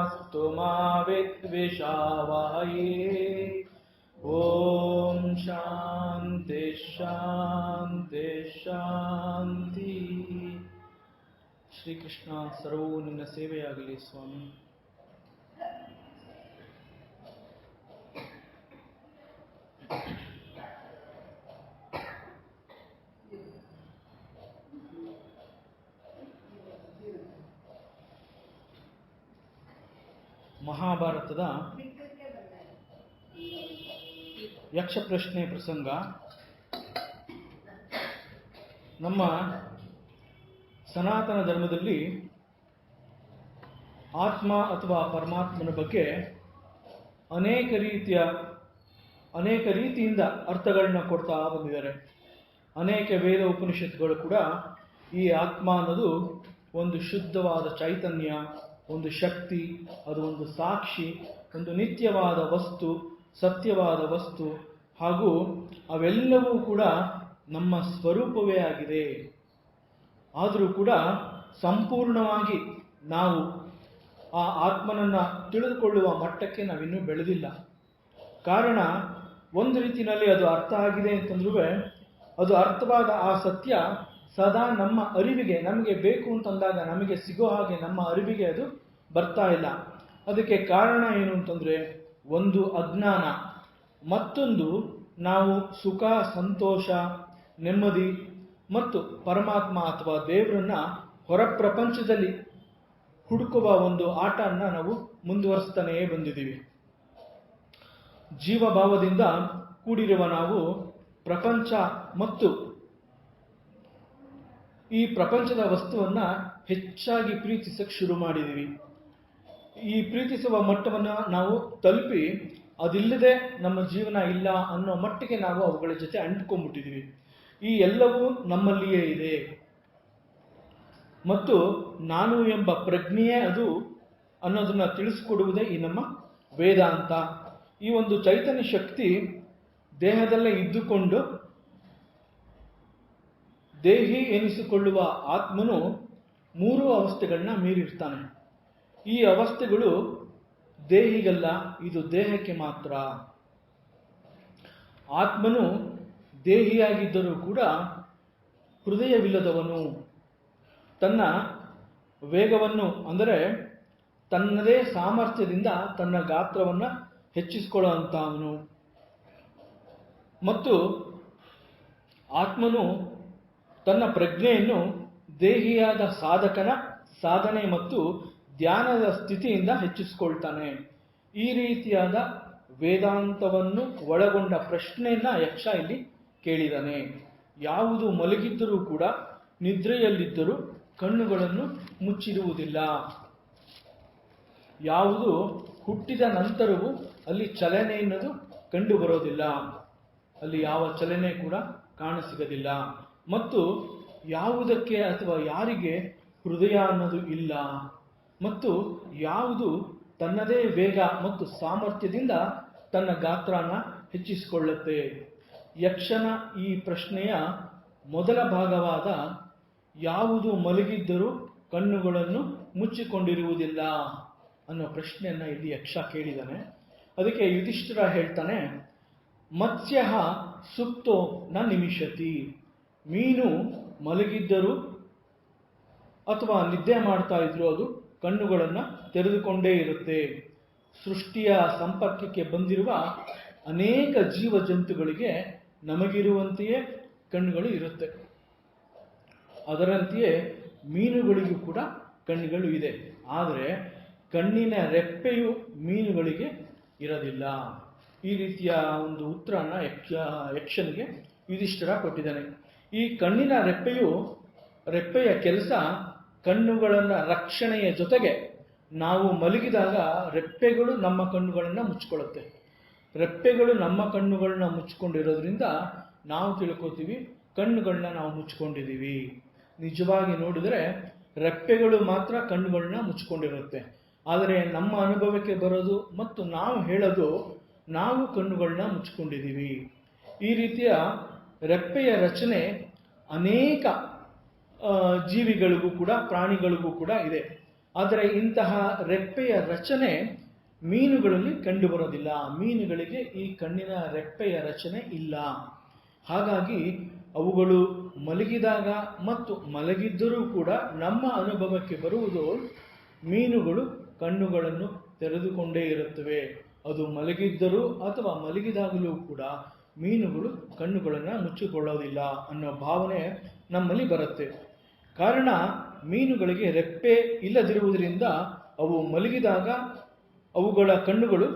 मास्तु मा विद्विषावहै। ओम शांति शांति शांति। ಶ್ರೀ ಕೃಷ್ಣ ಸರ್ವೂ ನಿನ್ನ ಸೇವೆಯಾಗಲಿ ಸ್ವಾಮಿ. ಮಹಾಭಾರತದ ಯಕ್ಷ ಪ್ರಶ್ನೆ ಪ್ರಸಂಗ. ನಮ್ಮ ಸನಾತನ ಧರ್ಮದಲ್ಲಿ ಆತ್ಮ ಅಥವಾ ಪರಮಾತ್ಮನ ಬಗ್ಗೆ ಅನೇಕ ರೀತಿಯಿಂದ ಅರ್ಥಗಳನ್ನ ಕೊಡ್ತಾ ಬಂದಿದ್ದಾರೆ. ಅನೇಕ ವೇದ ಉಪನಿಷತ್ತುಗಳು ಕೂಡ ಈ ಆತ್ಮ ಅನ್ನೋದು ಒಂದು ಶುದ್ಧವಾದ ಚೈತನ್ಯ, ಒಂದು ಶಕ್ತಿ, ಅದು ಒಂದು ಸಾಕ್ಷಿ, ಒಂದು ನಿತ್ಯವಾದ ವಸ್ತು, ಸತ್ಯವಾದ ವಸ್ತು, ಹಾಗೂ ಅವೆಲ್ಲವೂ ಕೂಡ ನಮ್ಮ ಸ್ವರೂಪವೇ ಆಗಿದೆ. ಆದರೂ ಕೂಡ ಸಂಪೂರ್ಣವಾಗಿ ನಾವು ಆ ಆತ್ಮನನ್ನು ತಿಳಿದುಕೊಳ್ಳುವ ಮಟ್ಟಕ್ಕೆ ನಾವಿನ್ನೂ ಬೆಳೆದಿಲ್ಲ. ಕಾರಣ, ಒಂದು ರೀತಿಯಲ್ಲಿ ಅದು ಅರ್ಥ ಆಗಿದೆ ಅಂತಂದ್ರೂ ಅದು ಅರ್ಥವಾದ ಆ ಸತ್ಯ ಸದಾ ನಮ್ಮ ಅರಿವಿಗೆ, ನಮಗೆ ಬೇಕು ಅಂತಂದಾಗ ನಮಗೆ ಸಿಗೋ ಹಾಗೆ ನಮ್ಮ ಅರಿವಿಗೆ ಅದು ಬರ್ತಾ ಇಲ್ಲ. ಅದಕ್ಕೆ ಕಾರಣ ಏನು ಅಂತಂದರೆ, ಒಂದು ಅಜ್ಞಾನ, ಮತ್ತೊಂದು ನಾವು ಸುಖ, ಸಂತೋಷ, ನೆಮ್ಮದಿ ಮತ್ತು ಪರಮಾತ್ಮ ಅಥವಾ ದೇವರನ್ನ ಹೊರ ಪ್ರಪಂಚದಲ್ಲಿ ಹುಡುಕುವ ಒಂದು ಆಟನ ನಾವು ಮುಂದುವರಿಸ್ತಾನೇ ಬಂದಿದ್ದೀವಿ. ಜೀವಭಾವದಿಂದ ಕೂಡಿರುವ ನಾವು ಪ್ರಪಂಚ ಮತ್ತು ಈ ಪ್ರಪಂಚದ ವಸ್ತುವನ್ನ ಹೆಚ್ಚಾಗಿ ಪ್ರೀತಿಸಕ್ಕೆ ಶುರು ಮಾಡಿದ್ದೀವಿ. ಈ ಪ್ರೀತಿಸುವ ಮಟ್ಟವನ್ನು ನಾವು ತಲುಪಿ ಅದಿಲ್ಲದೆ ನಮ್ಮ ಜೀವನ ಇಲ್ಲ ಅನ್ನೋ ಮಟ್ಟಿಗೆ ನಾವು ಅವುಗಳ ಜೊತೆ ಅಂಟ್ಕೊಂಡ್ಬಿಟ್ಟಿದ್ದೀವಿ. ಈ ಎಲ್ಲವೂ ನಮ್ಮಲ್ಲಿಯೇ ಇದೆ ಮತ್ತು ನಾನು ಎಂಬ ಪ್ರಜ್ಞೆಯೇ ಅದು ಅನ್ನೋದನ್ನ ತಿಳಿಸಿಕೊಡುವುದೇ ಈ ನಮ್ಮ ವೇದಾಂತ. ಈ ಒಂದು ಚೈತನ್ಯ ಶಕ್ತಿ ದೇಹದಲ್ಲೇ ಇದ್ದುಕೊಂಡು ದೇಹಿ ಎನಿಸಿಕೊಳ್ಳುವ ಆತ್ಮನು 3 ಅವಸ್ಥೆಗಳನ್ನ ಮೀರಿರ್ತಾನೆ. ಈ ಅವಸ್ಥೆಗಳು ದೇಹಿಗಲ್ಲ, ಇದು ದೇಹಕ್ಕೆ ಮಾತ್ರ. ಆತ್ಮನು ದೇಹಿಯಾಗಿದ್ದರೂ ಕೂಡ ಹೃದಯವಿಲ್ಲದವನು, ತನ್ನ ವೇಗವನ್ನು ಅಂದರೆ ತನ್ನದೇ ಸಾಮರ್ಥ್ಯದಿಂದ ತನ್ನ ಗಾತ್ರವನ್ನು ಹೆಚ್ಚಿಸಿಕೊಳ್ಳುವಂಥವನು. ಮತ್ತು ಆತ್ಮನು ತನ್ನ ಪ್ರಜ್ಞೆಯನ್ನು ದೇಹಿಯಾದ ಸಾಧಕನ ಸಾಧನೆ ಮತ್ತು ಧ್ಯಾನದ ಸ್ಥಿತಿಯಿಂದ ಹೆಚ್ಚಿಸಿಕೊಳ್ತಾನೆ. ಈ ರೀತಿಯಾದ ವೇದಾಂತವನ್ನು ಒಳಗೊಂಡ ಪ್ರಶ್ನೆಯನ್ನ ಯಕ್ಷ ಇಲ್ಲಿ ಕೇಳಿದಾನೆ. ಯಾವುದು ಮಲಗಿದ್ದರೂ ಕೂಡ ನಿದ್ರೆಯಲ್ಲಿದ್ದರೂ ಕಣ್ಣುಗಳನ್ನು ಮುಚ್ಚಿರುವುದಿಲ್ಲ, ಯಾವುದು ಹುಟ್ಟಿದ ನಂತರವೂ ಅಲ್ಲಿ ಚಲನೆ ಎನ್ನುವುದು ಕಂಡು ಬರೋದಿಲ್ಲ, ಅಲ್ಲಿ ಯಾವ ಚಲನೆ ಕೂಡ ಕಾಣಸಿಗದಿಲ್ಲ, ಮತ್ತು ಯಾವುದಕ್ಕೆ ಅಥವಾ ಯಾರಿಗೆ ಹೃದಯ ಅನ್ನೋದು ಇಲ್ಲ, ಮತ್ತು ಯಾವುದು ತನ್ನದೇ ವೇಗ ಮತ್ತು ಸಾಮರ್ಥ್ಯದಿಂದ ತನ್ನ ಗಾತ್ರನ ಹೆಚ್ಚಿಸಿಕೊಳ್ಳುತ್ತೆ. ಯಕ್ಷನ ಈ ಪ್ರಶ್ನೆಯ ಮೊದಲ ಭಾಗವಾದ ಯಾವುದು ಮಲಗಿದ್ದರೂ ಕಣ್ಣುಗಳನ್ನು ಮುಚ್ಚಿಕೊಂಡಿರುವುದಿಲ್ಲ ಅನ್ನೋ ಪ್ರಶ್ನೆಯನ್ನ ಇಲ್ಲಿ ಯಕ್ಷ ಕೇಳಿದಾನೆ. ಅದಕ್ಕೆ ಯುಧಿಷ್ಠಿರ ಹೇಳ್ತಾನೆ, ಮತ್ಸ್ಯ ಸುಪ್ತೋ ನ ನಿಮಿಷತಿ. ಮೀನು ಮಲಗಿದ್ದರೂ ಅಥವಾ ನಿದ್ದೆ ಮಾಡ್ತಾ ಇದ್ರು ಅದು ಕಣ್ಣುಗಳನ್ನು ತೆರೆದುಕೊಂಡೇ ಇರುತ್ತೆ. ಸೃಷ್ಟಿಯ ಸಂಪರ್ಕಕ್ಕೆ ಬಂದಿರುವ ಅನೇಕ ಜೀವ ಜಂತುಗಳಿಗೆ ನಮಗಿರುವಂತೆಯೇ ಕಣ್ಣುಗಳು ಇರುತ್ತೆ. ಅದರಂತೆಯೇ ಮೀನುಗಳಿಗೂ ಕೂಡ ಕಣ್ಣುಗಳು ಇದೆ. ಆದರೆ ಕಣ್ಣಿನ ರೆಪ್ಪೆಯು ಮೀನುಗಳಿಗೆ ಇರೋದಿಲ್ಲ. ಈ ರೀತಿಯ ಒಂದು ಉತ್ತರನ ಯಕ್ಷನಿಗೆ ಯುಧಿಷ್ಠಿರ ಕೊಟ್ಟಿದ್ದಾನೆ. ಈ ಕಣ್ಣಿನ ರೆಪ್ಪೆಯ ಕೆಲಸ ಕಣ್ಣುಗಳನ್ನ ರಕ್ಷಣೆಯ ಜೊತೆಗೆ ನಾವು ಮಲಗಿದಾಗ ರೆಪ್ಪೆಗಳು ನಮ್ಮ ಕಣ್ಣುಗಳನ್ನ ಮುಚ್ಚಿಕೊಳ್ಳುತ್ತೆ. ರೆಪ್ಪೆಗಳು ನಮ್ಮ ಕಣ್ಣುಗಳನ್ನ ಮುಚ್ಚಿಕೊಂಡಿರೋದ್ರಿಂದ ನಾವು ತಿಳ್ಕೊತೀವಿ ಕಣ್ಣುಗಳನ್ನ ನಾವು ಮುಚ್ಕೊಂಡಿದ್ದೀವಿ. ನಿಜವಾಗಿ ನೋಡಿದರೆ ರೆಪ್ಪೆಗಳು ಮಾತ್ರ ಕಣ್ಣುಗಳನ್ನ ಮುಚ್ಕೊಂಡಿರುತ್ತೆ. ಆದರೆ ನಮ್ಮ ಅನುಭವಕ್ಕೆ ಬರೋದು ಮತ್ತು ನಾವು ಹೇಳೋದು ನಾವು ಕಣ್ಣುಗಳನ್ನ ಮುಚ್ಕೊಂಡಿದ್ದೀವಿ. ಈ ರೀತಿಯ ರೆಪ್ಪೆಯ ರಚನೆ ಅನೇಕ ಜೀವಿಗಳಿಗೂ ಕೂಡ ಪ್ರಾಣಿಗಳಿಗೂ ಕೂಡ ಇದೆ. ಆದರೆ ಇಂತಹ ರೆಪ್ಪೆಯ ರಚನೆ ಮೀನುಗಳಲ್ಲಿ ಕಂಡುಬರೋದಿಲ್ಲ. ಮೀನುಗಳಿಗೆ ಈ ಕಣ್ಣಿನ ರೆಪ್ಪೆಯ ರಚನೆ ಇಲ್ಲ. ಹಾಗಾಗಿ ಅವುಗಳು ಮಲಗಿದಾಗ ಮತ್ತು ಮಲಗಿದ್ದರೂ ಕೂಡ ನಮ್ಮ ಅನುಭವಕ್ಕೆ ಬರುವುದು ಮೀನುಗಳು ಕಣ್ಣುಗಳನ್ನು ತೆರೆದುಕೊಂಡೇ ಇರುತ್ತವೆ. ಅದು ಮಲಗಿದ್ದರೂ ಅಥವಾ ಮಲಗಿದಾಗಲೂ ಕೂಡ ಮೀನುಗಳು ಕಣ್ಣುಗಳನ್ನು ಮುಚ್ಚಿಕೊಳ್ಳೋದಿಲ್ಲ ಅನ್ನೋ ಭಾವನೆ ನಮ್ಮಲ್ಲಿ ಬರುತ್ತೆ. ಕಾರಣ, ಮೀನುಗಳಿಗೆ ರೆಪ್ಪೆ ಇಲ್ಲದಿರುವುದರಿಂದ ಅವು ಮಲಗಿದಾಗ ಅವುಗಳ ಕಣ್ಣುಗಳು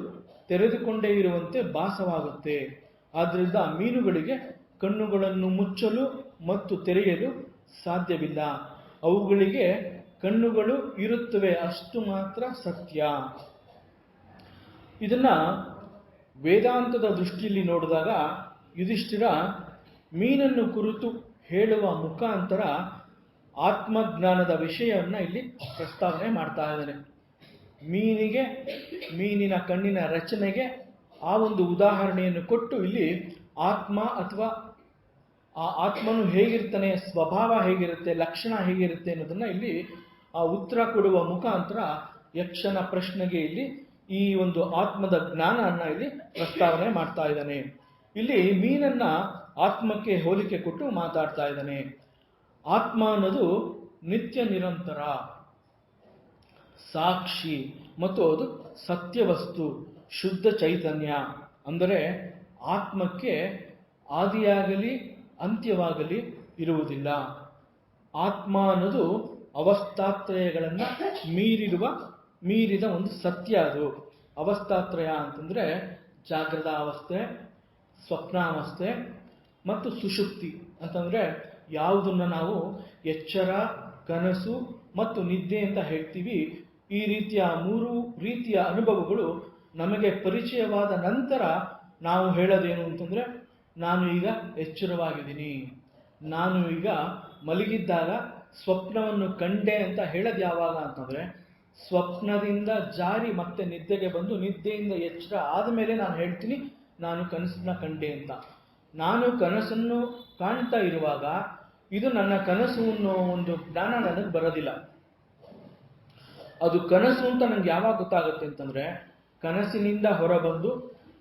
ತೆರೆದುಕೊಂಡೇ ಇರುವಂತೆ ಭಾಸವಾಗುತ್ತೆ. ಆದ್ದರಿಂದ ಮೀನುಗಳಿಗೆ ಕಣ್ಣುಗಳನ್ನು ಮುಚ್ಚಲು ಮತ್ತು ತೆರೆಯಲು ಸಾಧ್ಯವಿಲ್ಲ. ಅವುಗಳಿಗೆ ಕಣ್ಣುಗಳು ಇರುತ್ತವೆ, ಅಷ್ಟು ಮಾತ್ರ ಸತ್ಯ. ಇದನ್ನ ವೇದಾಂತದ ದೃಷ್ಟಿಯಲ್ಲಿ ನೋಡಿದಾಗ ಯುಧಿಷ್ಠಿರ ಮೀನನ್ನು ಕುರಿತು ಹೇಳುವ ಮುಖಾಂತರ ಆತ್ಮಜ್ಞಾನದ ವಿಷಯವನ್ನು ಇಲ್ಲಿ ಪ್ರಸ್ತಾವನೆ ಮಾಡ್ತಾ ಇದ್ದಾನೆ. ಮೀನಿನ ಕಣ್ಣಿನ ರಚನೆಗೆ ಆ ಒಂದು ಉದಾಹರಣೆಯನ್ನು ಕೊಟ್ಟು ಇಲ್ಲಿ ಆತ್ಮ ಅಥವಾ ಆ ಆತ್ಮನು ಹೇಗಿರ್ತಾನೆ, ಸ್ವಭಾವ ಹೇಗಿರುತ್ತೆ, ಲಕ್ಷಣ ಹೇಗಿರುತ್ತೆ ಅನ್ನೋದನ್ನ ಇಲ್ಲಿ ಆ ಉತ್ತರ ಕೊಡುವ ಮುಖಾಂತರ ಯಕ್ಷನ ಪ್ರಶ್ನೆಗೆ ಇಲ್ಲಿ ಈ ಒಂದು ಆತ್ಮದ ಜ್ಞಾನವನ್ನು ಇಲ್ಲಿ ಪ್ರಸ್ತಾವನೆ ಮಾಡ್ತಾ ಇದ್ದಾನೆ. ಇಲ್ಲಿ ಮೀನನ್ನ ಆತ್ಮಕ್ಕೆ ಹೋಲಿಕೆ ಕೊಟ್ಟು ಮಾತಾಡ್ತಾ ಇದ್ದಾನೆ. ಆತ್ಮ ಅನ್ನೋದು ನಿತ್ಯ ನಿರಂತರ ಸಾಕ್ಷಿ ಮತ್ತು ಅದು ಸತ್ಯವಸ್ತು, ಶುದ್ಧ ಚೈತನ್ಯ. ಅಂದರೆ ಆತ್ಮಕ್ಕೆ ಆದಿಯಾಗಲಿ ಅಂತ್ಯವಾಗಲಿ ಇರುವುದಿಲ್ಲ. ಆತ್ಮ ಅನ್ನೋದು ಅವಸ್ಥಾತ್ರಯಗಳನ್ನು ಮೀರಿದ ಒಂದು ಸತ್ಯ. ಅದು ಅವಸ್ಥಾತ್ರಯ ಅಂತಂದ್ರೆ ಜಾಗೃತ ಅವಸ್ಥೆ, ಸ್ವಪ್ನಾವಸ್ಥೆ ಮತ್ತು ಸುಷುಪ್ತಿ ಅಂತಂದ್ರೆ ಯಾವುದನ್ನ ನಾವು ಎಚ್ಚರ, ಕನಸು ಮತ್ತು ನಿದ್ದೆ ಅಂತ ಹೇಳ್ತೀವಿ. ಈ ರೀತಿಯ 3 ರೀತಿಯ ಅನುಭವಗಳು ನಮಗೆ ಪರಿಚಯವಾದ ನಂತರ ನಾವು ಹೇಳೋದೇನು ಅಂತಂದ್ರೆ, ನಾನು ಈಗ ಎಚ್ಚರವಾಗಿದ್ದೀನಿ, ನಾನು ಈಗ ಮಲಗಿದ್ದಾಗ ಸ್ವಪ್ನವನ್ನು ಕಂಡೆ ಅಂತ ಹೇಳೋದು ಯಾವಾಗ ಅಂತಂದ್ರೆ, ಸ್ವಪ್ನದಿಂದ ಜಾರಿ ಮತ್ತೆ ನಿದ್ದೆಗೆ ಬಂದು ನಿದ್ದೆಯಿಂದ ಎಚ್ಚರ ಆದಮೇಲೆ ನಾನು ಹೇಳ್ತೀನಿ ನಾನು ಕನಸನ್ನ ಕಂಡೆ ಅಂತ. ನಾನು ಕನಸನ್ನು ಕಾಣ್ತಾ ಇರುವಾಗ ಇದು ನನ್ನ ಕನಸು ಅನ್ನೋ ಒಂದು ಜ್ಞಾನ ನನಗೆ ಬರೋದಿಲ್ಲ. ಅದು ಕನಸು ಅಂತ ನನಗೆ ಯಾವಾಗ ಗೊತ್ತಾಗುತ್ತೆ ಅಂತಂದ್ರೆ, ಕನಸಿನಿಂದ ಹೊರಬಂದು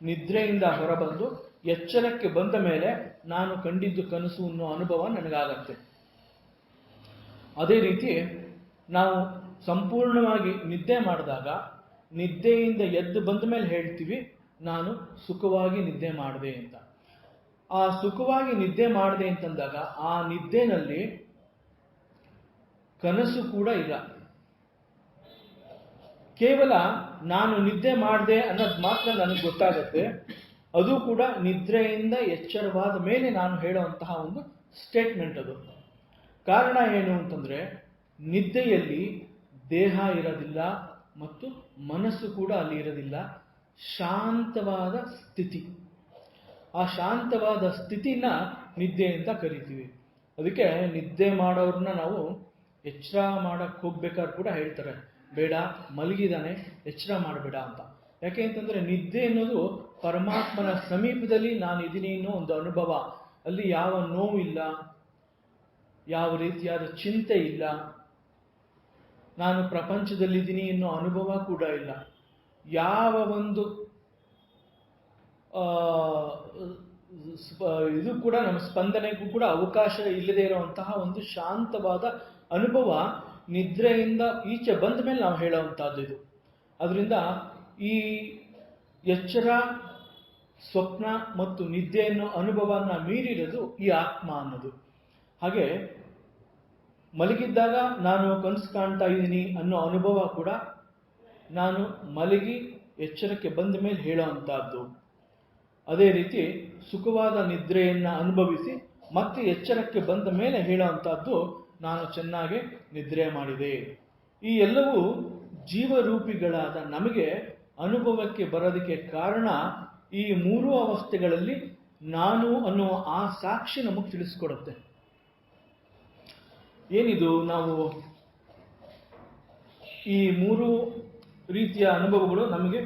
ನಿದ್ರೆಯಿಂದ ಹೊರಬಂದು ಎಚ್ಚರಕ್ಕೆ ಬಂದ ಮೇಲೆ ನಾನು ಕಂಡಿದ್ದು ಕನಸು ಅನ್ನೋ ಅನುಭವ ನನಗಾಗತ್ತೆ. ಅದೇ ರೀತಿ ನಾವು ಸಂಪೂರ್ಣವಾಗಿ ನಿದ್ದೆ ಮಾಡಿದಾಗ ನಿದ್ದೆಯಿಂದ ಎದ್ದು ಬಂದ ಮೇಲೆ ಹೇಳ್ತೀವಿ ನಾನು ಸುಖವಾಗಿ ನಿದ್ದೆ ಮಾಡಿದೆ ಅಂತ. ಆ ಸುಖವಾಗಿ ನಿದ್ದೆ ಮಾಡಿದೆ ಅಂತಂದಾಗ ಆ ನಿದ್ದೆನಲ್ಲಿ ಕನಸು ಕೂಡ ಇಲ್ಲ. ಕೇವಲ ನಾನು ನಿದ್ದೆ ಮಾಡಿದೆ ಅನ್ನೋದು ಮಾತ್ರ ನನಗೆ ಗೊತ್ತಾಗತ್ತೆ. ಅದು ಕೂಡ ನಿದ್ರೆಯಿಂದ ಎಚ್ಚರವಾದ ಮೇಲೆ ನಾನು ಹೇಳುವಂತಹ ಒಂದು ಸ್ಟೇಟ್ಮೆಂಟ್ ಅದು. ಕಾರಣ ಏನು ಅಂತಂದ್ರೆ, ನಿದ್ದೆಯಲ್ಲಿ ದೇಹ ಇರೋದಿಲ್ಲ ಮತ್ತು ಮನಸ್ಸು ಕೂಡ ಅಲ್ಲಿ ಇರೋದಿಲ್ಲ. ಶಾಂತವಾದ ಸ್ಥಿತಿ. ಆ ಶಾಂತವಾದ ಸ್ಥಿತಿನ ನಿದ್ದೆ ಅಂತ ಕರಿತೀವಿ. ಅದಕ್ಕೆ ನಿದ್ದೆ ಮಾಡೋರನ್ನ ನಾವು ಎಚ್ಚರ ಮಾಡಕ್ಕೆ ಹೋಗ್ಬೇಕಾದ್ರೆ ಕೂಡ ಹೇಳ್ತಾರೆ, ಬೇಡ ಮಲಗಿದಾನೆ ಎಚ್ಚರ ಮಾಡಬೇಡ ಅಂತ. ಯಾಕೆ ಅಂತಂದ್ರೆ ನಿದ್ದೆ ಅನ್ನೋದು ಪರಮಾತ್ಮನ ಸಮೀಪದಲ್ಲಿ ನಾನು ಇದೀನಿ ಅನ್ನೋ ಒಂದು ಅನುಭವ. ಅಲ್ಲಿ ಯಾವ ನೋವಿಲ್ಲ, ಯಾವ ರೀತಿಯಾದ ಚಿಂತೆ ಇಲ್ಲ, ನಾನು ಪ್ರಪಂಚದಲ್ಲಿದ್ದೀನಿ ಅನ್ನೋ ಅನುಭವ ಕೂಡ ಇಲ್ಲ. ಯಾವ ಒಂದು ಇದು ಕೂಡ ನಮ್ಮ ಸ್ಪಂದನೆಗೂ ಕೂಡ ಅವಕಾಶ ಇಲ್ಲದೆ ಇರುವಂತಹ ಒಂದು ಶಾಂತವಾದ ಅನುಭವ ನಿದ್ರೆಯಿಂದ ಈಚೆ ಬಂದ ಮೇಲೆ ನಾವು ಹೇಳುವಂತಹದ್ದು ಇದು. ಅದರಿಂದ ಈ ಎಚ್ಚರ, ಸ್ವಪ್ನ ಮತ್ತು ನಿದ್ದೆ ಅನ್ನೋ ಅನುಭವನ ಮೀರಿರೋದು ಈ ಆತ್ಮ ಅನ್ನೋದು. ಹಾಗೆ ಮಲಗಿದ್ದಾಗ ನಾನು ಕನಸು ಕಾಣ್ತಾ ಇದ್ದೀನಿ ಅನ್ನೋ ಅನುಭವ ಕೂಡ ನಾನು ಮಲಗಿ ಎಚ್ಚರಕ್ಕೆ ಬಂದ ಮೇಲೆ ಹೇಳೋವಂಥದ್ದು. ಅದೇ ರೀತಿ ಸುಖವಾದ ನಿದ್ರೆಯನ್ನು ಅನುಭವಿಸಿ ಮತ್ತೆ ಎಚ್ಚರಕ್ಕೆ ಬಂದ ಮೇಲೆ ಹೇಳುವಂಥದ್ದು ನಾನು ಚೆನ್ನಾಗಿ ನಿದ್ರೆ ಮಾಡಿದೆ. ಈ ಎಲ್ಲವೂ ಜೀವರೂಪಿಗಳಾದ ನಮಗೆ ಅನುಭವಕ್ಕೆ ಬರೋದಕ್ಕೆ ಕಾರಣ ಈ 3 ಅವಸ್ಥೆಗಳಲ್ಲಿ ನಾನು ಅನ್ನುವ ಆ ಸಾಕ್ಷಿ ನಮಗೆ ತಿಳಿಸ್ಕೊಡುತ್ತೆ. ಏನಿದು, ನಾವು ಈ 3 ರೀತಿಯ ಅನುಭವಗಳು ನಮಗೆ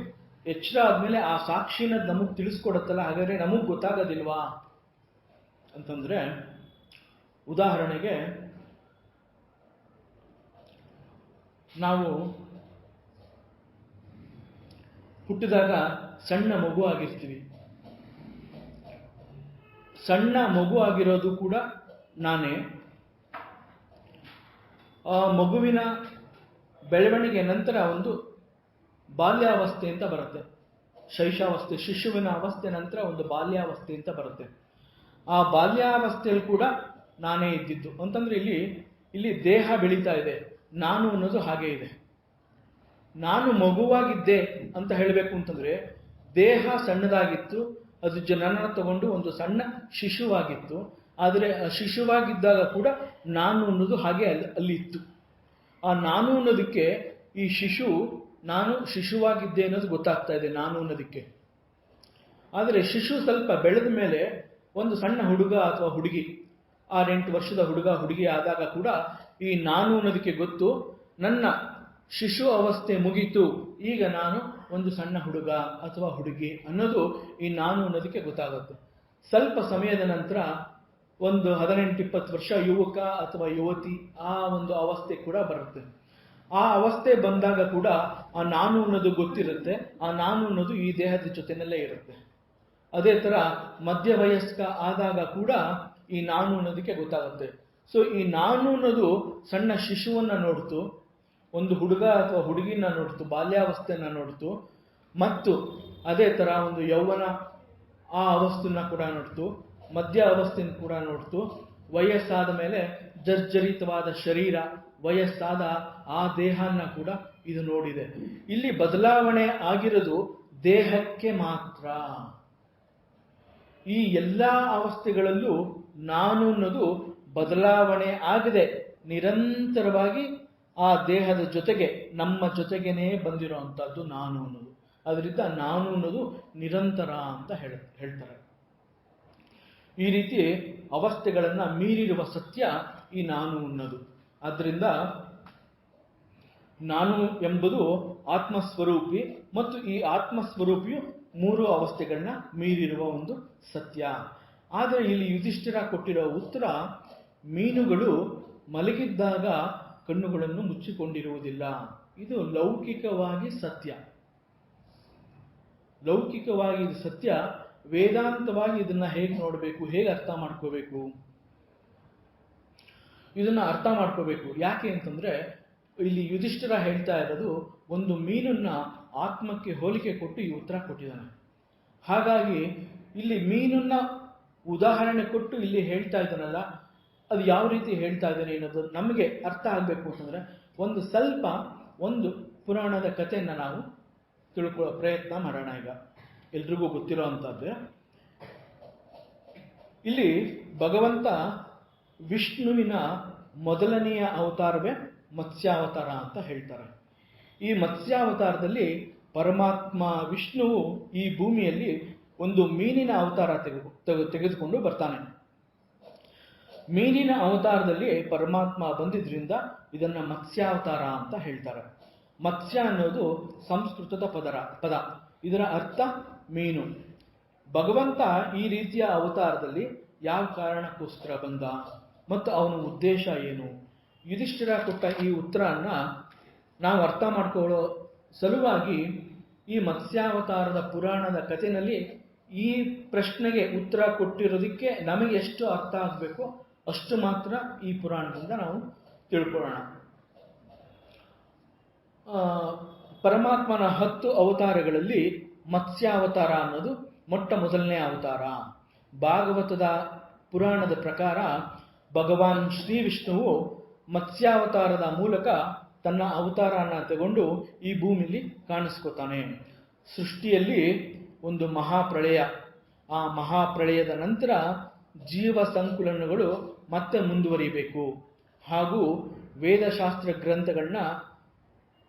ಎಚ್ಚರ ಆದ್ಮೇಲೆ ಆ ಸಾಕ್ಷಿನ ನಮಗೆ ತಿಳಿಸ್ಕೊಡುತ್ತಲ್ಲ, ಹಾಗಾದ್ರೆ ನಮಗೆ ಗೊತ್ತಾಗೋದಿಲ್ವಾ ಅಂತಂದ್ರೆ, ಉದಾಹರಣೆಗೆ ನಾವು ಹುಟ್ಟಿದಾಗ ಸಣ್ಣ ಮಗು ಆಗಿರ್ತೀವಿ. ಸಣ್ಣ ಮಗು ಆಗಿರೋದು ಕೂಡ ನಾನೇ. ಆ ಮಗುವಿನ ಬೆಳವಣಿಗೆ ನಂತರ ಒಂದು ಬಾಲ್ಯಾವಸ್ಥೆ ಅಂತ ಬರುತ್ತೆ. ಶೈಶಾವಸ್ಥೆ, ಶಿಶುವಿನ ಅವಸ್ಥೆ ನಂತರ ಒಂದು ಬಾಲ್ಯಾವಸ್ಥೆ ಅಂತ ಬರುತ್ತೆ. ಆ ಬಾಲ್ಯಾವಸ್ಥೆಯಲ್ಲಿ ಕೂಡ ನಾನೇ ಇದ್ದಿದ್ದು ಅಂತಂದ್ರೆ ಇಲ್ಲಿ ದೇಹ ಬೆಳೀತಾ ಇದೆ, ನಾನು ಅನ್ನೋದು ಹಾಗೆ ಇದೆ. ನಾನು ಮಗುವಾಗಿದ್ದೆ ಅಂತ ಹೇಳಬೇಕು ಅಂತಂದ್ರೆ ದೇಹ ಸಣ್ಣದಾಗಿತ್ತು, ಅದು ಜನನ ತಗೊಂಡು ಒಂದು ಸಣ್ಣ ಶಿಶುವಾಗಿತ್ತು. ಆದರೆ ಆ ಶಿಶುವಾಗಿದ್ದಾಗ ಕೂಡ ನಾನು ಅನ್ನೋದು ಹಾಗೆ ಅಲ್ಲಿ ಇತ್ತು. ಆ ನಾನು ಅನ್ನೋದಕ್ಕೆ ಈ ನಾನು ಶಿಶುವಾಗಿದ್ದೆ ಅನ್ನೋದು ಗೊತ್ತಾಗ್ತಾ ಇದೆ ನಾನು ಅನ್ನೋದಕ್ಕೆ. ಆದರೆ ಶಿಶು ಸ್ವಲ್ಪ ಬೆಳೆದ ಮೇಲೆ ಒಂದು ಸಣ್ಣ ಹುಡುಗ ಅಥವಾ ಹುಡುಗಿ, 6-8 ವರ್ಷದ ಹುಡುಗ ಹುಡುಗಿ ಆದಾಗ ಕೂಡ ಈ ನಾನು ಅನ್ನೋದಕ್ಕೆ ಗೊತ್ತು, ನನ್ನ ಶಿಶು ಅವಸ್ಥೆ ಮುಗೀತು, ಈಗ ನಾನು ಒಂದು ಸಣ್ಣ ಹುಡುಗ ಅಥವಾ ಹುಡುಗಿ ಅನ್ನೋದು ಈ ನಾನು ಅನ್ನೋದಕ್ಕೆ ಗೊತ್ತಾಗುತ್ತೆ. ಸ್ವಲ್ಪ ಸಮಯದ ನಂತರ ಒಂದು 18-20 ವರ್ಷ ಯುವಕ ಅಥವಾ ಯುವತಿ ಆ ಒಂದು ಅವಸ್ಥೆ ಕೂಡ ಬರುತ್ತೆ. ಆ ಅವಸ್ಥೆ ಬಂದಾಗ ಕೂಡ ಆ ನಾನು ಅನ್ನೋದು ಗೊತ್ತಿರುತ್ತೆ, ಆ ನಾನು ಅನ್ನೋದು ಈ ದೇಹದ ಜೊತೆನಲ್ಲೇ ಇರುತ್ತೆ. ಅದೇ ತರ ಮಧ್ಯವಯಸ್ಕ ಆದಾಗ ಕೂಡ ಈ ನಾನು ಅನ್ನೋದಕ್ಕೆ ಗೊತ್ತಾಗುತ್ತೆ. ಸೊ ಈ ನಾನು ಅನ್ನೋದು ಸಣ್ಣ ಶಿಶುವನ್ನ ನೋಡ್ತು, ಒಂದು ಹುಡುಗ ಅಥವಾ ಹುಡುಗಿನ ನೋಡ್ತು, ಬಾಲ್ಯಾವಸ್ಥೆನ ನೋಡ್ತು, ಮತ್ತು ಅದೇ ತರ ಒಂದು ಯೌವನ ಆ ಅವಸ್ಥೆನ ಕೂಡ ನೋಡ್ತು, ಮಧ್ಯ ಅವಸ್ಥೆನ ಕೂಡ ನೋಡ್ತು, ವಯಸ್ಸಾದ ಮೇಲೆ ಜರ್ಜರಿತವಾದ ಶರೀರ, ವಯಸ್ಸಾದ ಆ ದೇಹನ ಕೂಡ ಇದು ನೋಡಿದೆ. ಇಲ್ಲಿ ಬದಲಾವಣೆ ಆಗಿರೋದು ದೇಹಕ್ಕೆ ಮಾತ್ರ. ಈ ಎಲ್ಲ ಅವಸ್ಥೆಗಳಲ್ಲೂ ನಾನು ಅನ್ನೋದು ಬದಲಾವಣೆ ಆಗದೆ ನಿರಂತರವಾಗಿ ಆ ದೇಹದ ಜೊತೆಗೆ, ನಮ್ಮ ಜೊತೆಗೇನೆ ಬಂದಿರುವಂತಹದ್ದು ನಾನು ಅನ್ನೋದು. ಅದರಿಂದ ನಾನು ಅನ್ನೋದು ನಿರಂತರ ಅಂತ ಹೇಳ್ತಾರೆ. ಈ ರೀತಿ ಅವಸ್ಥೆಗಳನ್ನ ಮೀರಿರುವ ಸತ್ಯ ಈ ನಾನು ಅನ್ನೋದು. ಆದ್ದರಿಂದ ನಾನು ಎಂಬುದು ಆತ್ಮಸ್ವರೂಪಿ, ಮತ್ತು ಈ ಆತ್ಮಸ್ವರೂಪಿಯು 3 ಅವಸ್ಥೆಗಳನ್ನ ಮೀರಿರುವ ಒಂದು ಸತ್ಯ. ಆದರೆ ಇಲ್ಲಿ ಯುಧಿಷ್ಠಿರ ಕೊಟ್ಟಿರೋ ಉತ್ತರ, ಮೀನುಗಳು ಮಲಗಿದ್ದಾಗ ಕಣ್ಣುಗಳನ್ನು ಮುಚ್ಚಿಕೊಂಡಿರುವುದಿಲ್ಲ. ಇದು ಲೌಕಿಕವಾಗಿ ಸತ್ಯ. ಲೌಕಿಕವಾಗಿ ಇದು ಸತ್ಯ. ವೇದಾಂತವಾಗಿ ಇದನ್ನ ಹೇಗೆ ನೋಡಬೇಕು, ಹೇಗೆ ಅರ್ಥ ಮಾಡ್ಕೋಬೇಕು, ಇದನ್ನ ಅರ್ಥ ಮಾಡ್ಕೋಬೇಕು. ಯಾಕೆ ಅಂತಂದ್ರೆ ಇಲ್ಲಿ ಯುಧಿಷ್ಠಿರ ಹೇಳ್ತಾ ಇರೋದು ಒಂದು ಮೀನನ್ನ ಆತ್ಮಕ್ಕೆ ಹೋಲಿಕೆ ಕೊಟ್ಟು ಈ ಉತ್ತರ ಕೊಟ್ಟಿದ್ದಾನೆ. ಹಾಗಾಗಿ ಇಲ್ಲಿ ಮೀನನ್ನ ಉದಾಹರಣೆ ಕೊಟ್ಟು ಇಲ್ಲಿ ಹೇಳ್ತಾ ಇದ್ದಾನಲ್ಲ, ಅದು ಯಾವ ರೀತಿ ಹೇಳ್ತಾ ಇದ್ದಾನೆ ಅನ್ನೋದು ನಮಗೆ ಅರ್ಥ ಆಗ್ಬೇಕು ಅಂತಂದ್ರೆ ಒಂದು ಪುರಾಣದ ಕಥೆಯನ್ನ ನಾವು ತಿಳ್ಕೊಳ್ಳೋ ಪ್ರಯತ್ನ ಮಾಡೋಣ. ಈಗ ಎಲ್ರಿಗೂ ಗೊತ್ತಿರೋ ಅಂತದ್ದು, ಇಲ್ಲಿ ಭಗವಂತ ವಿಷ್ಣುವಿನ ಮೊದಲನೆಯ ಅವತಾರವೇ ಮತ್ಸ್ಯಾವತಾರ ಅಂತ ಹೇಳ್ತಾರೆ. ಈ ಮತ್ಸ್ಯಾವತಾರದಲ್ಲಿ ಪರಮಾತ್ಮ ವಿಷ್ಣುವು ಈ ಭೂಮಿಯಲ್ಲಿ ಒಂದು ಮೀನಿನ ಅವತಾರ ತೆಗೆದುಕೊಂಡು ಬರ್ತಾನೆ. ಮೀನಿನ ಅವತಾರದಲ್ಲಿ ಪರಮಾತ್ಮ ಬಂದಿದ್ರಿಂದ ಇದನ್ನ ಮತ್ಸ್ಯಾವತಾರ ಅಂತ ಹೇಳ್ತಾರೆ. ಮತ್ಸ್ಯ ಅನ್ನೋದು ಸಂಸ್ಕೃತದ ಪದ. ಇದರ ಅರ್ಥ ಮೀನು. ಭಗವಂತ ಈ ರೀತಿಯ ಅವತಾರದಲ್ಲಿ ಯಾವ ಕಾರಣಕ್ಕೋಸ್ಕರ ಬಂದ ಮತ್ತು ಅವನ ಉದ್ದೇಶ ಏನು, ಯುಧಿಷ್ಠಿರ ಕೊಟ್ಟ ಈ ಉತ್ತರನ್ನ ನಾವು ಅರ್ಥ ಮಾಡ್ಕೊಳ್ಳೋ ಸಲುವಾಗಿ ಈ ಮತ್ಸ್ಯಾವತಾರದ ಪುರಾಣದ ಕಥೆಯಲ್ಲಿ ಈ ಪ್ರಶ್ನೆಗೆ ಉತ್ತರ ಕೊಟ್ಟಿರೋದಕ್ಕೆ ನಮಗೆ ಎಷ್ಟು ಅರ್ಥ ಆಗಬೇಕು ಅಷ್ಟು ಮಾತ್ರ ಈ ಪುರಾಣದಿಂದ ನಾವು ತಿಳ್ಕೊಳ್ಳೋಣ. ಪರಮಾತ್ಮನ 10 ಅವತಾರಗಳಲ್ಲಿ ಮತ್ಸ್ಯಾವತಾರ ಅನ್ನೋದು ಮೊಟ್ಟ ಮೊದಲನೇ ಅವತಾರ. ಭಾಗವತದ ಪುರಾಣದ ಪ್ರಕಾರ ಭಗವಾನ್ ಶ್ರೀ ವಿಷ್ಣುವು ಮತ್ಸ್ಯಾವತಾರದ ಮೂಲಕ ತನ್ನ ಅವತಾರನ ತಗೊಂಡು ಈ ಭೂಮಿಲಿ ಕಾಣಿಸ್ಕೊತಾನೆ. ಸೃಷ್ಟಿಯಲ್ಲಿ ಒಂದು ಮಹಾಪ್ರಳಯ, ಆ ಮಹಾಪ್ರಳಯದ ನಂತರ ಜೀವ ಸಂಕುಲನಗಳು ಮತ್ತೆ ಮುಂದುವರಿಬೇಕು, ಹಾಗೂ ವೇದಶಾಸ್ತ್ರ ಗ್ರಂಥಗಳನ್ನ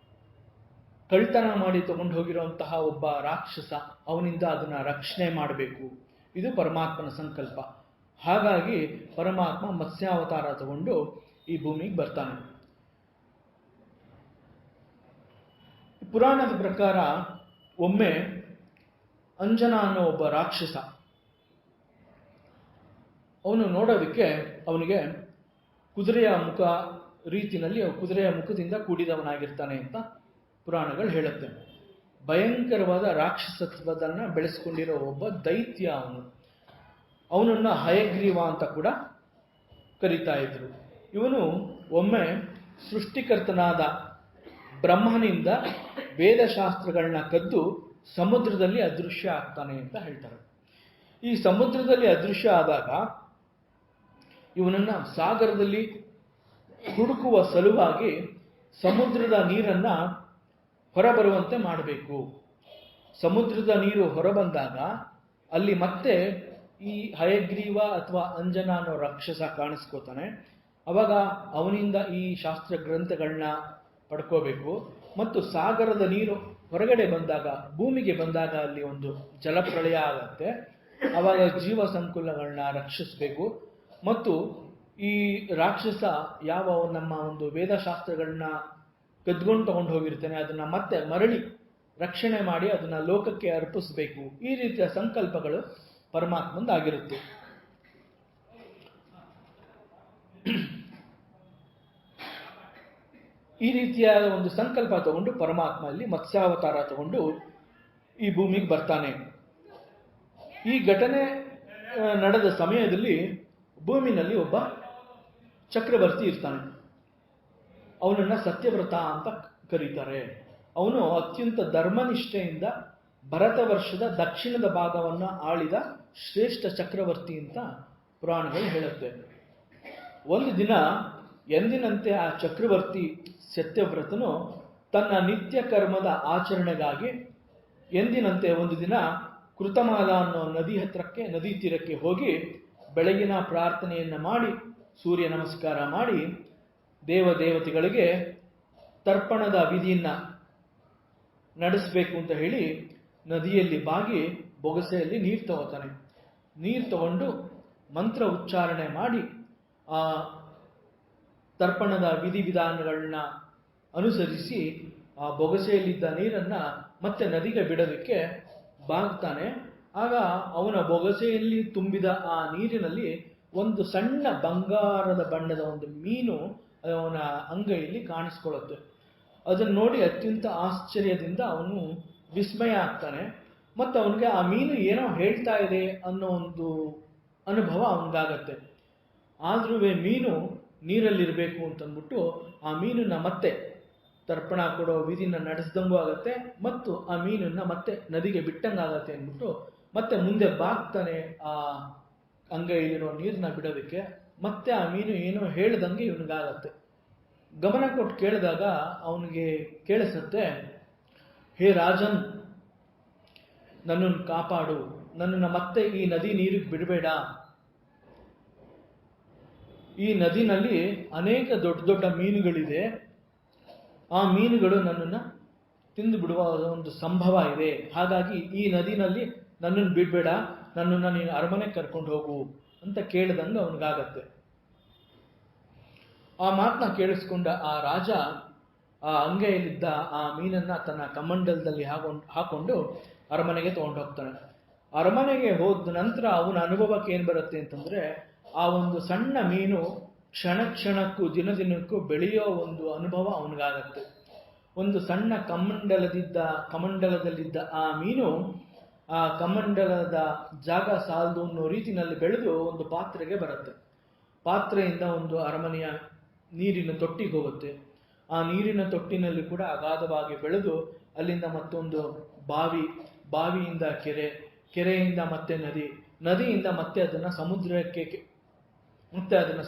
ಕಳ್ತನ ಮಾಡಿ ತಗೊಂಡು ಹೋಗಿರುವಂತಹ ಒಬ್ಬ ರಾಕ್ಷಸ, ಅವನಿಂದ ಅದನ್ನ ರಕ್ಷಣೆ ಮಾಡಬೇಕು. ಇದು ಪರಮಾತ್ಮನ ಸಂಕಲ್ಪ. ಹಾಗಾಗಿ ಪರಮಾತ್ಮ ಮತ್ಸ್ಯಾವತಾರ ತಗೊಂಡು ಈ ಭೂಮಿಗೆ ಬರ್ತಾನೆ. ಪುರಾಣದ ಪ್ರಕಾರ ಒಮ್ಮೆ ಅಂಜನ ಅನ್ನೋ ಒಬ್ಬ ರಾಕ್ಷಸ, ಅವನು ನೋಡೋದಕ್ಕೆ ಅವನಿಗೆ ಕುದುರೆಯ ಮುಖ ರೀತಿಯಲ್ಲಿ ಕುದುರೆಯ ಮುಖದಿಂದ ಕೂಡಿದವನಾಗಿರ್ತಾನೆ ಅಂತ ಪುರಾಣಗಳು ಹೇಳುತ್ತೆ. ಭಯಂಕರವಾದ ರಾಕ್ಷಸತ್ವದನ್ನ ಬೆಳೆಸ್ಕೊಂಡಿರೋ ಒಬ್ಬ ದೈತ್ಯ ಅವನನ್ನ ಹಯಗ್ರೀವ ಅಂತ ಕೂಡ ಕರೀತಾ ಇದ್ರು. ಇವನು ಒಮ್ಮೆ ಸೃಷ್ಟಿಕರ್ತನಾದ ಬ್ರಹ್ಮನಿಂದ ವೇದಶಾಸ್ತ್ರಗಳನ್ನ ಕದ್ದು ಸಮುದ್ರದಲ್ಲಿ ಅದೃಶ್ಯ ಆಗ್ತಾನೆ ಅಂತ ಹೇಳ್ತಾರೆ. ಈ ಸಮುದ್ರದಲ್ಲಿ ಅದೃಶ್ಯ ಆದಾಗ ಇವನನ್ನ ಸಾಗರದಲ್ಲಿ ಹುಡುಕುವ ಸಲುವಾಗಿ ಸಮುದ್ರದ ನೀರನ್ನ ಹೊರಬರುವಂತೆ ಮಾಡಬೇಕು. ಸಮುದ್ರದ ನೀರು ಹೊರಬಂದಾಗ ಅಲ್ಲಿ ಮತ್ತೆ ಈ ಹಯಗ್ರೀವ ಅಥವಾ ಅಂಜನ ಅನ್ನೋ ರಾಕ್ಷಸ ಕಾಣಿಸ್ಕೋತಾನೆ. ಅವಾಗ ಅವನಿಂದ ಈ ಶಾಸ್ತ್ರ ಗ್ರಂಥಗಳನ್ನ ಪಡ್ಕೋಬೇಕು. ಮತ್ತು ಸಾಗರದ ನೀರು ಹೊರಗಡೆ ಬಂದಾಗ, ಭೂಮಿಗೆ ಬಂದಾಗ ಅಲ್ಲಿ ಒಂದು ಜಲಪ್ರಳಯ ಆಗತ್ತೆ. ಅವಾಗ ಜೀವ ಸಂಕುಲಗಳನ್ನ ರಕ್ಷಿಸಬೇಕು. ಮತ್ತು ಈ ರಾಕ್ಷಸ ಯಾವ ನಮ್ಮ ಒಂದು ವೇದಶಾಸ್ತ್ರಗಳನ್ನ ಕದ್ಕೊಂಡು ತಗೊಂಡು ಹೋಗಿರ್ತಾನೆ ಅದನ್ನ ಮತ್ತೆ ಮರಳಿ ರಕ್ಷಣೆ ಮಾಡಿ ಅದನ್ನ ಲೋಕಕ್ಕೆ ಅರ್ಪಿಸಬೇಕು. ಈ ರೀತಿಯ ಸಂಕಲ್ಪಗಳು ಪರಮಾತ್ಮಂದಾಗಿರುತ್ತೆ. ಈ ರೀತಿಯಾದ ಒಂದು ಸಂಕಲ್ಪ ತಗೊಂಡು ಪರಮಾತ್ಮ ಇಲ್ಲಿ ಮತ್ಸ್ಯಾವತಾರ ತಗೊಂಡು ಈ ಭೂಮಿಗೆ ಬರ್ತಾನೆ. ಈ ಘಟನೆ ನಡೆದ ಸಮಯದಲ್ಲಿ ಭೂಮಿನಲ್ಲಿ ಒಬ್ಬ ಚಕ್ರವರ್ತಿ ಇರ್ತಾನೆ. ಅವನನ್ನ ಸತ್ಯವ್ರತ ಅಂತ ಕರೀತಾರೆ. ಅವನು ಅತ್ಯಂತ ಧರ್ಮನಿಷ್ಠೆಯಿಂದ ಭರತ ವರ್ಷದ ದಕ್ಷಿಣದ ಭಾಗವನ್ನು ಆಳಿದ ಶ್ರೇಷ್ಠ ಚಕ್ರವರ್ತಿ ಅಂತ ಪುರಾಣಗಳು ಹೇಳುತ್ತೆ. ಒಂದು ದಿನ ಎಂದಿನಂತೆ ಆ ಚಕ್ರವರ್ತಿ ಸತ್ಯವ್ರತನು ತನ್ನ ನಿತ್ಯ ಕರ್ಮದ ಆಚರಣೆಗಾಗಿ ಎಂದಿನಂತೆ ಒಂದು ದಿನ ಕೃತಮಾಲ ಅನ್ನೋ ನದಿ ತೀರಕ್ಕೆ ಹೋಗಿ ಬೆಳಗಿನ ಪ್ರಾರ್ಥನೆಯನ್ನ ಮಾಡಿ ಸೂರ್ಯ ನಮಸ್ಕಾರ ಮಾಡಿ ದೇವತೆಗಳಿಗೆ ತರ್ಪಣದ ವಿಧಿಯನ್ನ ನಡೆಸಬೇಕು ಅಂತ ಹೇಳಿ ನದಿಯಲ್ಲಿ ಬಾಗಿ ಬೊಗಸೆಯಲ್ಲಿ ನೀರು ತಗೋತಾನೆ. ನೀರು ತಗೊಂಡು ಮಂತ್ರ ಉಚ್ಚಾರಣೆ ಮಾಡಿ ಆ ತರ್ಪಣದ ವಿಧಿವಿಧಾನಗಳನ್ನ ಅನುಸರಿಸಿ ಆ ಬೊಗಸೆಯಲ್ಲಿದ್ದ ನೀರನ್ನ ಮತ್ತೆ ನದಿಗೆ ಬಿಡೋದಕ್ಕೆ ಬಾಗ್ತಾನೆ. ಆಗ ಅವನ ಬೊಗಸೆಯಲ್ಲಿ ತುಂಬಿದ ಆ ನೀರಿನಲ್ಲಿ ಒಂದು ಸಣ್ಣ ಬಂಗಾರದ ಬಣ್ಣದ ಒಂದು ಮೀನು ಅವನ ಅಂಗೈಯಲ್ಲಿ ಕಾಣಿಸ್ಕೊಳ್ಳುತ್ತೆ. ಅದನ್ನು ನೋಡಿ ಅತ್ಯಂತ ಆಶ್ಚರ್ಯದಿಂದ ಅವನು ವಿಸ್ಮಯ ಆಗ್ತಾನೆ. ಮತ್ತು ಅವನಿಗೆ ಆ ಮೀನು ಏನೋ ಹೇಳ್ತಾ ಇದೆ ಅನ್ನೋ ಒಂದು ಅನುಭವ ಅವನಿಗಾಗತ್ತೆ. ಆದ್ರೂ ಮೀನು ನೀರಲ್ಲಿರಬೇಕು ಅಂತಂದ್ಬಿಟ್ಟು ಆ ಮೀನನ್ನ ಮತ್ತೆ ತರ್ಪಣ ಕೊಡೋ ವಿಧಿನ ನಡೆಸ್ದಂಗೂ ಆಗತ್ತೆ ಮತ್ತು ಆ ಮೀನನ್ನ ಮತ್ತೆ ನದಿಗೆ ಬಿಟ್ಟಂಗಾಗತ್ತೆ ಅಂದ್ಬಿಟ್ಟು ಮತ್ತೆ ಮುಂದೆ ಬಾಗ್ತಾನೆ ಆ ಅಂಗೈಲಿರೋ ನೀರನ್ನ ಬಿಡೋದಕ್ಕೆ. ಮತ್ತೆ ಆ ಮೀನು ಏನೋ ಹೇಳ್ದಂಗೆ ಇವನಿಗಾಗತ್ತೆ. ಗಮನ ಕೊಟ್ಟು ಕೇಳಿದಾಗ ಅವನಿಗೆ ಕೇಳಿಸುತ್ತೆ, ಹೇ ರಾಜನ್, ನನ್ನನ್ನು ಕಾಪಾಡು, ನನ್ನನ್ನು ಮತ್ತೆ ಈ ನದಿ ನೀರಿಗೆ ಬಿಡಬೇಡ. ಈ ನದಿನಲ್ಲಿ ಅನೇಕ ದೊಡ್ಡ ದೊಡ್ಡ ಮೀನುಗಳಿದೆ. ಆ ಮೀನುಗಳು ನನ್ನನ್ನು ತಿಂದು ಬಿಡುವ ಒಂದು ಸಂಭವ ಇದೆ. ಹಾಗಾಗಿ ಈ ನದಿನಲ್ಲಿ ನನ್ನನ್ನು ಬಿಡಬೇಡ, ನನ್ನನ್ನು ನೀನು ಅರಮನೆ ಕರ್ಕೊಂಡು ಹೋಗು ಅಂತ ಕೇಳಿದಂಗೆ ಅವನಿಗಾಗತ್ತೆ. ಆ ಮಾತನ್ನ ಕೇಳಿಸ್ಕೊಂಡ ಆ ರಾಜ ಆ ಅಂಗೈಯಲ್ಲಿದ್ದ ಆ ಮೀನನ್ನ ತನ್ನ ಕಮಂಡಲದಲ್ಲಿ ಹಾಕೊಂಡು ಅರಮನೆಗೆ ತಗೊಂಡು ಹೋಗ್ತಾನೆ. ಅರಮನೆಗೆ ಹೋದ ನಂತರ ಅವನ ಅನುಭವಕ್ಕೆ ಏನ್ ಬರುತ್ತೆ ಅಂತಂದ್ರೆ, ಆ ಒಂದು ಸಣ್ಣ ಮೀನು ಕ್ಷಣ ಕ್ಷಣಕ್ಕೂ ದಿನ ದಿನಕ್ಕೂ ಬೆಳೆಯೋ ಒಂದು ಅನುಭವ ಅವನಿಗಾಗತ್ತೆ. ಒಂದು ಸಣ್ಣ ಕಮಂಡಲದಲ್ಲಿದ್ದ ಆ ಮೀನು ಆ ಕಮಂಡಲದ ಜಾಗ ಸಾಲದು ಅನ್ನೋ ರೀತಿನಲ್ಲಿ ಬೆಳೆದು ಒಂದು ಪಾತ್ರೆಗೆ ಬರುತ್ತೆ. ಪಾತ್ರೆಯಿಂದ ಒಂದು ಅರಮನೆಯ ನೀರಿನ ತೊಟ್ಟಿಗೆ ಹೋಗುತ್ತೆ. ಆ ನೀರಿನ ತೊಟ್ಟಿನಲ್ಲಿ ಕೂಡ ಅಗಾಧವಾಗಿ ಬೆಳೆದು ಅಲ್ಲಿಂದ ಮತ್ತೊಂದು ಬಾವಿಯಿಂದ ಕೆರೆಯಿಂದ ಮತ್ತೆ ನದಿಯಿಂದ ಮತ್ತೆ ಅದನ್ನ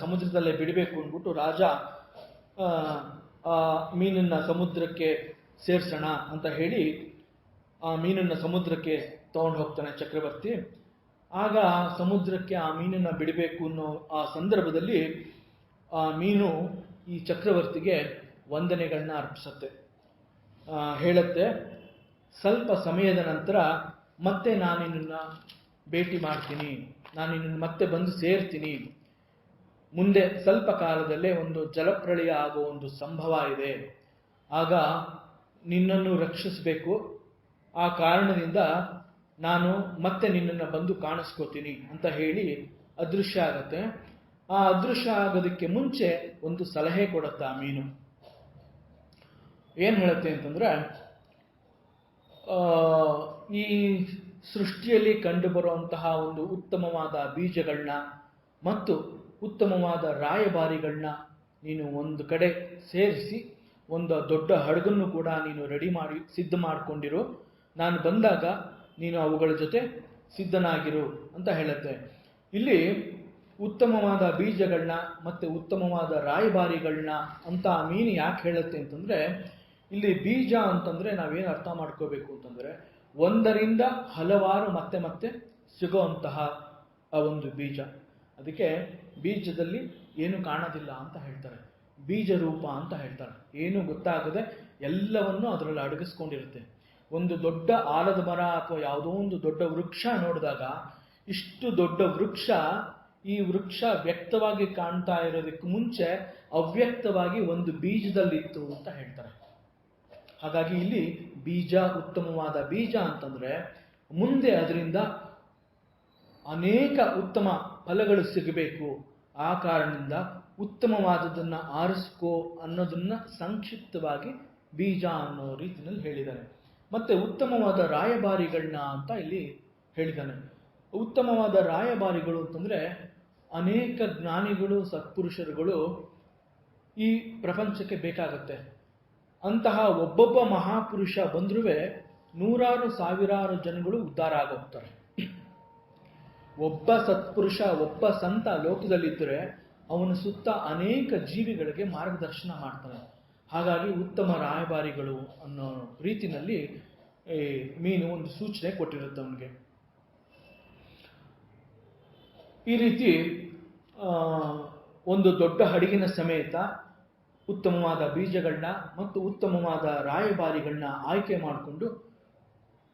ಸಮುದ್ರದಲ್ಲೇ ಬಿಡಬೇಕು ಅಂದ್ಬಿಟ್ಟು ರಾಜ ಆ ಮೀನನ್ನ ಸಮುದ್ರಕ್ಕೆ ಸೇರ್ಸೋಣ ಅಂತ ಹೇಳಿ ಆ ಮೀನನ್ನ ಸಮುದ್ರಕ್ಕೆ ತಗೊಂಡು ಹೋಗ್ತಾನೆ ಚಕ್ರವರ್ತಿ. ಆಗ ಸಮುದ್ರಕ್ಕೆ ಆ ಮೀನನ್ನ ಬಿಡಬೇಕು ಅನ್ನೋ ಆ ಸಂದರ್ಭದಲ್ಲಿ ಆ ಮೀನು ಈ ಚಕ್ರವರ್ತಿಗೆ ವಂದನೆಗಳನ್ನ ಅರ್ಪಿಸುತ್ತೆ. ಹೇಳುತ್ತೆ, ಸ್ವಲ್ಪ ಸಮಯದ ನಂತರ ಮತ್ತೆ ನಾನು ನಿನ್ನನ್ನು ಭೇಟಿ ಮಾಡ್ತೀನಿ, ನಾನು ನಿನ್ನನ್ನು ಮತ್ತೆ ಬಂದು ಸೇರ್ತೀನಿ. ಮುಂದೆ ಸ್ವಲ್ಪ ಕಾಲದಲ್ಲೇ ಒಂದು ಜಲಪ್ರಳಯ ಆಗೋ ಒಂದು ಸಂಭವ ಇದೆ. ಆಗ ನಿನ್ನನ್ನು ರಕ್ಷಿಸಬೇಕು. ಆ ಕಾರಣದಿಂದ ನಾನು ಮತ್ತೆ ನಿನ್ನನ್ನು ಬಂದು ಕಾಣಿಸ್ಕೋತೀನಿ ಅಂತ ಹೇಳಿ ಅದೃಶ್ಯ ಆಗತ್ತೆ. ಆ ಅದೃಶ್ಯ ಆಗೋದಕ್ಕೆ ಮುಂಚೆ ಒಂದು ಸಲಹೆ ಕೊಡುತ್ತೆ ಆ ಮೀನು. ಏನು ಹೇಳುತ್ತೆ ಅಂತಂದ್ರೆ, ಈ ಸೃಷ್ಟಿಯಲ್ಲಿ ಕಂಡುಬರುವಂತಹ ಒಂದು ಉತ್ತಮವಾದ ಬೀಜಗಳನ್ನ ಮತ್ತು ಉತ್ತಮವಾದ ರಾಯಭಾರಿಗಳನ್ನ ನೀನು ಒಂದು ಕಡೆ ಸೇರಿಸಿ ಒಂದು ದೊಡ್ಡ ಹಡಗನ್ನು ಕೂಡ ನೀನು ರೆಡಿ ಮಾಡಿ ಸಿದ್ಧ ಮಾಡಿಕೊಂಡಿರು. ನಾನು ಬಂದಾಗ ನೀನು ಅವುಗಳ ಜೊತೆ ಸಿದ್ಧನಾಗಿರು ಅಂತ ಹೇಳುತ್ತೆ. ಇಲ್ಲಿ ಉತ್ತಮವಾದ ಬೀಜಗಳನ್ನ ಮತ್ತು ಉತ್ತಮವಾದ ರಾಯಭಾರಿಗಳನ್ನ ಅಂತ ಆ ಮೀನು ಯಾಕೆ ಹೇಳುತ್ತೆ ಅಂತಂದ್ರೆ, ಇಲ್ಲಿ ಬೀಜ ಅಂತಂದ್ರೆ ನಾವೇನು ಅರ್ಥ ಮಾಡ್ಕೋಬೇಕು ಅಂತಂದ್ರೆ, ಒಂದರಿಂದ ಹಲವಾರು ಮತ್ತೆ ಮತ್ತೆ ಸಿಗುವಂತಹ ಆ ಒಂದು ಬೀಜ. ಅದಕ್ಕೆ ಬೀಜದಲ್ಲಿ ಏನು ಕಾಣೋದಿಲ್ಲ ಅಂತ ಹೇಳ್ತಾರೆ, ಬೀಜ ರೂಪ ಅಂತ ಹೇಳ್ತಾರೆ. ಏನು ಗೊತ್ತಾಗದೆ ಎಲ್ಲವನ್ನೂ ಅದರಲ್ಲಿ ಅಡಗಿಸ್ಕೊಂಡಿರುತ್ತೆ. ಒಂದು ದೊಡ್ಡ ಆಲದ ಮರ ಅಥವಾ ಯಾವುದೋ ಒಂದು ದೊಡ್ಡ ವೃಕ್ಷ ನೋಡಿದಾಗ ಇಷ್ಟು ದೊಡ್ಡ ವೃಕ್ಷ, ಈ ವೃಕ್ಷ ವ್ಯಕ್ತವಾಗಿ ಕಾಣ್ತಾ ಇರೋದಕ್ಕೆ ಮುಂಚೆ ಅವ್ಯಕ್ತವಾಗಿ ಒಂದು ಬೀಜದಲ್ಲಿತ್ತು ಅಂತ ಹೇಳ್ತಾರೆ. ಹಾಗಾಗಿ ಇಲ್ಲಿ ಬೀಜ, ಉತ್ತಮವಾದ ಬೀಜ ಅಂತಂದ್ರೆ ಮುಂದೆ ಅದರಿಂದ ಅನೇಕ ಉತ್ತಮ ಫಲಗಳು ಸಿಗಬೇಕು. ಆ ಕಾರಣದಿಂದ ಉತ್ತಮವಾದದನ್ನ ಆರಿಸ್ಕೋ ಅನ್ನೋದನ್ನ ಸಂಕ್ಷಿಪ್ತವಾಗಿ ಬೀಜ ಅನ್ನೋ ರೀತಿಯಲ್ಲಿ ಹೇಳಿದ್ದಾನೆ. ಮತ್ತೆ ಉತ್ತಮವಾದ ರಾಯಭಾರಿಗಳನ್ನ ಅಂತ ಇಲ್ಲಿ ಹೇಳಿದ್ದಾನೆ. ಉತ್ತಮವಾದ ರಾಯಭಾರಿಗಳು ಅಂತಂದ್ರೆ ಅನೇಕ ಜ್ಞಾನಿಗಳು, ಸತ್ಪುರುಷರುಗಳು ಈ ಪ್ರಪಂಚಕ್ಕೆ ಬೇಕಾಗತ್ತೆ. ಅಂತಹ ಒಬ್ಬೊಬ್ಬ ಮಹಾಪುರುಷ ಬಂದ್ರೂ ನೂರಾರು ಸಾವಿರಾರು ಜನಗಳು ಉದ್ಧಾರ ಆಗೋಗ್ತಾರೆ. ಒಬ್ಬ ಸತ್ಪುರುಷ, ಒಬ್ಬ ಸಂತ ಲೋಕದಲ್ಲಿದ್ದರೆ ಅವನ ಸುತ್ತ ಅನೇಕ ಜೀವಿಗಳಿಗೆ ಮಾರ್ಗದರ್ಶನ ಮಾಡ್ತಾನೆ. ಹಾಗಾಗಿ ಉತ್ತಮ ರಾಯಭಾರಿಗಳು ಅನ್ನೋ ರೀತಿಯಲ್ಲಿ ಮೀನು ಒಂದು ಸೂಚನೆ ಕೊಟ್ಟಿರುತ್ತೆ ಅವನಿಗೆ. ಈ ರೀತಿ ಒಂದು ದೊಡ್ಡ ಹಡಗಿನ ಸಮೇತ ಉತ್ತಮವಾದ ಬೀಜಗಳನ್ನ ಮತ್ತು ಉತ್ತಮವಾದ ರಾಯಭಾರಿಗಳನ್ನ ಆಯ್ಕೆ ಮಾಡಿಕೊಂಡು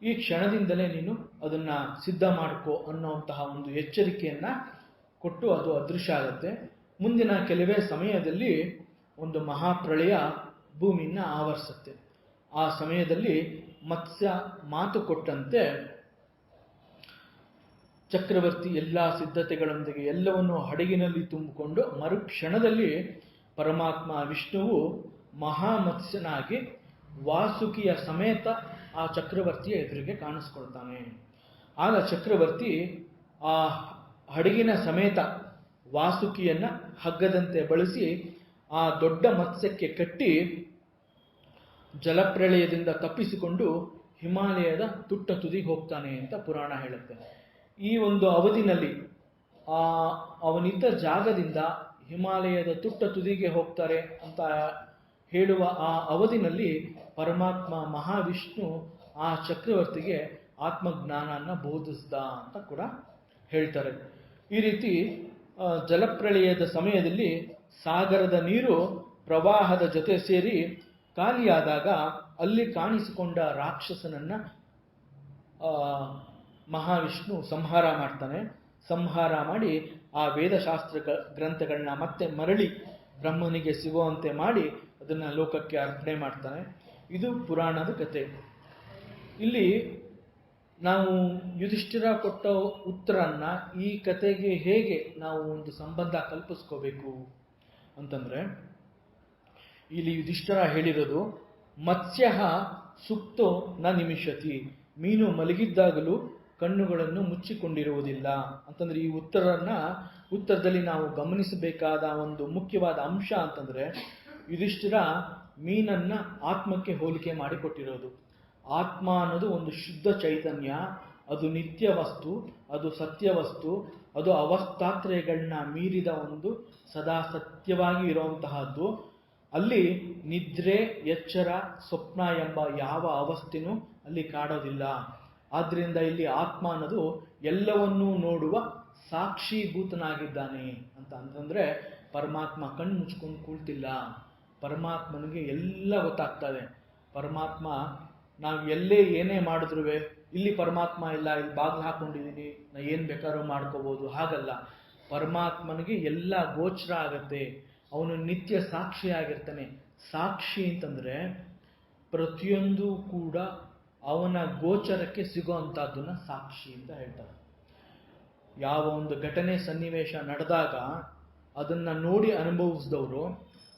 ಈ ಕ್ಷಣದಿಂದಲೇ ನೀನು ಅದನ್ನ ಸಿದ್ಧ ಮಾಡ್ಕೋ ಅನ್ನೋಂತಹ ಒಂದು ಎಚ್ಚರಿಕೆಯನ್ನ ಕೊಟ್ಟು ಅದು ಅದೃಶ್ಯ ಆಗುತ್ತೆ. ಮುಂದಿನ ಕೆಲವೇ ಸಮಯದಲ್ಲಿ ಒಂದು ಮಹಾಪ್ರಳಯ ಭೂಮಿಯನ್ನ ಆವರಿಸುತ್ತೆ. ಆ ಸಮಯದಲ್ಲಿ ಮತ್ಸ್ಯ ಮಾತು ಕೊಟ್ಟಂತೆ ಚಕ್ರವರ್ತಿ ಎಲ್ಲ ಸಿದ್ಧತೆಗಳೊಂದಿಗೆ ಎಲ್ಲವನ್ನು ಹಡಗಿನಲ್ಲಿ ತುಂಬಿಕೊಂಡು ಮರುಕ್ಷಣದಲ್ಲಿ ಪರಮಾತ್ಮ ವಿಷ್ಣುವು ಮಹಾಮತ್ಸ್ಯನಾಗಿ ವಾಸುಕಿಯ ಸಮೇತ ಆ ಚಕ್ರವರ್ತಿಯ ಎದುರಿಗೆ ಕಾಣಿಸ್ಕೊಳ್ತಾನೆ. ಆಗ ಚಕ್ರವರ್ತಿ ಆ ಹಡಗಿನ ಸಮೇತ ವಾಸುಕಿಯನ್ನ ಹಗ್ಗದಂತೆ ಬಳಸಿ ಆ ದೊಡ್ಡ ಮತ್ಸ್ಯಕ್ಕೆ ಕಟ್ಟಿ ಜಲಪ್ರಳಯದಿಂದ ತಪ್ಪಿಸಿಕೊಂಡು ಹಿಮಾಲಯದ ತುಟ್ಟ ತುದಿಗೆ ಹೋಗ್ತಾನೆ ಅಂತ ಪುರಾಣ ಹೇಳುತ್ತೆ. ಈ ಒಂದು ಅವಧಿನಲ್ಲಿ ಅವನಿದ್ದ ಜಾಗದಿಂದ ಹಿಮಾಲಯದ ತುಟ್ಟ ತುದಿಗೆ ಹೋಗ್ತಾರೆ ಅಂತ ಹೇಳುವ ಆ ಅವಧಿನಲ್ಲಿ ಪರಮಾತ್ಮ ಮಹಾವಿಷ್ಣು ಆ ಚಕ್ರವರ್ತಿಗೆ ಆತ್ಮಜ್ಞಾನನ ಬೋಧಿಸ್ದ ಅಂತ ಕೂಡ ಹೇಳ್ತಾರೆ. ಈ ರೀತಿ ಜಲಪ್ರಳಯದ ಸಮಯದಲ್ಲಿ ಸಾಗರದ ನೀರು ಪ್ರವಾಹದ ಜೊತೆ ಸೇರಿ ಖಾಲಿಯಾದಾಗ ಅಲ್ಲಿ ಕಾಣಿಸಿಕೊಂಡ ರಾಕ್ಷಸನನ್ನ ಮಹಾವಿಷ್ಣು ಸಂಹಾರ ಮಾಡ್ತಾನೆ. ಸಂಹಾರ ಮಾಡಿ ಆ ವೇದಶಾಸ್ತ್ರ ಗ್ರಂಥಗಳನ್ನ ಮತ್ತೆ ಮರಳಿ ಬ್ರಹ್ಮನಿಗೆ ಸಿಗುವಂತೆ ಮಾಡಿ ಅದನ್ನ ಲೋಕಕ್ಕೆ ಅರ್ಪಣೆ ಮಾಡ್ತಾನೆ. ಇದು ಪುರಾಣದ ಕಥೆ. ಇಲ್ಲಿ ನಾವು ಯುಧಿಷ್ಠಿರ ಕೊಟ್ಟ ಉತ್ತರನ್ನ ಈ ಕಥೆಗೆ ಹೇಗೆ ನಾವು ಒಂದು ಸಂಬಂಧ ಕಲ್ಪಿಸ್ಕೋಬೇಕು ಅಂತಂದ್ರೆ, ಇಲ್ಲಿ ಯುಧಿಷ್ಠಿರ ಹೇಳಿರೋದು ಮತ್ಸ್ಯ ಸುಪ್ತೋ ನ ನಿಮಿಷತಿ, ಮೀನು ಮಲಗಿದ್ದಾಗಲೂ ಕಣ್ಣುಗಳನ್ನು ಮುಚ್ಚಿಕೊಂಡಿರುವುದಿಲ್ಲ ಅಂತಂದ್ರೆ, ಈ ಉತ್ತರದಲ್ಲಿ ನಾವು ಗಮನಿಸಬೇಕಾದ ಒಂದು ಮುಖ್ಯವಾದ ಅಂಶ ಅಂತಂದ್ರೆ, ಯುಧಿಷ್ಠಿರ ಮೀನನ್ನ ಆತ್ಮಕ್ಕೆ ಹೋಲಿಕೆ ಮಾಡಿಕೊಟ್ಟಿರೋದು. ಆತ್ಮ ಅನ್ನೋದು ಒಂದು ಶುದ್ಧ ಚೈತನ್ಯ, ಅದು ನಿತ್ಯ ವಸ್ತು, ಅದು ಸತ್ಯ ವಸ್ತು, ಅದು ಅವಸ್ಥಾತ್ರಯಗಳನ್ನ ಮೀರಿದ ಒಂದು ಸದಾ ಸತ್ಯವಾಗಿ ಇರುವಂತಹದ್ದು. ಅಲ್ಲಿ ನಿದ್ರೆ, ಎಚ್ಚರ, ಸ್ವಪ್ನ ಎಂಬ ಯಾವ ಅವಸ್ಥೆನೂ ಅಲ್ಲಿ ಕಾಡೋದಿಲ್ಲ. ಆದ್ರಿಂದ ಇಲ್ಲಿ ಆತ್ಮ ಅನ್ನೋದು ಎಲ್ಲವನ್ನೂ ನೋಡುವ ಸಾಕ್ಷೀಭೂತನಾಗಿದ್ದಾನೆ ಅಂತಂದ್ರೆ, ಪರಮಾತ್ಮ ಕಣ್ಣು ಮುಚ್ಕೊಂಡು ಕೂಳ್ತಿಲ್ಲ. ಪರಮಾತ್ಮನಿಗೆ ಎಲ್ಲ ಗೊತ್ತಾಗ್ತದೆ. ಪರಮಾತ್ಮ ನಾವು ಎಲ್ಲೇ ಏನೇ ಮಾಡಿದ್ರು ಇಲ್ಲಿ ಪರಮಾತ್ಮ ಇಲ್ಲ, ಇಲ್ಲಿ ಬಾಗಿಲು ಹಾಕೊಂಡಿದ್ದೀನಿ, ನಾ ಏನು ಬೇಕಾದ್ರೂ ಮಾಡ್ಕೋಬಹುದು, ಹಾಗಲ್ಲ. ಪರಮಾತ್ಮನಿಗೆ ಎಲ್ಲ ಗೋಚರ ಆಗತ್ತೆ. ಅವನು ನಿತ್ಯ ಸಾಕ್ಷಿಯಾಗಿರ್ತಾನೆ. ಸಾಕ್ಷಿ ಅಂತಂದ್ರೆ ಪ್ರತಿಯೊಂದು ಕೂಡ ಅವನ ಗೋಚರಕ್ಕೆ ಸಿಗೋ ಅಂಥದ್ದನ್ನ ಸಾಕ್ಷಿ ಅಂತ ಹೇಳ್ತಾರೆ. ಯಾವ ಒಂದು ಘಟನೆ ಸನ್ನಿವೇಶ ನಡೆದಾಗ ಅದನ್ನು ನೋಡಿ ಅನುಭವಿಸಿದವರು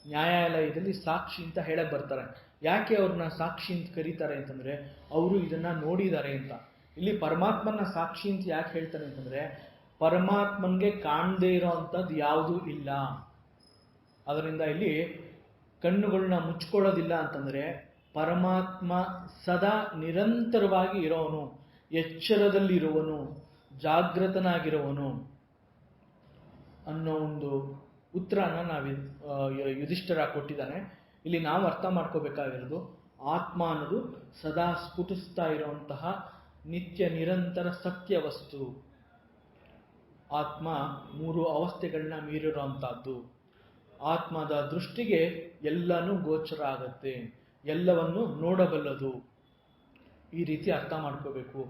ನ್ಯಾಯಾಲಯದಲ್ಲಿ ಸಾಕ್ಷಿ ಅಂತ ಹೇಳಕ್ಕೆ ಬರ್ತಾರೆ. ಯಾಕೆ ಅವ್ರನ್ನ ಸಾಕ್ಷಿ ಅಂತ ಕರೀತಾರೆ ಅಂತಂದರೆ ಅವರು ಇದನ್ನು ನೋಡಿದ್ದಾರೆ ಅಂತ. ಇಲ್ಲಿ ಪರಮಾತ್ಮನ ಸಾಕ್ಷಿ ಅಂತ ಯಾಕೆ ಹೇಳ್ತಾರೆ ಅಂತಂದರೆ ಪರಮಾತ್ಮನಿಗೆ ಕಾಣದೇ ಇರೋ ಅಂಥದ್ದು ಯಾವುದೂ ಇಲ್ಲ. ಅದರಿಂದ ಇಲ್ಲಿ ಕಣ್ಣುಗಳನ್ನ ಮುಚ್ಕೊಳ್ಳೋದಿಲ್ಲ ಅಂತಂದರೆ ಪರಮಾತ್ಮ ಸದಾ ನಿರಂತರವಾಗಿ ಇರೋವನು, ಎಚ್ಚರದಲ್ಲಿರುವನು, ಜಾಗೃತನಾಗಿರುವನು ಅನ್ನೋ ಒಂದು ಉತ್ತರನ ಯುಧಿಷ್ಠಿರ ಕೊಟ್ಟಿದ್ದಾನೆ. ಇಲ್ಲಿ ನಾವು ಅರ್ಥ ಮಾಡ್ಕೋಬೇಕಾಗಿರೋದು ಆತ್ಮ ಅನ್ನೋದು ಸದಾ ಸ್ಫುಟಿಸ್ತಾ ಇರುವಂತಹ ನಿತ್ಯ ನಿರಂತರ ಸತ್ಯ ವಸ್ತು. ಆತ್ಮ 3 ಅವಸ್ಥೆಗಳನ್ನ ಮೀರಿರುವಂತಹದ್ದು. ಆತ್ಮದ ದೃಷ್ಟಿಗೆ ಎಲ್ಲನೂ ಗೋಚರ ಆಗತ್ತೆ, ಎಲ್ಲವನ್ನು ನೋಡಬಲ್ಲದು. ಈ ರೀತಿ ಅರ್ಥ ಮಾಡ್ಕೋಬೇಕು.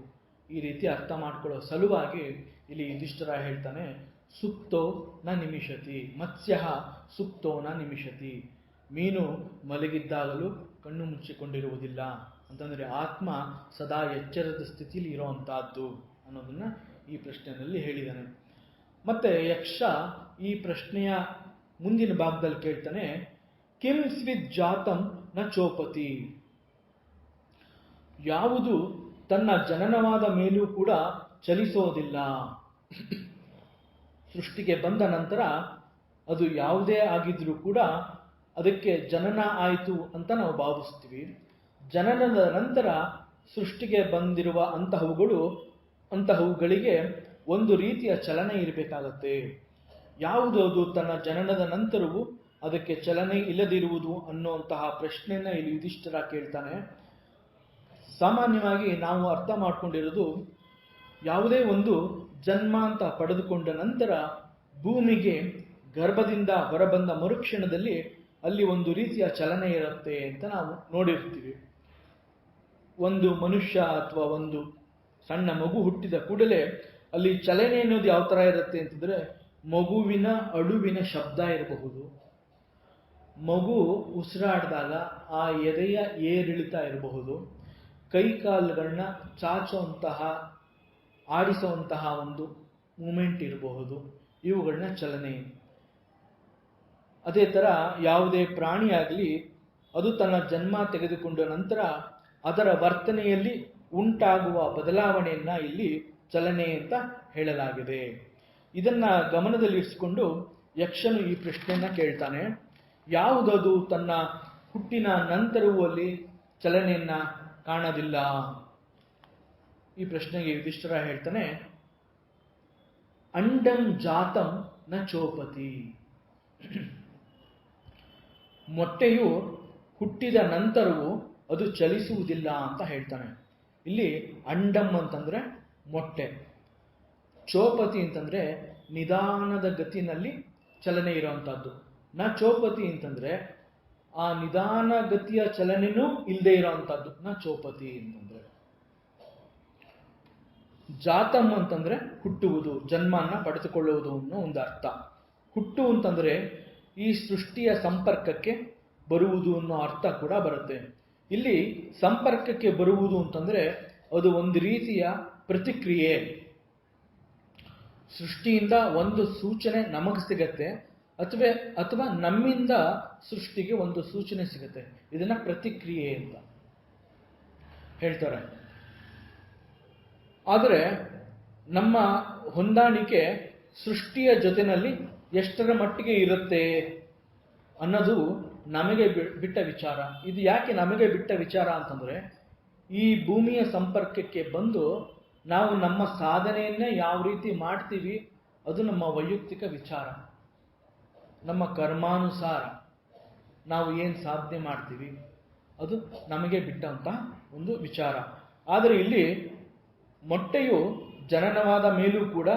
ಈ ರೀತಿ ಅರ್ಥ ಮಾಡ್ಕೊಳ್ಳೋ ಸಲುವಾಗಿ ಇಲ್ಲಿ ಯುಧಿಷ್ಠಿರ ಹೇಳ್ತಾನೆ, ಸುಪ್ತೋ ನ ನಿಮಿಷತಿ ಮತ್ಸ್ಯ ಸುಪ್ತೋ ನ ನಿಮಿಷತಿ. ಮೀನು ಮಲಗಿದ್ದಾಗಲೂ ಕಣ್ಣು ಮುಚ್ಚಿಕೊಂಡಿರುವುದಿಲ್ಲ ಅಂತಂದರೆ ಆತ್ಮ ಸದಾ ಎಚ್ಚರದ ಸ್ಥಿತಿಲಿ ಇರೋವಂತಹದ್ದು ಅನ್ನೋದನ್ನ ಈ ಪ್ರಶ್ನೆಯಲ್ಲಿ ಹೇಳಿದ್ದಾನೆ. ಮತ್ತೆ ಯಕ್ಷ ಈ ಪ್ರಶ್ನೆಯ ಮುಂದಿನ ಭಾಗದಲ್ಲಿ ಕೇಳ್ತಾನೆ, ಕಿಂ ಸ್ವಿತ್ ಜಾತಂ ನ ಚೋಪತಿ. ಯಾವುದು ತನ್ನ ಜನನವಾದ ಮೇಲೂ ಕೂಡ ಚಲಿಸೋದಿಲ್ಲ. ಸೃಷ್ಟಿಗೆ ಬಂದ ನಂತರ ಅದು ಯಾವುದೇ ಆಗಿದ್ರೂ ಕೂಡ ಅದಕ್ಕೆ ಜನನ ಆಯಿತು ಅಂತ ನಾವು ಭಾವಿಸ್ತೀವಿ. ಜನನದ ನಂತರ ಸೃಷ್ಟಿಗೆ ಬಂದಿರುವ ಅಂತಹವುಗಳಿಗೆ ಒಂದು ರೀತಿಯ ಚಲನೆ ಇರಬೇಕಾಗತ್ತೆ. ಯಾವುದು ಅದು ತನ್ನ ಜನನದ ನಂತರವೂ ಅದಕ್ಕೆ ಚಲನೆ ಇಲ್ಲದಿರುವುದು ಅನ್ನುವಂತಹ ಪ್ರಶ್ನೆಯನ್ನ ಇಲ್ಲಿ ಯುಧಿಷ್ಠಿರ ಕೇಳ್ತಾನೆ. ಸಾಮಾನ್ಯವಾಗಿ ನಾವು ಅರ್ಥ ಮಾಡ್ಕೊಂಡಿರೋದು ಯಾವುದೇ ಒಂದು ಜನ್ಮ ಅಂತ ಪಡೆದುಕೊಂಡ ನಂತರ ಭೂಮಿಗೆ ಗರ್ಭದಿಂದ ಹೊರಬಂದ ಮರುಕ್ಷಣದಲ್ಲಿ ಅಲ್ಲಿ ಒಂದು ರೀತಿಯ ಚಲನೆ ಇರುತ್ತೆ ಅಂತ ನಾವು ನೋಡಿರ್ತೀವಿ. ಒಂದು ಮನುಷ್ಯ ಅಥವಾ ಒಂದು ಸಣ್ಣ ಮಗು ಹುಟ್ಟಿದ ಕೂಡಲೇ ಅಲ್ಲಿ ಚಲನೆ ಅನ್ನೋದು ಯಾವ ಥರ ಇರುತ್ತೆ ಅಂತಂದರೆ ಮಗುವಿನ ಅಳುವಿನ ಶಬ್ದ ಇರಬಹುದು, ಮಗು ಉಸಿರಾಡಿದಾಗ ಆ ಎದೆಯ ಏರಿಳಿತ ಇರಬಹುದು, ಕೈಕಾಲುಗಳನ್ನ ಚಾಚುವಂತಹ ಆಡಿಸುವಂತಹ ಒಂದು ಮೂಮೆಂಟ್ ಇರಬಹುದು. ಇವುಗಳನ್ನ ಚಲನೆ. ಅದೇ ಥರ ಯಾವುದೇ ಪ್ರಾಣಿಯಾಗಲಿ ಅದು ತನ್ನ ಜನ್ಮ ತೆಗೆದುಕೊಂಡ ನಂತರ ಅದರ ವರ್ತನೆಯಲ್ಲಿ ಉಂಟಾಗುವ ಬದಲಾವಣೆಯನ್ನ ಇಲ್ಲಿ ಚಲನೆ ಅಂತ ಹೇಳಲಾಗಿದೆ. ಇದನ್ನ ಗಮನದಲ್ಲಿರಿಸಿಕೊಂಡು ಯಕ್ಷನು ಈ ಪ್ರಶ್ನೆಯನ್ನ ಕೇಳ್ತಾನೆ, ಯಾವುದದು ತನ್ನ ಹುಟ್ಟಿನ ನಂತರವೂ ಅಲ್ಲಿ ಚಲನೆಯನ್ನ ಕಾಣೋದಿಲ್ಲ? ಈ ಪ್ರಶ್ನೆಗೆ ಯುಧಿಷ್ಠಿರ ಹೇಳ್ತಾನೆ, ಅಂಡಂ ಜಾತಂ ನ ಚೋಪತಿ. ಮೊಟ್ಟೆಯು ಹುಟ್ಟಿದ ನಂತರವೂ ಅದು ಚಲಿಸುವುದಿಲ್ಲ ಅಂತ ಹೇಳ್ತಾನೆ. ಇಲ್ಲಿ ಅಂಡಂ ಅಂತಂದ್ರೆ ಮೊಟ್ಟೆ, ಚೋಪತಿ ಅಂತಂದ್ರೆ ನಿಧಾನದ ಗತಿನಲ್ಲಿ ಚಲನೆ ಇರುವಂತಹದ್ದು. ನ ಚೋಪತಿ ಅಂತಂದ್ರೆ ಆ ನಿಧಾನ ಗತಿಯ ಚಲನೆನೂ ಇಲ್ಲದೆ ಇರೋವಂಥದ್ದು ನ ಚೋಪತಿ ಅಂತಂದ್ರೆ. ಜಾತಂ ಅಂತಂದ್ರೆ ಹುಟ್ಟುವುದು, ಜನ್ಮನ್ನ ಪಡೆದುಕೊಳ್ಳುವುದು ಅನ್ನೋ ಒಂದು ಅರ್ಥ. ಹುಟ್ಟು ಅಂತಂದ್ರೆ ಈ ಸೃಷ್ಟಿಯ ಸಂಪರ್ಕಕ್ಕೆ ಬರುವುದು ಅನ್ನೋ ಅರ್ಥ ಕೂಡ ಬರುತ್ತೆ. ಇಲ್ಲಿ ಸಂಪರ್ಕಕ್ಕೆ ಬರುವುದು ಅಂತಂದ್ರೆ ಅದು ಒಂದು ರೀತಿಯ ಪ್ರತಿಕ್ರಿಯೆ. ಸೃಷ್ಟಿಯಿಂದ ಒಂದು ಸೂಚನೆ ನಮಗೆ ಸಿಗತ್ತೆ, ಅಥವಾ ನಮ್ಮಿಂದ ಸೃಷ್ಟಿಗೆ ಒಂದು ಸೂಚನೆ ಸಿಗುತ್ತೆ. ಇದನ್ನ ಪ್ರತಿಕ್ರಿಯೆ ಅಂತ ಹೇಳ್ತಾರೆ. ಆದರೆ ನಮ್ಮ ಹೊಂದಾಣಿಕೆ ಸೃಷ್ಟಿಯ ಜೊತೆನಲ್ಲಿ ಎಷ್ಟರ ಮಟ್ಟಿಗೆ ಇರುತ್ತೆ ಅನ್ನೋದು ನಮಗೆ ಬಿಟ್ಟ ವಿಚಾರ. ಇದು ಯಾಕೆ ನಮಗೆ ಬಿಟ್ಟ ವಿಚಾರ ಅಂತಂದ್ರೆ ಈ ಭೂಮಿಯ ಸಂಪರ್ಕಕ್ಕೆ ಬಂದು ನಾವು ನಮ್ಮ ಸಾಧನೆಯನ್ನೇ ಯಾವ ರೀತಿ ಮಾಡ್ತೀವಿ ಅದು ನಮ್ಮ ವೈಯಕ್ತಿಕ ವಿಚಾರ. ನಮ್ಮ ಕರ್ಮಾನುಸಾರ ನಾವು ಏನು ಸಾಧನೆ ಮಾಡ್ತೀವಿ ಅದು ನಮಗೆ ಬಿಟ್ಟಂತಹ ಒಂದು ವಿಚಾರ. ಆದರೆ ಇಲ್ಲಿ ಮೊಟ್ಟೆಯು ಜನನವಾದ ಮೇಲೂ ಕೂಡ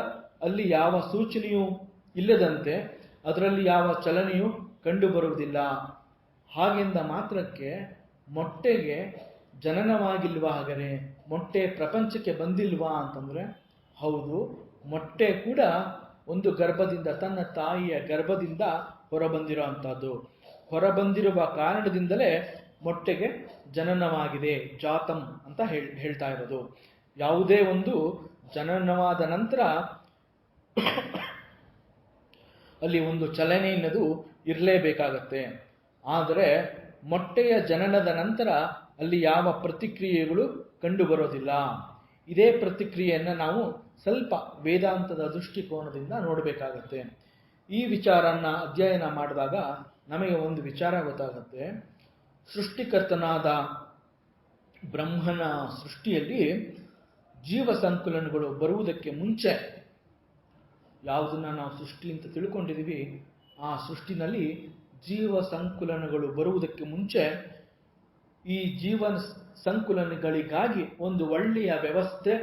ಅಲ್ಲಿ ಯಾವ ಸೂಚನೆಯೂ ಇಲ್ಲದಂತೆ ಅದರಲ್ಲಿ ಯಾವ ಚಲನೆಯೂ ಕಂಡು ಬರುವುದಿಲ್ಲ. ಹಾಗೆಂದ ಮಾತ್ರಕ್ಕೆ ಮೊಟ್ಟೆಗೆ ಜನನವಾಗಿಲ್ವಾ? ಹಾಗರೆ ಮೊಟ್ಟೆ ಪ್ರಪಂಚಕ್ಕೆ ಬಂದಿಲ್ವಾ ಅಂತಂದ್ರೆ ಹೌದು, ಮೊಟ್ಟೆ ಕೂಡ ಒಂದು ಗರ್ಭದಿಂದ, ತನ್ನ ತಾಯಿಯ ಗರ್ಭದಿಂದ ಹೊರಬಂದಿರೋ ಅಂಥದ್ದು. ಹೊರಬಂದಿರುವ ಕಾರಣದಿಂದಲೇ ಮೊಟ್ಟೆಗೆ ಜನನವಾಗಿದೆ, ಜಾತಂ ಅಂತ ಹೇಳ್ತಾ ಇರೋದು. ಯಾವುದೇ ಒಂದು ಜನನವಾದ ನಂತರ ಅಲ್ಲಿ ಒಂದು ಚಲನೆ ಅನ್ನೋದು ಇರಲೇಬೇಕಾಗತ್ತೆ. ಆದರೆ ಮೊಟ್ಟೆಯ ಜನನದ ನಂತರ ಅಲ್ಲಿ ಯಾವ ಪ್ರತಿಕ್ರಿಯೆಗಳು ಕಂಡು ಬರೋದಿಲ್ಲ. ಇದೇ ಪ್ರತಿಕ್ರಿಯೆಯನ್ನು ನಾವು ಸ್ವಲ್ಪ ವೇದಾಂತದ ದೃಷ್ಟಿಕೋನದಿಂದ ನೋಡಬೇಕಾಗತ್ತೆ. ಈ ವಿಚಾರನ ಅಧ್ಯಯನ ಮಾಡಿದಾಗ ನಮಗೆ ಒಂದು ವಿಚಾರ ಗೊತ್ತಾಗುತ್ತೆ. ಸೃಷ್ಟಿಕರ್ತನಾದ ಬ್ರಹ್ಮನ ಸೃಷ್ಟಿಯಲ್ಲಿ ಜೀವ ಸಂಕುಲನಗಳು ಬರುವುದಕ್ಕೆ ಮುಂಚೆ ಯಾವುದನ್ನ ನಾವು ಸೃಷ್ಟಿ ಅಂತ ತಿಳ್ಕೊಂಡಿದ್ದೀವಿ, ಆ ಸೃಷ್ಟಿನಲ್ಲಿ ಜೀವ ಸಂಕುಲನಗಳು ಬರುವುದಕ್ಕೆ ಮುಂಚೆ ಈ ಜೀವನ ಸಂಕುಲನಗಳಿಗಾಗಿ ಒಂದು ಒಳ್ಳೆಯ ವ್ಯವಸ್ಥೆ,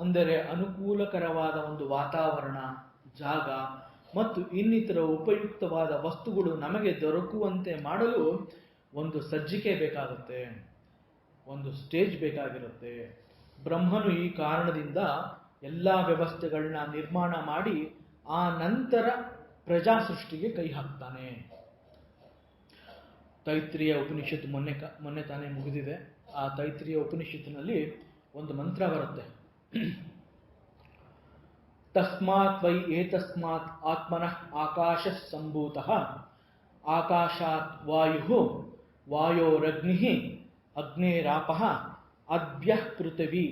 ಅಂದರೆ ಅನುಕೂಲಕರವಾದ ಒಂದು ವಾತಾವರಣ, ಜಾಗ ಮತ್ತು ಇನ್ನಿತರ ಉಪಯುಕ್ತವಾದ ವಸ್ತುಗಳು ನಮಗೆ ದೊರಕುವಂತೆ ಮಾಡಲು ಒಂದು ಸಜ್ಜಿಕೆ ಬೇಕಾಗುತ್ತೆ, ಒಂದು ಸ್ಟೇಜ್ ಬೇಕಾಗಿರುತ್ತೆ. ಬ್ರಹ್ಮನು ಈ ಕಾರಣದಿಂದ ಎಲ್ಲ ವ್ಯವಸ್ಥೆಗಳನ್ನ ನಿರ್ಮಾಣ ಮಾಡಿ ಆ ನಂತರ ಪ್ರಜಾ ಸೃಷ್ಟಿಗೆ ಕೈ ಹಾಕ್ತಾನೆ. ತೈತ್ರಿಯ ಉಪನಿಷತ್ತು ಮೊನ್ನೆ ತಾನೇ ಮುಗಿದಿದೆ. ಆ ತೈತ್ರಿಯ ಉಪನಿಷತ್ತಿನಲ್ಲಿ ಒಂದು ಮಂತ್ರ ಬರುತ್ತೆ. ತಸ್ಮಾತ್ ವೈ ಏತಸ್ಮಾತ್ ಆತ್ಮನಃ ಆಕಾಶ ಸಂಭೂತಃ ಆಕಾಶಾತ್ ವಾಯು ವಾಯೋರಗ್ನಿಃ ಅಗ್ನೇರಾಪಃ ಅದ್ಭ್ಯಃ ಪೃಥಿವೀ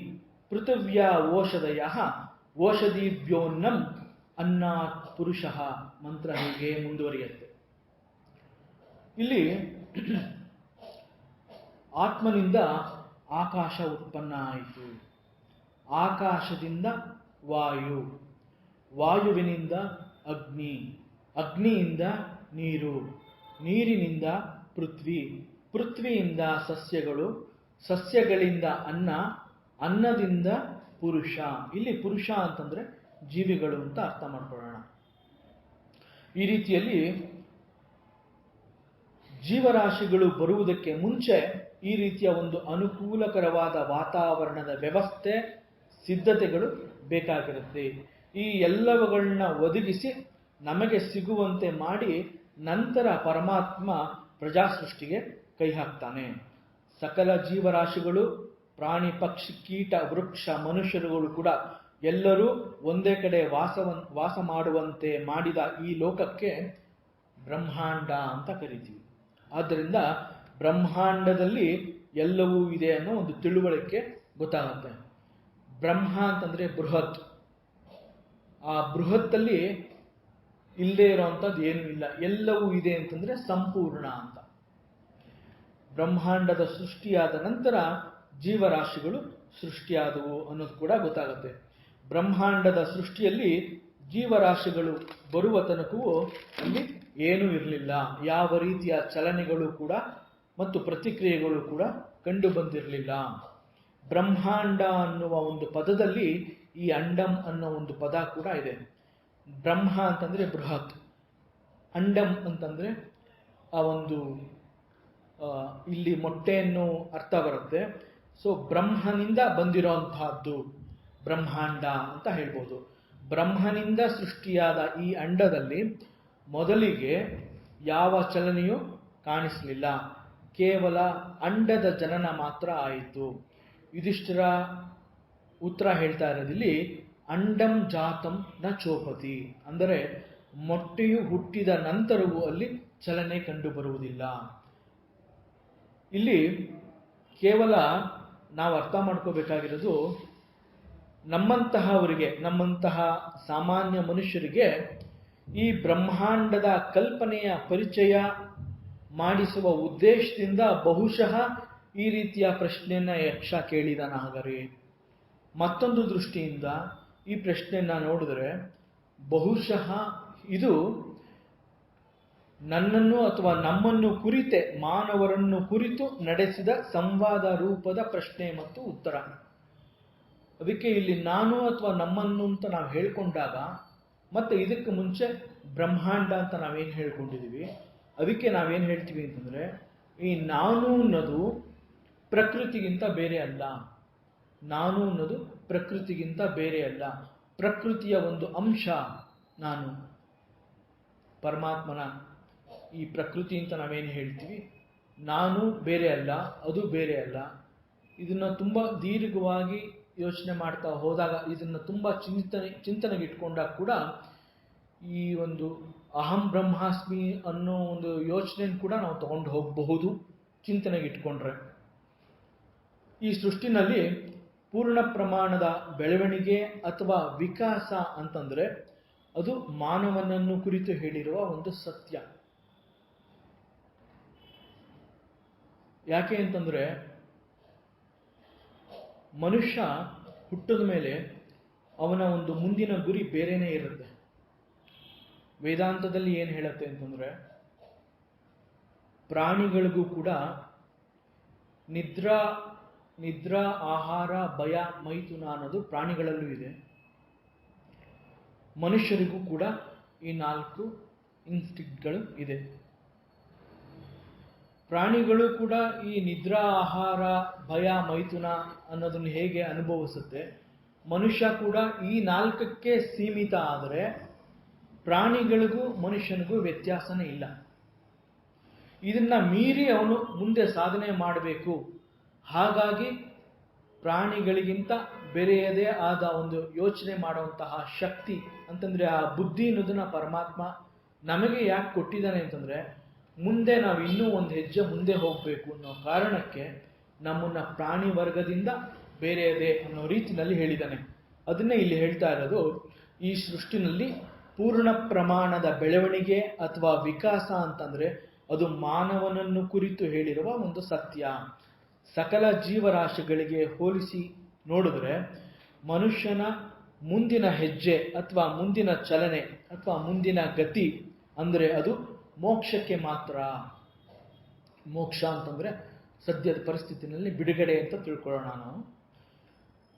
ಪೃಥಿವ್ಯಾ ಓಷಧಯಃ ಓಷಧೀಭ್ಯೋನ್ನಂ ಅನ್ನಾತ್ ಪುರುಷಃ. ಮಂತ್ರ ಹೀಗೆ ಮುಂದುವರಿಯುತ್ತೆ. ಇಲ್ಲಿ ಆತ್ಮನಿಂದ ಆಕಾಶ ಉತ್ಪನ್ನ ಆಯಿತು, ಆಕಾಶದಿಂದ ವಾಯು, ವಾಯುವಿನಿಂದ ಅಗ್ನಿ, ಅಗ್ನಿಯಿಂದ ನೀರು, ನೀರಿನಿಂದ ಪೃಥ್ವಿ, ಪೃಥ್ವಿಯಿಂದ ಸಸ್ಯಗಳು, ಸಸ್ಯಗಳಿಂದ ಅನ್ನ, ಅನ್ನದಿಂದ ಪುರುಷ. ಇಲ್ಲಿ ಪುರುಷ ಅಂತಂದ್ರೆ ಜೀವಿಗಳು ಅಂತ ಅರ್ಥ ಮಾಡ್ಕೊಳ್ಳೋಣ. ಈ ರೀತಿಯಲ್ಲಿ ಜೀವರಾಶಿಗಳು ಬರುವುದಕ್ಕೆ ಮುಂಚೆ ಈ ರೀತಿಯ ಒಂದು ಅನುಕೂಲಕರವಾದ ವಾತಾವರಣದ ವ್ಯವಸ್ಥೆ, ಸಿದ್ಧತೆಗಳು ಬೇಕಾಗಿರುತ್ತೆ. ಈ ಎಲ್ಲವುಗಳನ್ನ ಒದಗಿಸಿ ನಮಗೆ ಸಿಗುವಂತೆ ಮಾಡಿ ನಂತರ ಪರಮಾತ್ಮ ಪ್ರಜಾ ಸೃಷ್ಟಿಗೆ ಕೈ ಹಾಕ್ತಾನೆ. ಸಕಲ ಜೀವರಾಶಿಗಳು, ಪ್ರಾಣಿ ಪಕ್ಷಿ ಕೀಟ ವೃಕ್ಷ ಮನುಷ್ಯರುಗಳು ಕೂಡ ಎಲ್ಲರೂ ಒಂದೇ ಕಡೆ ವಾಸ ಮಾಡುವಂತೆ ಮಾಡಿದ ಈ ಲೋಕಕ್ಕೆ ಬ್ರಹ್ಮಾಂಡ ಅಂತ ಕರಿತೀವಿ. ಆದ್ದರಿಂದ ಬ್ರಹ್ಮಾಂಡದಲ್ಲಿ ಎಲ್ಲವೂ ಇದೆ ಅನ್ನೋ ಒಂದು ತಿಳುವಳಿಕೆ ಗೊತ್ತಾಗುತ್ತೆ. ಬ್ರಹ್ಮ ಅಂತಂದ್ರೆ ಬೃಹತ್. ಆ ಬೃಹತ್ತಲ್ಲಿ ಇಲ್ಲದೆ ಇರೋವಂಥದ್ದು ಏನೂ ಇಲ್ಲ, ಎಲ್ಲವೂ ಇದೆ ಅಂತಂದ್ರೆ ಸಂಪೂರ್ಣ ಅಂತ. ಬ್ರಹ್ಮಾಂಡದ ಸೃಷ್ಟಿಯಾದ ನಂತರ ಜೀವರಾಶಿಗಳು ಸೃಷ್ಟಿಯಾದವು ಅನ್ನೋದು ಕೂಡ ಗೊತ್ತಾಗುತ್ತೆ. ಬ್ರಹ್ಮಾಂಡದ ಸೃಷ್ಟಿಯಲ್ಲಿ ಜೀವರಾಶಿಗಳು ಬರುವ ತನಕವೂ ಅಲ್ಲಿ ಏನೂ ಇರಲಿಲ್ಲ. ಯಾವ ರೀತಿಯ ಚಲನೆಗಳು ಕೂಡ ಮತ್ತು ಪ್ರತಿಕ್ರಿಯೆಗಳು ಕೂಡ ಕಂಡು ಬಂದಿರಲಿಲ್ಲ. ಬ್ರಹ್ಮಾಂಡ ಅನ್ನುವ ಒಂದು ಪದದಲ್ಲಿ ಈ ಅಂಡಂ ಅನ್ನೋ ಒಂದು ಪದ ಕೂಡ ಇದೆ. ಬ್ರಹ್ಮ ಅಂತಂದ್ರೆ ಬೃಹತ್, ಅಂಡಂ ಅಂತಂದ್ರೆ ಆ ಒಂದು ಇಲ್ಲಿ ಮೊಟ್ಟೆಯನ್ನು ಅರ್ಥ ಬರುತ್ತೆ. ಸೊ ಬ್ರಹ್ಮನಿಂದ ಬಂದಿರೋಂತಹದ್ದು ಬ್ರಹ್ಮಾಂಡ ಅಂತ ಹೇಳ್ಬೋದು. ಬ್ರಹ್ಮನಿಂದ ಸೃಷ್ಟಿಯಾದ ಈ ಅಂಡದಲ್ಲಿ ಮೊದಲಿಗೆ ಯಾವ ಚಲನೆಯೂ ಕಾಣಿಸಲಿಲ್ಲ, ಕೇವಲ ಅಂಡದ ಜನನ ಮಾತ್ರ ಆಯಿತು. ಯುಧಿಷ್ಠಿರ ಉತ್ತರ ಹೇಳ್ತಾ ಇರೋದಿಲ್ಲಿ ಅಂಡಂ ಜಾತಂ ನ ಚೋಪತಿ, ಅಂದರೆ ಮೊಟ್ಟೆಯು ಹುಟ್ಟಿದ ನಂತರವೂ ಅಲ್ಲಿ ಚಲನೆ ಕಂಡು ಬರುವುದಿಲ್ಲ. ಇಲ್ಲಿ ಕೇವಲ ನಾವು ಅರ್ಥ ಮಾಡ್ಕೋಬೇಕಾಗಿರೋದು, ನಮ್ಮಂತಹವರಿಗೆ, ನಮ್ಮಂತಹ ಸಾಮಾನ್ಯ ಮನುಷ್ಯರಿಗೆ ಈ ಬ್ರಹ್ಮಾಂಡದ ಕಲ್ಪನೆಯ ಪರಿಚಯ ಮಾಡಿಸುವ ಉದ್ದೇಶದಿಂದ ಬಹುಶಃ ಈ ರೀತಿಯ ಪ್ರಶ್ನೆಯನ್ನ ಯಕ್ಷ ಕೇಳಿದಾನ. ಹಾಗಾದ್ರೆ ಮತ್ತೊಂದು ದೃಷ್ಟಿಯಿಂದ ಈ ಪ್ರಶ್ನೆಯನ್ನ ನೋಡಿದ್ರೆ ಬಹುಶಃ ಇದು ನನ್ನನ್ನು ಅಥವಾ ನಮ್ಮನ್ನು ಕುರಿತೆ, ಮಾನವರನ್ನು ಕುರಿತು ನಡೆಸಿದ ಸಂವಾದ ರೂಪದ ಪ್ರಶ್ನೆ ಮತ್ತು ಉತ್ತರ. ಅದಕ್ಕೆ ಇಲ್ಲಿ ನಾನು ಅಥವಾ ನಮ್ಮನ್ನು ಅಂತ ನಾವು ಹೇಳ್ಕೊಂಡಾಗ, ಮತ್ತೆ ಇದಕ್ಕೆ ಮುಂಚೆ ಬ್ರಹ್ಮಾಂಡ ಅಂತ ನಾವೇನು ಹೇಳ್ಕೊಂಡಿದ್ದೀವಿ, ಅದಕ್ಕೆ ನಾವೇನು ಹೇಳ್ತೀವಿ ಅಂತಂದ್ರೆ, ಈ ನಾನು ಅನ್ನೋದು ಪ್ರಕೃತಿಗಿಂತ ಬೇರೆ ಅಲ್ಲ. ನಾನು ಅನ್ನೋದು ಪ್ರಕೃತಿಗಿಂತ ಬೇರೆ ಅಲ್ಲ, ಪ್ರಕೃತಿಯ ಒಂದು ಅಂಶ ನಾನು. ಪರಮಾತ್ಮನ ಈ ಪ್ರಕೃತಿ ಅಂತ ನಾವೇನು ಹೇಳ್ತೀವಿ, ನಾನು ಬೇರೆ ಅಲ್ಲ, ಅದು ಬೇರೆ ಅಲ್ಲ. ಇದನ್ನ ತುಂಬ ದೀರ್ಘವಾಗಿ ಯೋಚನೆ ಮಾಡ್ತಾ ಹೋದಾಗ, ಇದನ್ನ ತುಂಬ ಚಿಂತನೆಗೆ ಇಟ್ಕೊಂಡಾಗ ಕೂಡ ಈ ಒಂದು ಅಹಂ ಬ್ರಹ್ಮಾಸ್ಮಿ ಅನ್ನೋ ಒಂದು ಯೋಚನೆ ಕೂಡ ನಾವು ತಗೊಂಡು ಹೋಗಬಹುದು ಚಿಂತನೆಗೆ ಇಟ್ಕೊಂಡ್ರೆ. ಈ ಸೃಷ್ಟಿನಲ್ಲಿ ಪೂರ್ಣ ಪ್ರಮಾಣದ ಬೆಳವಣಿಗೆ ಅಥವಾ ವಿಕಾಸ ಅಂತಂದ್ರೆ ಅದು ಮಾನವನನ್ನು ಕುರಿತು ಹೇಳಿರುವ ಒಂದು ಸತ್ಯ. ಯಾಕೆ ಅಂತಂದ್ರೆ ಮನುಷ್ಯ ಹುಟ್ಟಿದ ಮೇಲೆ ಅವನ ಒಂದು ಮುಂದಿನ ಗುರಿ ಬೇರೆನೇ ಇರುತ್ತೆ. ವೇದಾಂತದಲ್ಲಿ ಏನು ಹೇಳುತ್ತೆ ಅಂತಂದ್ರೆ ಪ್ರಾಣಿಗಳಿಗೂ ಕೂಡ ನಿದ್ರಾ ಆಹಾರ ಭಯ ಮೈಥುನ ಅನ್ನೋದು ಪ್ರಾಣಿಗಳಲ್ಲೂ ಇದೆ. ಮನುಷ್ಯರಿಗೂ ಕೂಡ ಈ 4 ಇನ್ಸ್ಟಿಂಕ್ಟ್ಗಳು ಇದೆ. ಪ್ರಾಣಿಗಳು ಕೂಡ ಈ ನಿದ್ರಾ ಆಹಾರ ಭಯ ಮೈಥುನ ಅನ್ನೋದನ್ನು ಹೇಗೆ ಅನುಭವಿಸುತ್ತೆ, ಮನುಷ್ಯ ಕೂಡ ಈ 4ಕ್ಕೆ ಸೀಮಿತ. ಆದರೆ ಪ್ರಾಣಿಗಳಿಗೂ ಮನುಷ್ಯನಿಗೂ ವ್ಯತ್ಯಾಸನೇ ಇಲ್ಲ. ಇದನ್ನ ಮೀರಿ ಅವನು ಮುಂದೆ ಸಾಧನೆ ಮಾಡಬೇಕು. ಹಾಗಾಗಿ ಪ್ರಾಣಿಗಳಿಗಿಂತ ಬೇರೆಯದೇ ಆದ ಒಂದು ಯೋಚನೆ ಮಾಡುವಂತಹ ಶಕ್ತಿ ಅಂತಂದ್ರೆ ಆ ಬುದ್ಧಿ ಅನ್ನೋದನ್ನ ಪರಮಾತ್ಮ ನಮಗೆ ಯಾಕೆ ಕೊಟ್ಟಿದ್ದಾನೆ ಅಂತಂದ್ರೆ ಮುಂದೆ ನಾವು ಇನ್ನೂ ಒಂದು ಹೆಜ್ಜೆ ಮುಂದೆ ಹೋಗಬೇಕು ಅನ್ನೋ ಕಾರಣಕ್ಕೆ ನಮ್ಮನ್ನ ಪ್ರಾಣಿ ವರ್ಗದಿಂದ ಬೇರೆಯದೇ ಅನ್ನೋ ರೀತಿಯಲ್ಲಿ ಹೇಳಿದ್ದಾನೆ. ಅದನ್ನೇ ಇಲ್ಲಿ ಹೇಳ್ತಾ ಇರೋದು, ಈ ಸೃಷ್ಟಿನಲ್ಲಿ ಪೂರ್ಣ ಪ್ರಮಾಣದ ಬೆಳವಣಿಗೆ ಅಥವಾ ವಿಕಾಸ ಅಂತಂದ್ರೆ ಅದು ಮಾನವನನ್ನು ಕುರಿತು ಹೇಳಿರುವ ಒಂದು ಸತ್ಯ. ಸಕಲ ಜೀವರಾಶಿಗಳಿಗೆ ಹೋಲಿಸಿ ನೋಡಿದ್ರೆ ಮನುಷ್ಯನ ಮುಂದಿನ ಹೆಜ್ಜೆ ಅಥವಾ ಮುಂದಿನ ಚಲನೆ ಅಥವಾ ಮುಂದಿನ ಗತಿ ಅಂದ್ರೆ ಅದು ಮೋಕ್ಷಕ್ಕೆ ಮಾತ್ರ. ಮೋಕ್ಷ ಅಂತಂದ್ರೆ ಸದ್ಯದ ಪರಿಸ್ಥಿತಿನಲ್ಲಿ ಬಿಡುಗಡೆ ಅಂತ ತಿಳ್ಕೊಳ್ಳೋಣ ನಾವು.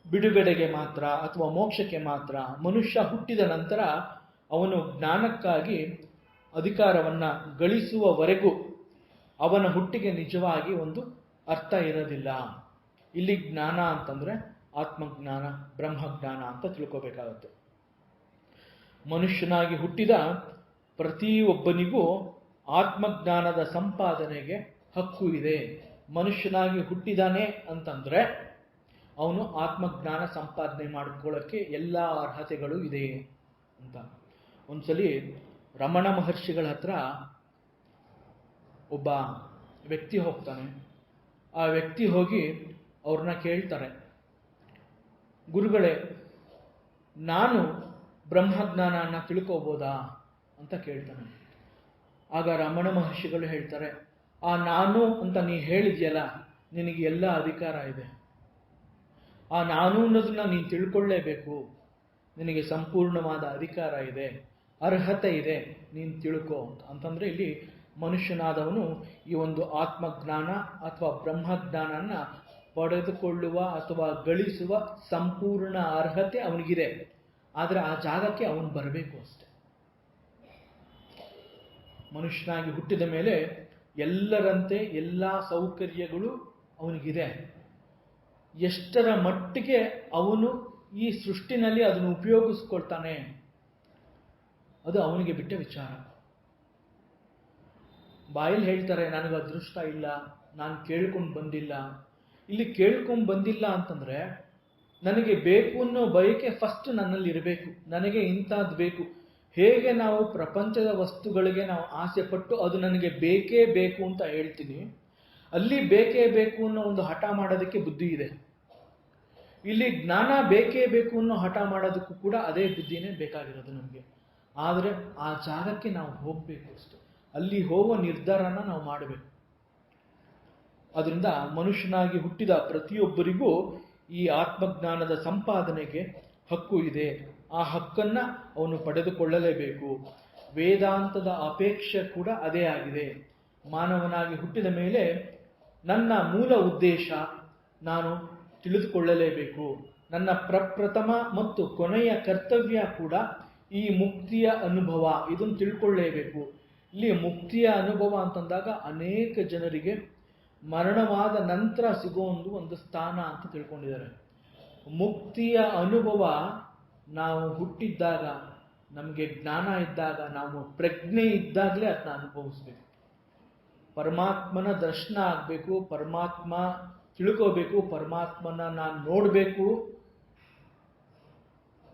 ಬಿಡುಗಡೆಗೆ ಮಾತ್ರ ಅಥವಾ ಮೋಕ್ಷಕ್ಕೆ ಮಾತ್ರ. ಮನುಷ್ಯ ಹುಟ್ಟಿದ ನಂತರ ಅವನು ಜ್ಞಾನಕ್ಕಾಗಿ ಅಧಿಕಾರವನ್ನ ಗಳಿಸುವವರೆಗೂ ಅವನ ಹುಟ್ಟಿಗೆ ನಿಜವಾಗಿ ಒಂದು ಅರ್ಥ ಇರೋದಿಲ್ಲ. ಇಲ್ಲಿ ಜ್ಞಾನ ಅಂತಂದ್ರೆ ಆತ್ಮಜ್ಞಾನ ಬ್ರಹ್ಮಜ್ಞಾನ ಅಂತ ತಿಳ್ಕೋಬೇಕಾಗುತ್ತೆ. ಮನುಷ್ಯನಾಗಿ ಹುಟ್ಟಿದ ಪ್ರತಿಯೊಬ್ಬನಿಗೂ ಆತ್ಮಜ್ಞಾನದ ಸಂಪಾದನೆಗೆ ಹಕ್ಕು ಇದೆ. ಮನುಷ್ಯನಾಗಿ ಹುಟ್ಟಿದಾನೆ ಅಂತಂದ್ರೆ ಅವನು ಆತ್ಮಜ್ಞಾನ ಸಂಪಾದನೆ ಮಾಡಿಕೊಳ್ಳೋಕ್ಕೆ ಎಲ್ಲ ಅರ್ಹತೆಗಳು ಇದೆ ಅಂತ. ಒಂದ್ಸಲಿ ರಮಣ ಮಹರ್ಷಿಗಳ ಹತ್ರ ಒಬ್ಬ ವ್ಯಕ್ತಿ ಹೋಗ್ತಾನೆ. ಆ ವ್ಯಕ್ತಿ ಹೋಗಿ ಅವ್ರನ್ನ ಕೇಳ್ತಾರೆ, ಗುರುಗಳೇ, ನಾನು ಬ್ರಹ್ಮಜ್ಞಾನನ ತಿಳ್ಕೋಬೋದಾ ಅಂತ ಕೇಳ್ತಾನೆ. ಆಗ ರಮಣ ಮಹರ್ಷಿಗಳು ಹೇಳ್ತಾರೆ, ಆ ನಾನು ಅಂತ ನೀ ಹೇಳಿದ್ಯಲ್ಲ, ನಿನಗೆ ಎಲ್ಲ ಅಧಿಕಾರ ಇದೆ. ಆ ನಾನು ಅನ್ನೋದನ್ನ ನೀನು ತಿಳ್ಕೊಳ್ಳೇಬೇಕು. ನಿನಗೆ ಸಂಪೂರ್ಣವಾದ ಅಧಿಕಾರ ಇದೆ, ಅರ್ಹತೆ ಇದೆ, ನೀನು ತಿಳ್ಕೊ ಅಂತಂದ್ರೆ ಇಲ್ಲಿ ಮನುಷ್ಯನಾದವನು ಈ ಒಂದು ಆತ್ಮಜ್ಞಾನ ಅಥವಾ ಬ್ರಹ್ಮಜ್ಞಾನನ ಪಡೆದುಕೊಳ್ಳುವ ಅಥವಾ ಗಳಿಸುವ ಸಂಪೂರ್ಣ ಅರ್ಹತೆ ಅವನಿಗಿದೆ. ಆದರೆ ಆ ಜಾಗಕ್ಕೆ ಅವನು ಬರಬೇಕು ಅಷ್ಟೆ. ಮನುಷ್ಯನಾಗಿ ಹುಟ್ಟಿದ ಮೇಲೆ ಎಲ್ಲರಂತೆ ಎಲ್ಲ ಸೌಕರ್ಯಗಳು ಅವನಿಗಿದೆ. ಎಷ್ಟರ ಮಟ್ಟಿಗೆ ಅವನು ಈ ಸೃಷ್ಟಿನಲ್ಲಿ ಅದನ್ನು ಉಪಯೋಗಿಸ್ಕೊಳ್ತಾನೆ ಅದು ಅವನಿಗೆ ಬಿಟ್ಟ ವಿಚಾರ. ಬಾಯಲ್ಲಿ ಹೇಳ್ತಾರೆ ನನಗೆ ಅದೃಷ್ಟ ಇಲ್ಲ, ನಾನು ಕೇಳ್ಕೊಂಡು ಬಂದಿಲ್ಲ. ಇಲ್ಲಿ ಕೇಳ್ಕೊಂಡು ಬಂದಿಲ್ಲ ಅಂತಂದ್ರೆ ನನಗೆ ಬೇಕು ಅನ್ನೋ ಬಯಕೆ ಫಸ್ಟ್ ನನ್ನಲ್ಲಿ ಇರಬೇಕು. ನನಗೆ ಇಂಥದ್ದು ಬೇಕು. ಹೇಗೆ ನಾವು ಪ್ರಪಂಚದ ವಸ್ತುಗಳಿಗೆ ನಾವು ಆಸೆ ಪಟ್ಟು ಅದು ನನಗೆ ಬೇಕೇ ಬೇಕು ಅಂತ ಹೇಳ್ತೀನಿ, ಅಲ್ಲಿ ಬೇಕೇ ಬೇಕು ಅನ್ನೋ ಒಂದು ಹಠ ಮಾಡೋದಕ್ಕೆ ಬುದ್ಧಿ ಇದೆ. ಇಲ್ಲಿ ಜ್ಞಾನ ಬೇಕೇ ಬೇಕು ಅನ್ನೋ ಹಠ ಮಾಡೋದಕ್ಕೂ ಕೂಡ ಅದೇ ಬುದ್ಧಿನೇ ಬೇಕಾಗಿರೋದು ನಮಗೆ. ಆದರೆ ಆ ಜಾಗಕ್ಕೆ ನಾವು ಹೋಗಬೇಕು ಅಷ್ಟೆ. ಅಲ್ಲಿ ಹೋಗೋ ನಿರ್ಧಾರನ ನಾವು ಮಾಡಬೇಕು. ಅದರಿಂದ ಮನುಷ್ಯನಾಗಿ ಹುಟ್ಟಿದ ಪ್ರತಿಯೊಬ್ಬರಿಗೂ ಈ ಆತ್ಮಜ್ಞಾನದ ಸಂಪಾದನೆಗೆ ಹಕ್ಕು ಇದೆ. ಆ ಹಕ್ಕನ್ನ ಅವನು ಪಡೆದುಕೊಳ್ಳಲೇಬೇಕು. ವೇದಾಂತದ ಅಪೇಕ್ಷೆ ಕೂಡ ಅದೇ ಆಗಿದೆ. ಮಾನವನಾಗಿ ಹುಟ್ಟಿದ ಮೇಲೆ ನನ್ನ ಮೂಲ ಉದ್ದೇಶ ನಾನು ತಿಳಿದುಕೊಳ್ಳಲೇಬೇಕು. ನನ್ನ ಪ್ರಪ್ರಥಮ ಮತ್ತು ಕೊನೆಯ ಕರ್ತವ್ಯ ಕೂಡ ಈ ಮುಕ್ತಿಯ ಅನುಭವ, ಇದನ್ನು ತಿಳ್ಕೊಳ್ಳೇಬೇಕು. ಇಲ್ಲಿ ಮುಕ್ತಿಯ ಅನುಭವ ಅಂತಂದಾಗ ಅನೇಕ ಜನರಿಗೆ ಮರಣವಾದ ನಂತರ ಸಿಗೋ ಒಂದು ಸ್ಥಾನ ಅಂತ ತಿಳ್ಕೊಂಡಿದ್ದಾರೆ. ಮುಕ್ತಿಯ ಅನುಭವ ನಾವು ಹುಟ್ಟಿದ್ದಾಗ, ನಮಗೆ ಜ್ಞಾನ ಇದ್ದಾಗ, ನಾವು ಪ್ರಜ್ಞೆ ಇದ್ದಾಗಲೇ ಅದನ್ನ ಅನುಭವಿಸ್ಬೇಕು. ಪರಮಾತ್ಮನ ದರ್ಶನ ಆಗಬೇಕು, ಪರಮಾತ್ಮ ತಿಳ್ಕೋಬೇಕು, ಪರಮಾತ್ಮನ ನಾನು ನೋಡಬೇಕು.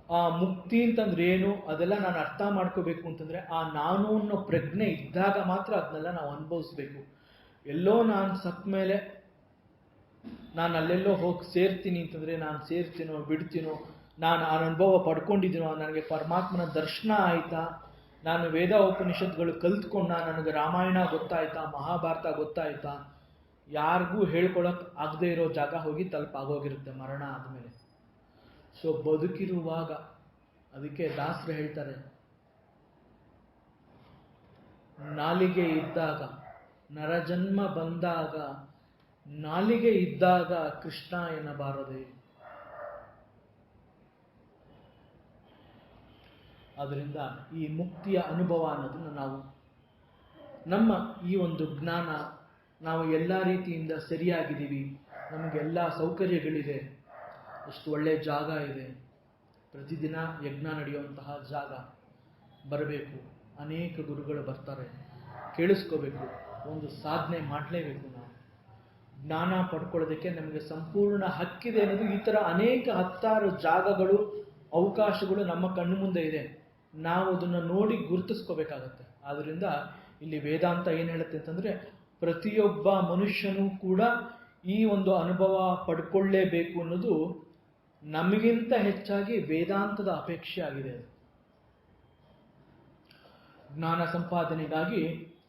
ಆ ಮುಕ್ತಿ ಅಂತಂದ್ರೆ ಏನು ಅದೆಲ್ಲ ನಾನು ಅರ್ಥ ಮಾಡ್ಕೋಬೇಕು ಅಂತಂದ್ರೆ ಆ ನಾನು ಅನ್ನೋ ಪ್ರಜ್ಞೆ ಇದ್ದಾಗ ಮಾತ್ರ ಅದನ್ನೆಲ್ಲ ನಾವು ಅನುಭವಿಸ್ಬೇಕು. ಎಲ್ಲೋ ನಾನು ಸತ್ತ ಮೇಲೆ ನಾನು ಅಲ್ಲೆಲ್ಲೋ ಹೋಗಿ ಸೇರ್ತೀನಿ ಅಂತಂದ್ರೆ ನಾನು ಸೇರ್ತೀನೋ ಬಿಡ್ತೀನೋ, ನಾನು ಆ ಅನುಭವ ಪಡ್ಕೊಂಡಿದ್ದೀನೋ, ನನಗೆ ಪರಮಾತ್ಮನ ದರ್ಶನ ಆಯ್ತಾ, ನಾನು ವೇದ ಉಪನಿಷತ್ಗಳು ಕಲ್ತ್ಕೊಂಡ, ನನಗೆ ರಾಮಾಯಣ ಗೊತ್ತಾಯ್ತಾ, ಮಹಾಭಾರತ ಗೊತ್ತಾಯ್ತಾ, ಯಾರಿಗೂ ಹೇಳ್ಕೊಳಕ್ ಆಗದೆ ಇರೋ ಜಾಗ ಹೋಗಿ ತಲುಪಾಗೋಗಿರುತ್ತೆ ಮರಣ ಆದಮೇಲೆ. ಸೊ ಬದುಕಿರುವಾಗ, ಅದಕ್ಕೆ ದಾಸರು ಹೇಳ್ತಾರೆ, ನಾಲಿಗೆ ಇದ್ದಾಗ, ನರಜನ್ಮ ಬಂದಾಗ ನಾಲಿಗೆ ಇದ್ದಾಗ ಕೃಷ್ಣ ಎನ್ನಬಾರದೆ. ಆದ್ದರಿಂದ ಈ ಮುಕ್ತಿಯ ಅನುಭವ ಅನ್ನೋದನ್ನು ನಾವು ನಮ್ಮ ಈ ಒಂದು ಜ್ಞಾನ, ನಾವು ಎಲ್ಲ ರೀತಿಯಿಂದ ಸರಿಯಾಗಿದ್ದೀವಿ, ನಮಗೆಲ್ಲ ಸೌಕರ್ಯಗಳಿದೆ, ಎಷ್ಟು ಒಳ್ಳೆಯ ಜಾಗ ಇದೆ, ಪ್ರತಿದಿನ ಯಜ್ಞ ನಡೆಯುವಂತಹ ಜಾಗ, ಬರಬೇಕು, ಅನೇಕ ಗುರುಗಳು ಬರ್ತಾರೆ, ಕೇಳಿಸ್ಕೋಬೇಕು, ಒಂದು ಸಾಧನೆ ಮಾಡಲೇಬೇಕು. ನಾವು ಜ್ಞಾನ ಪಡ್ಕೊಳ್ಳೋದಕ್ಕೆ ನಮಗೆ ಸಂಪೂರ್ಣ ಹಕ್ಕಿದೆ ಅನ್ನೋದು ಈ ಥರ ಅನೇಕ ಹತ್ತಾರು ಜಾಗಗಳು, ಅವಕಾಶಗಳು ನಮ್ಮ ಕಣ್ಣು ಮುಂದೆ ಇದೆ. ನಾವು ಅದನ್ನು ನೋಡಿ ಗುರುತಿಸ್ಕೋಬೇಕಾಗತ್ತೆ. ಆದ್ದರಿಂದ ಇಲ್ಲಿ ವೇದಾಂತ ಏನು ಹೇಳುತ್ತೆ ಅಂತಂದರೆ, ಪ್ರತಿಯೊಬ್ಬ ಮನುಷ್ಯನೂ ಕೂಡ ಈ ಒಂದು ಅನುಭವ ಪಡ್ಕೊಳ್ಳೇಬೇಕು ಅನ್ನೋದು ನಮಗಿಂತ ಹೆಚ್ಚಾಗಿ ವೇದಾಂತದ ಅಪೇಕ್ಷೆ ಆಗಿದೆ. ಜ್ಞಾನ ಸಂಪಾದನೆಗಾಗಿ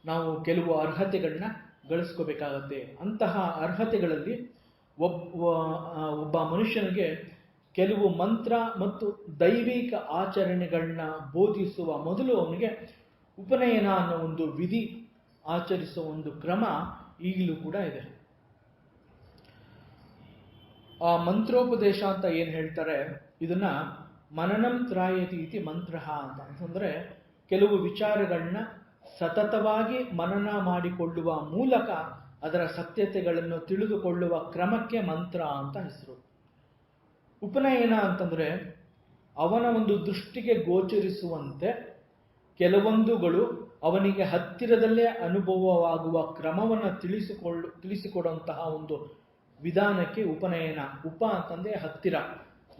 ನಾವು ಕೆಲವು ಅರ್ಹತೆಗಳನ್ನ ಗಳಿಸ್ಕೋಬೇಕಾಗತ್ತೆ. ಅಂತಹ ಅರ್ಹತೆಗಳಲ್ಲಿ ಒಬ್ಬ ಮನುಷ್ಯನಿಗೆ ಕೆಲವು ಮಂತ್ರ ಮತ್ತು ದೈವಿಕ ಆಚರಣೆಗಳನ್ನ ಬೋಧಿಸುವ ಮೊದಲು ಅವನಿಗೆ ಉಪನಯನ ಅನ್ನೋ ಒಂದು ವಿಧಿ ಆಚರಿಸುವ ಒಂದು ಕ್ರಮ ಈಗಲೂ ಕೂಡ ಇದೆ. ಆ ಮಂತ್ರೋಪದೇಶ ಅಂತ ಏನು ಹೇಳ್ತಾರೆ, ಇದನ್ನ ಮನನಂ ತ್ರಾಯತಿ ಇತಿ ಮಂತ್ರ ಅಂತ. ಅಂತಂದ್ರೆ ಕೆಲವು ವಿಚಾರಗಳನ್ನ ಸತತವಾಗಿ ಮನನ ಮಾಡಿಕೊಳ್ಳುವ ಮೂಲಕ ಅದರ ಸತ್ಯತೆಗಳನ್ನು ತಿಳಿದುಕೊಳ್ಳುವ ಕ್ರಮಕ್ಕೆ ಮಂತ್ರ ಅಂತ ಹೆಸರು. ಉಪನಯನ ಅಂತಂದ್ರೆ ಅವನ ಒಂದು ದೃಷ್ಟಿಗೆ ಗೋಚರಿಸುವಂತೆ ಕೆಲವೊಂದುಗಳು ಅವನಿಗೆ ಹತ್ತಿರದಲ್ಲೇ ಅನುಭವವಾಗುವ ಕ್ರಮವನ್ನು ತಿಳಿಸಿಕೊಡುವಂತಹ ಒಂದು ವಿಧಾನಕ್ಕೆ ಉಪನಯನ. ಉಪ ಅಂತಂದ್ರೆ ಹತ್ತಿರ,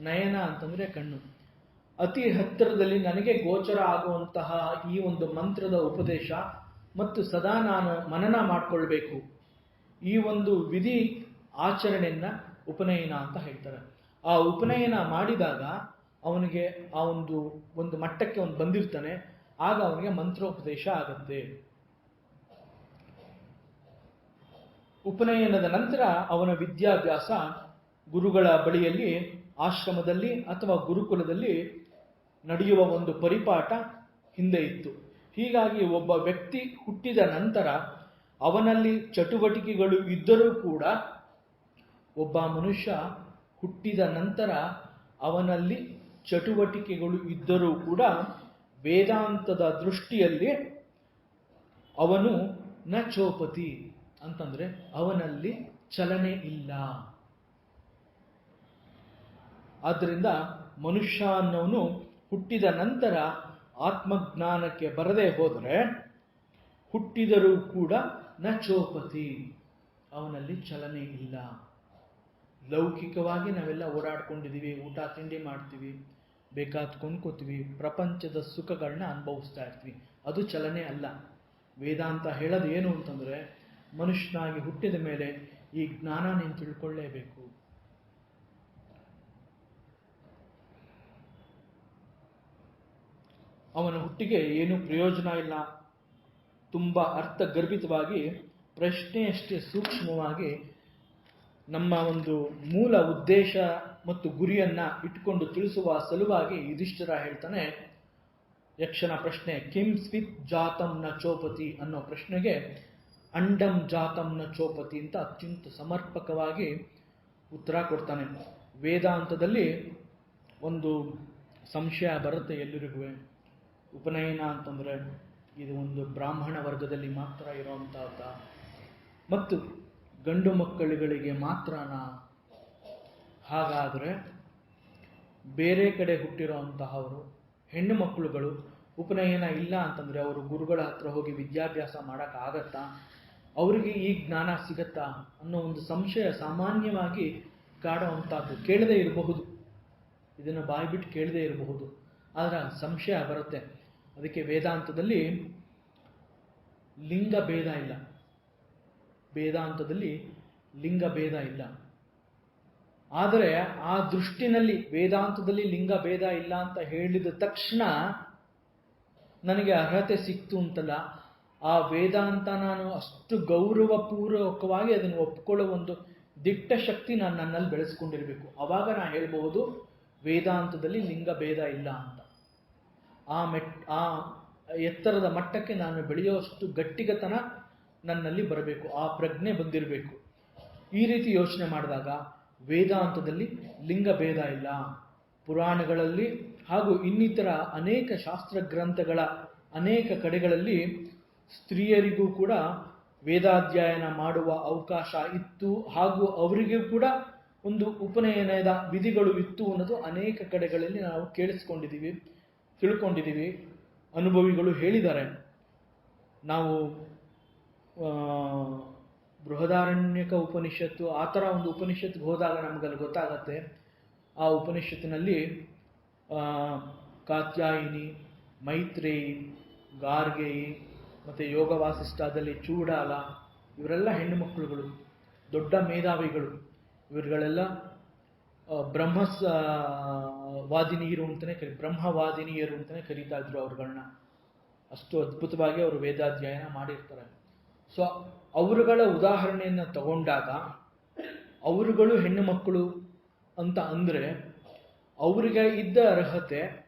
ನಯನ ಅಂತಂದ್ರೆ ಕಣ್ಣು. ಅತಿ ಹತ್ತಿರದಲ್ಲಿ ನನಗೆ ಗೋಚರ ಆಗುವಂತಹ ಈ ಒಂದು ಮಂತ್ರದ ಉಪದೇಶ ಮತ್ತು ಸದಾ ನಾನು ಮನನ ಮಾಡಿಕೊಳ್ಬೇಕು, ಈ ಒಂದು ವಿಧಿ ಆಚರಣೆಯನ್ನ ಉಪನಯನ ಅಂತ ಹೇಳ್ತಾರೆ. ಆ ಉಪನಯನ ಮಾಡಿದಾಗ ಅವನಿಗೆ ಆ ಒಂದು ಮಟ್ಟಕ್ಕೆ ಅವನು ಬಂದಿರ್ತಾನೆ, ಆಗ ಅವನಿಗೆ ಮಂತ್ರೋಪದೇಶ ಆಗತ್ತೆ. ಉಪನಯನದ ನಂತರ ಅವನ ವಿದ್ಯಾಭ್ಯಾಸ ಗುರುಗಳ ಬಳಿಯಲ್ಲಿ, ಆಶ್ರಮದಲ್ಲಿ ಅಥವಾ ಗುರುಕುಲದಲ್ಲಿ ನಡೆಯುವ ಒಂದು ಪರಿಪಾಠ ಹಿಂದೆ ಇತ್ತು. ಹೀಗಾಗಿ ಒಬ್ಬ ವ್ಯಕ್ತಿ ಹುಟ್ಟಿದ ನಂತರ ಅವನಲ್ಲಿ ಚಟುವಟಿಕೆಗಳು ಇದ್ದರೂ ಕೂಡ, ಒಬ್ಬ ಮನುಷ್ಯ ಹುಟ್ಟಿದ ನಂತರ ಅವನಲ್ಲಿ ಚಟುವಟಿಕೆಗಳು ಇದ್ದರೂ ಕೂಡ ವೇದಾಂತದ ದೃಷ್ಟಿಯಲ್ಲಿ ಅವನು ನ ಚೋಪತಿ ಅಂತಂದ್ರೆ ಅವನಲ್ಲಿ ಚಲನೆ ಇಲ್ಲ. ಆದ್ದರಿಂದ ಮನುಷ್ಯ ಅನ್ನೋನು ಹುಟ್ಟಿದ ನಂತರ ಆತ್ಮಜ್ಞಾನಕ್ಕೆ ಬರದೇ ಹೋದರೆ ಹುಟ್ಟಿದರೂ ಕೂಡ ನ ಚೋಪತಿ, ಅವನಲ್ಲಿ ಚಲನೆ ಇಲ್ಲ. ಲೌಕಿಕವಾಗಿ ನಾವೆಲ್ಲ ಓಡಾಡ್ಕೊಂಡಿದ್ದೀವಿ, ಊಟ ತಿಂಡಿ ಮಾಡ್ತೀವಿ, ಬೇಕಾದ ಕೊಂಡ್ಕೋತೀವಿ, ಪ್ರಪಂಚದ ಸುಖಗಳನ್ನ ಅನುಭವಿಸ್ತಾ ಇರ್ತೀವಿ, ಅದು ಚಲನೆ ಅಲ್ಲ. ವೇದಾಂತ ಹೇಳೋದು ಏನು ಅಂತಂದ್ರೆ, ಮನುಷ್ಯನಾಗಿ ಹುಟ್ಟಿದ ಮೇಲೆ ಈ ಜ್ಞಾನ ನೀನು ತಿಳ್ಕೊಳ್ಳೇಬೇಕು. ಅವನ ಹುಟ್ಟಿಗೆ ಏನು ಪ್ರಯೋಜನ ಇಲ್ಲ. ತುಂಬ ಅರ್ಥಗರ್ಭಿತವಾಗಿ, ಪ್ರಶ್ನೆಯಷ್ಟೇ ಸೂಕ್ಷ್ಮವಾಗಿ ನಮ್ಮ ಒಂದು ಮೂಲ ಉದ್ದೇಶ ಮತ್ತು ಗುರಿಯನ್ನ ಇಟ್ಕೊಂಡು ತಿಳಿಸುವ ಸಲುವಾಗಿ ಯುಧಿಷ್ಠಿರ ಹೇಳ್ತಾನೆ, ಯಕ್ಷನ ಪ್ರಶ್ನೆ ಕಿಂ ಸ್ವಿತ್ ಜಾತಂ ನ ಚೋಪತಿ ಅನ್ನೋ ಪ್ರಶ್ನೆಗೆ ಅಂಡಂ ಜಾತಂ ನ ಚೋಪತಿ ಅಂತ ಅತ್ಯಂತ ಸಮರ್ಪಕವಾಗಿ ಉತ್ತರ ಕೊಡ್ತಾನೆ. ವೇದಾಂತದಲ್ಲಿ ಒಂದು ಸಂಶಯ ಬರುತ್ತೆ ಎಲ್ಲರಿಗೂ, ಉಪನಯನ ಅಂತಂದ್ರೆ ಇದು ಒಂದು ಬ್ರಾಹ್ಮಣ ವರ್ಗದಲ್ಲಿ ಮಾತ್ರ ಇರುವಂತಹದ್ದ ಮತ್ತು ಗಂಡು ಮಕ್ಕಳುಗಳಿಗೆ ಮಾತ್ರನಾ? ಹಾಗಾದರೆ ಬೇರೆ ಕಡೆ ಹುಟ್ಟಿರೋಂತಹವರು ಹೆಣ್ಣು ಮಕ್ಕಳುಗಳು ಉಪನಯನ ಇಲ್ಲ ಅಂತಂದ್ರೆ ಅವರು ಗುರುಗಳ ಹತ್ರ ಹೋಗಿ ವಿದ್ಯಾಭ್ಯಾಸ ಮಾಡೋಕ್ಕಾಗತ್ತಾ? ಅವರಿಗೆ ಈ ಜ್ಞಾನ ಸಿಗತ್ತಾ ಅನ್ನೋ ಒಂದು ಸಂಶಯ ಸಾಮಾನ್ಯವಾಗಿ ಕಾಡುವಂಥದ್ದು ಕೇಳದೇ ಇರಬಹುದು. ಇದನ್ನು ಬಾಯಿ ಬಿಟ್ಟು ಕೇಳದೇ ಇರಬಹುದು, ಆದರೆ ಸಂಶಯ ಬರುತ್ತೆ. ಅದಕ್ಕೆ ವೇದಾಂತದಲ್ಲಿ ಲಿಂಗ ಭೇದ ಇಲ್ಲ. ವೇದಾಂತದಲ್ಲಿ ಲಿಂಗ ಭೇದ ಇಲ್ಲ. ಆದರೆ ಆ ದೃಷ್ಟಿನಲ್ಲಿ ವೇದಾಂತದಲ್ಲಿ ಲಿಂಗ ಭೇದ ಇಲ್ಲ ಅಂತ ಹೇಳಿದ ತಕ್ಷಣ ನನಗೆ ಅರ್ಹತೆ ಸಿಕ್ತು ಅಂತಲ್ಲ, ಆ ವೇದಾಂತ ನಾನು ಅಷ್ಟು ಗೌರವಪೂರ್ವಕವಾಗಿ ಅದನ್ನು ಒಪ್ಕೊಳ್ಳೋ ಒಂದು ದಿಟ್ಟ ಶಕ್ತಿ ನಾನು ನನ್ನಲ್ಲಿ ಬೆಳೆಸ್ಕೊಂಡಿರಬೇಕು. ಆವಾಗ ನಾನು ಹೇಳ್ಬಹುದು ವೇದಾಂತದಲ್ಲಿ ಲಿಂಗ ಭೇದ ಇಲ್ಲ ಅಂತ. ಆ ಎತ್ತರದ ಮಟ್ಟಕ್ಕೆ ನಾನು ಬೆಳೆಯುವಷ್ಟು ಗಟ್ಟಿಗತನ ನನ್ನಲ್ಲಿ ಬರಬೇಕು, ಆ ಪ್ರಜ್ಞೆ ಬಂದಿರಬೇಕು. ಈ ರೀತಿ ಯೋಚನೆ ಮಾಡಿದಾಗ ವೇದಾಂತದಲ್ಲಿ ಲಿಂಗ ಭೇದ ಇಲ್ಲ. ಪುರಾಣಗಳಲ್ಲಿ ಹಾಗೂ ಇನ್ನಿತರ ಅನೇಕ ಶಾಸ್ತ್ರ ಗ್ರಂಥಗಳ ಅನೇಕ ಕಡೆಗಳಲ್ಲಿ ಸ್ತ್ರೀಯರಿಗೂ ಕೂಡ ವೇದಾಧ್ಯಯನ ಮಾಡುವ ಅವಕಾಶ ಇತ್ತು, ಹಾಗೂ ಅವರಿಗೂ ಕೂಡ ಒಂದು ಉಪನಯನದ ವಿಧಿಗಳು ಇತ್ತು ಅನ್ನೋದು ಅನೇಕ ಕಡೆಗಳಲ್ಲಿ ನಾವು ಕೇಳಿಸ್ಕೊಂಡಿದ್ದೀವಿ, ತಿಳ್ಕೊಂಡಿದ್ದೀವಿ, ಅನುಭವಿಗಳು ಹೇಳಿದ್ದಾರೆ. ನಾವು ಬೃಹದಾರಣ್ಯಕ ಉಪನಿಷತ್ತು ಆ ಥರ ಒಂದು ಉಪನಿಷತ್ಗೆ ಹೋದಾಗ ನಮಗಲ್ಲಿ ಗೊತ್ತಾಗತ್ತೆ. ಆ ಉಪನಿಷತ್ತಿನಲ್ಲಿ ಕಾತ್ಯಾಯಿನಿ, ಮೈತ್ರೇಯಿ, ಗಾರ್ಗೆಯಿ ಮತ್ತು ಯೋಗ ವಾಸಿಷ್ಠದಲ್ಲಿ ಚೂಡಾಲ, ಇವರೆಲ್ಲ ಹೆಣ್ಣು ಮಕ್ಕಳುಗಳು, ದೊಡ್ಡ ಮೇಧಾವಿಗಳು. ಇವರುಗಳೆಲ್ಲ ವಾದಿನಿಯರು ಅಂತಲೇ ಬ್ರಹ್ಮವಾದಿನಿಯರು ಅಂತಲೇ ಕರೀತಾ ಇದ್ರು ಅವ್ರುಗಳನ್ನ. ಅಷ್ಟು ಅದ್ಭುತವಾಗಿ ಅವರು ವೇದಾಧ್ಯಯನ ಮಾಡಿರ್ತಾರೆ. ಸೊ ಅವರುಗಳ ಉದಾಹರಣೆಯನ್ನು ತಗೊಂಡಾಗ ಅವರುಗಳು ಹೆಣ್ಣು ಮಕ್ಕಳು ಅಂತ ಅಂದರೆ ಅವರಿಗೆ ಇದ್ದ ಅರ್ಹತೆ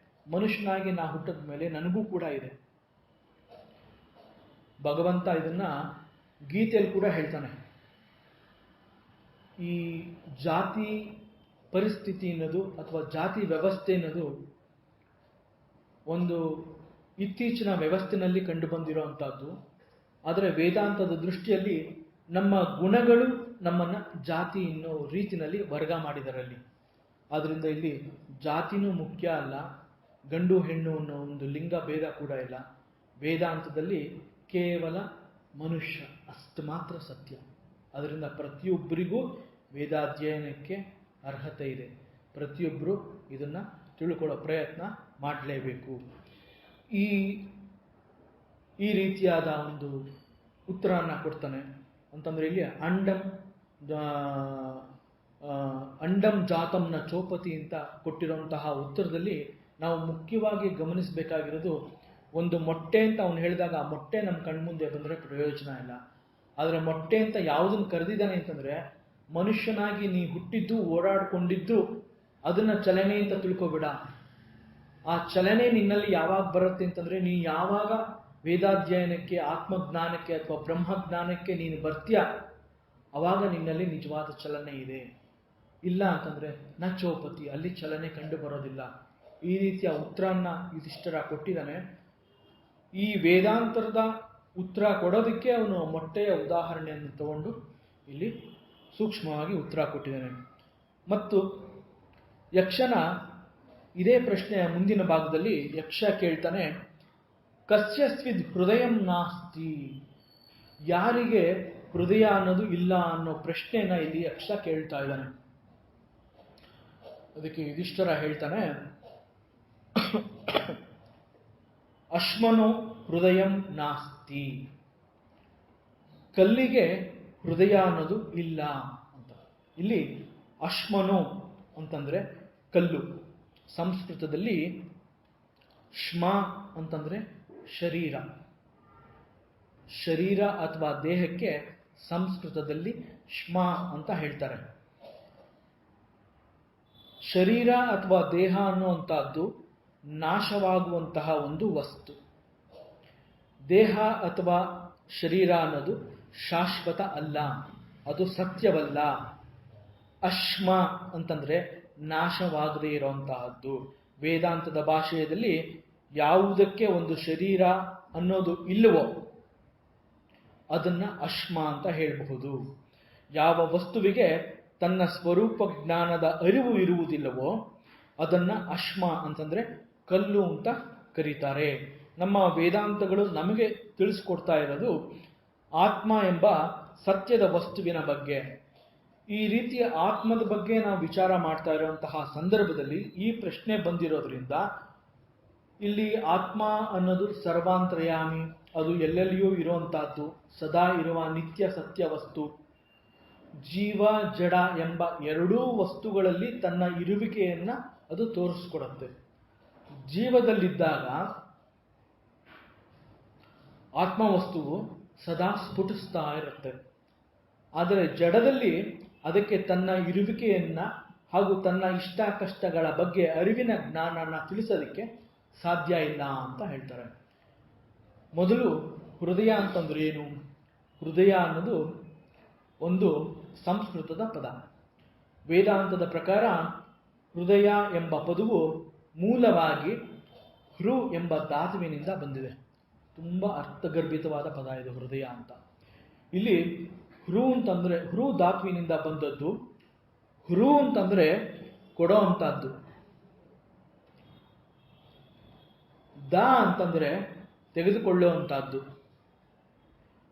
ಮನುಷ್ಯನಾಗಿ ನಾ ಹುಟ್ಟಿದ ಮೇಲೆ ನನಗೂ ಕೂಡ ಇದೆ. ಭಗವಂತ ಇದನ್ನ ಗೀತೆಯಲ್ಲಿ ಕೂಡ ಹೇಳ್ತಾನೆ. ಈ ಜಾತಿ ಪರಿಸ್ಥಿತಿ ಅನ್ನೋದು ಅಥವಾ ಜಾತಿ ವ್ಯವಸ್ಥೆ ಅನ್ನೋದು ಒಂದು ಇತ್ತೀಚಿನ ವ್ಯವಸ್ಥೆನಲ್ಲಿ ಕಂಡು ಬಂದಿರುವಂತಹದ್ದು. ಆದರೆ ವೇದಾಂತದ ದೃಷ್ಟಿಯಲ್ಲಿ ನಮ್ಮ ಗುಣಗಳು ನಮ್ಮನ್ನ ಜಾತಿ ಅನ್ನೋ ರೀತಿನಲ್ಲಿ ವರ್ಗ ಮಾಡಿದರಲ್ಲಿ. ಆದ್ರಿಂದ ಇಲ್ಲಿ ಜಾತಿನೂ ಮುಖ್ಯ ಅಲ್ಲ, ಗಂಡು ಹೆಣ್ಣು ಅನ್ನೋ ಒಂದು ಲಿಂಗ ಭೇದ ಕೂಡ ಇಲ್ಲ. ವೇದಾಂತದಲ್ಲಿ ಕೇವಲ ಮನುಷ್ಯ ಅಷ್ಟು ಮಾತ್ರ ಸತ್ಯ. ಅದರಿಂದ ಪ್ರತಿಯೊಬ್ಬರಿಗೂ ವೇದಾಧ್ಯಯನಕ್ಕೆ ಅರ್ಹತೆ ಇದೆ. ಪ್ರತಿಯೊಬ್ಬರು ಇದನ್ನ ತಿಳ್ಕೊಳ್ಳೋ ಪ್ರಯತ್ನ ಮಾಡಲೇಬೇಕು. ಈ ರೀತಿಯಾದ ಒಂದು ಉತ್ತರವನ್ನು ಕೊಡ್ತಾನೆ ಅಂತಂದ್ರೆ ಇಲ್ಲಿ ಅಂಡಂ ಜಾತಂನ ಚೋಪತಿ ಅಂತ ಕೊಟ್ಟಿರುವಂತಹ ಉತ್ತರದಲ್ಲಿ ನಾವು ಮುಖ್ಯವಾಗಿ ಗಮನಿಸಬೇಕಾಗಿರೋದು, ಒಂದು ಮೊಟ್ಟೆ ಅಂತ ಅವನು ಹೇಳಿದಾಗ ಆ ಮೊಟ್ಟೆ ನಮ್ಮ ಕಣ್ಮುಂದೆ ಬಂದರೆ ಪ್ರಯೋಜನ ಇಲ್ಲ. ಆದರೆ ಮೊಟ್ಟೆ ಅಂತ ಯಾವುದನ್ನು ಕರೆದಿದ್ದಾನೆ ಅಂತಂದ್ರೆ ಮನುಷ್ಯನಾಗಿ ನೀ ಹುಟ್ಟಿದ್ದು ಓಡಾಡ್ಕೊಂಡಿದ್ದು ಅದನ್ನ ಚಲನೆ ಅಂತ ತಿಳ್ಕೊಬೇಡ. ಆ ಚಲನೆ ನಿನ್ನಲ್ಲಿ ಯಾವಾಗ ಬರುತ್ತೆ ಅಂತಂದ್ರೆ ನೀ ಯಾವಾಗ ವೇದಾಧ್ಯಯನಕ್ಕೆ, ಆತ್ಮಜ್ಞಾನಕ್ಕೆ ಅಥವಾ ಬ್ರಹ್ಮಜ್ಞಾನಕ್ಕೆ ನೀನು ಬರ್ತೀಯ ಅವಾಗ ನಿನ್ನಲ್ಲಿ ನಿಜವಾದ ಚಲನೆ ಇದೆ. ಇಲ್ಲ ಅಂತಂದ್ರೆ ನ ಚೋಪತಿ, ಅಲ್ಲಿ ಚಲನೆ ಕಂಡು ಬರೋದಿಲ್ಲ. ಈ ರೀತಿಯ ಉತ್ತರನ್ನ ಯುಧಿಷ್ಠಿರ ಕೊಟ್ಟಿದ್ದಾನೆ. ಈ ವೇದಾಂತರದ ಉತ್ತರ ಕೊಡೋದಕ್ಕೆ ಅವನು ಮೊಟ್ಟೆಯ ಉದಾಹರಣೆಯನ್ನು ತಗೊಂಡು ಇಲ್ಲಿ ಸೂಕ್ಷ್ಮವಾಗಿ ಉತ್ತರ ಕೊಟ್ಟಿದ್ದಾನೆ. ಮತ್ತು ಯಕ್ಷನ ಇದೇ ಪ್ರಶ್ನೆಯ ಮುಂದಿನ ಭಾಗದಲ್ಲಿ ಯಕ್ಷ ಕೇಳ್ತಾನೆ, ಕಸ್ಯಸ್ವಿದ್ ಹೃದಯಂ ನಾಸ್ತಿ, ಯಾರಿಗೆ ಹೃದಯ ಅನ್ನೋದು ಇಲ್ಲ ಅನ್ನೋ ಪ್ರಶ್ನೆನ ಇಲ್ಲಿ ಯಕ್ಷ ಕೇಳ್ತಾ ಇದ್ದಾನೆ. ಅದಕ್ಕೆ ಯುಧಿಷ್ಠಿರ ಹೇಳ್ತಾನೆ, ಅಶ್ಮನೋ ಹೃದಯಂ ನಾಸ್ತಿ, ಕಲ್ಲಿಗೆ ಹೃದಯ ಅನ್ನೋದು ಇಲ್ಲ ಅಂತ. ಇಲ್ಲಿ ಅಶ್ಮನೋ ಅಂತಂದ್ರೆ ಕಲ್ಲು. ಸಂಸ್ಕೃತದಲ್ಲಿ ಶ್ಮ ಅಂತಂದ್ರೆ ಶರೀರ. ಶರೀರ ಅಥವಾ ದೇಹಕ್ಕೆ ಸಂಸ್ಕೃತದಲ್ಲಿ ಶ್ಮ ಅಂತ ಹೇಳ್ತಾರೆ. ಶರೀರ ಅಥವಾ ದೇಹ ಅನ್ನುವಂತಹದ್ದು ನಾಶವಾಗುವಂತಹ ಒಂದು ವಸ್ತು. ದೇಹ ಅಥವಾ ಶರೀರ ಅನ್ನೋದು ಶಾಶ್ವತ ಅಲ್ಲ, ಅದು ಸತ್ಯವಲ್ಲ. ಅಶ್ಮ ಅಂತಂದ್ರೆ ನಾಶವಾಗದೇ ಇರುವಂತಹದ್ದು. ವೇದಾಂತದ ಭಾಷೆಯಲ್ಲಿ ಯಾವುದಕ್ಕೆ ಒಂದು ಶರೀರ ಅನ್ನೋದು ಇಲ್ಲವೋ ಅದನ್ನ ಅಶ್ಮ ಅಂತ ಹೇಳಬಹುದು. ಯಾವ ವಸ್ತುವಿಗೆ ತನ್ನ ಸ್ವರೂಪ ಜ್ಞಾನದ ಅರಿವು ಇರುವುದಿಲ್ಲವೋ ಅದನ್ನ ಅಶ್ಮ ಅಂತಂದ್ರೆ ಕಲ್ಲು ಅಂತ ಕರೀತಾರೆ. ನಮ್ಮ ವೇದಾಂತಗಳು ನಮಗೆ ತಿಳಿಸ್ಕೊಡ್ತಾ ಇರೋದು ಆತ್ಮ ಎಂಬ ಸತ್ಯದ ವಸ್ತುವಿನ ಬಗ್ಗೆ. ಈ ರೀತಿಯ ಆತ್ಮದ ಬಗ್ಗೆ ನಾವು ವಿಚಾರ ಮಾಡ್ತಾ ಇರುವಂತಹ ಸಂದರ್ಭದಲ್ಲಿ ಈ ಪ್ರಶ್ನೆ ಬಂದಿರೋದ್ರಿಂದ ಇಲ್ಲಿ ಆತ್ಮ ಅನ್ನೋದು ಸರ್ವಾಂತರ್ಯಾಮಿ, ಅದು ಎಲ್ಲೆಲ್ಲಿಯೂ ಇರುವಂತಹದ್ದು, ಸದಾ ಇರುವ ನಿತ್ಯ ಸತ್ಯ ವಸ್ತು. ಜೀವ ಜಡ ಎಂಬ ಎರಡೂ ವಸ್ತುಗಳಲ್ಲಿ ತನ್ನ ಇರುವಿಕೆಯನ್ನ ಅದು ತೋರಿಸ್ಕೊಡುತ್ತೆ. ಜೀವದಲ್ಲಿದ್ದಾಗ ಆತ್ಮವಸ್ತುವು ಸದಾ ಸ್ಫುಟಿಸ್ತಾ ಇರುತ್ತೆ. ಆದರೆ ಜಡದಲ್ಲಿ ಅದಕ್ಕೆ ತನ್ನ ಇರುವಿಕೆಯನ್ನ ಹಾಗೂ ತನ್ನ ಇಷ್ಟ ಕಷ್ಟಗಳ ಬಗ್ಗೆ ಅರಿವಿನ ಜ್ಞಾನನ ತಿಳಿಸೋದಕ್ಕೆ ಸಾಧ್ಯ ಇಲ್ಲ ಅಂತ ಹೇಳ್ತಾರೆ. ಮೊದಲು ಹೃದಯ ಅಂತಂದ್ರೆ ಏನು? ಹೃದಯ ಅನ್ನೋದು ಒಂದು ಸಂಸ್ಕೃತದ ಪದ. ವೇದಾಂತದ ಪ್ರಕಾರ ಹೃದಯ ಎಂಬ ಪದವು ಮೂಲವಾಗಿ ಹೃ ಎಂಬ ಧಾತುವಿನಿಂದ ಬಂದಿದೆ. ತುಂಬ ಅರ್ಥಗರ್ಭಿತವಾದ ಪದ ಇದು ಹೃದಯ ಅಂತ. ಇಲ್ಲಿ ಹೃ ಅಂತಂದ್ರೆ ಹೃ ಧಾತುವಿನಿಂದ ಬಂದದ್ದು. ಹೃ ಅಂತಂದ್ರೆ ಕೊಡೋ ಅಂತದ್ದು. ದ ಅಂತಂದ್ರೆ ತೆಗೆದುಕೊಳ್ಳುವಂತಹದ್ದು.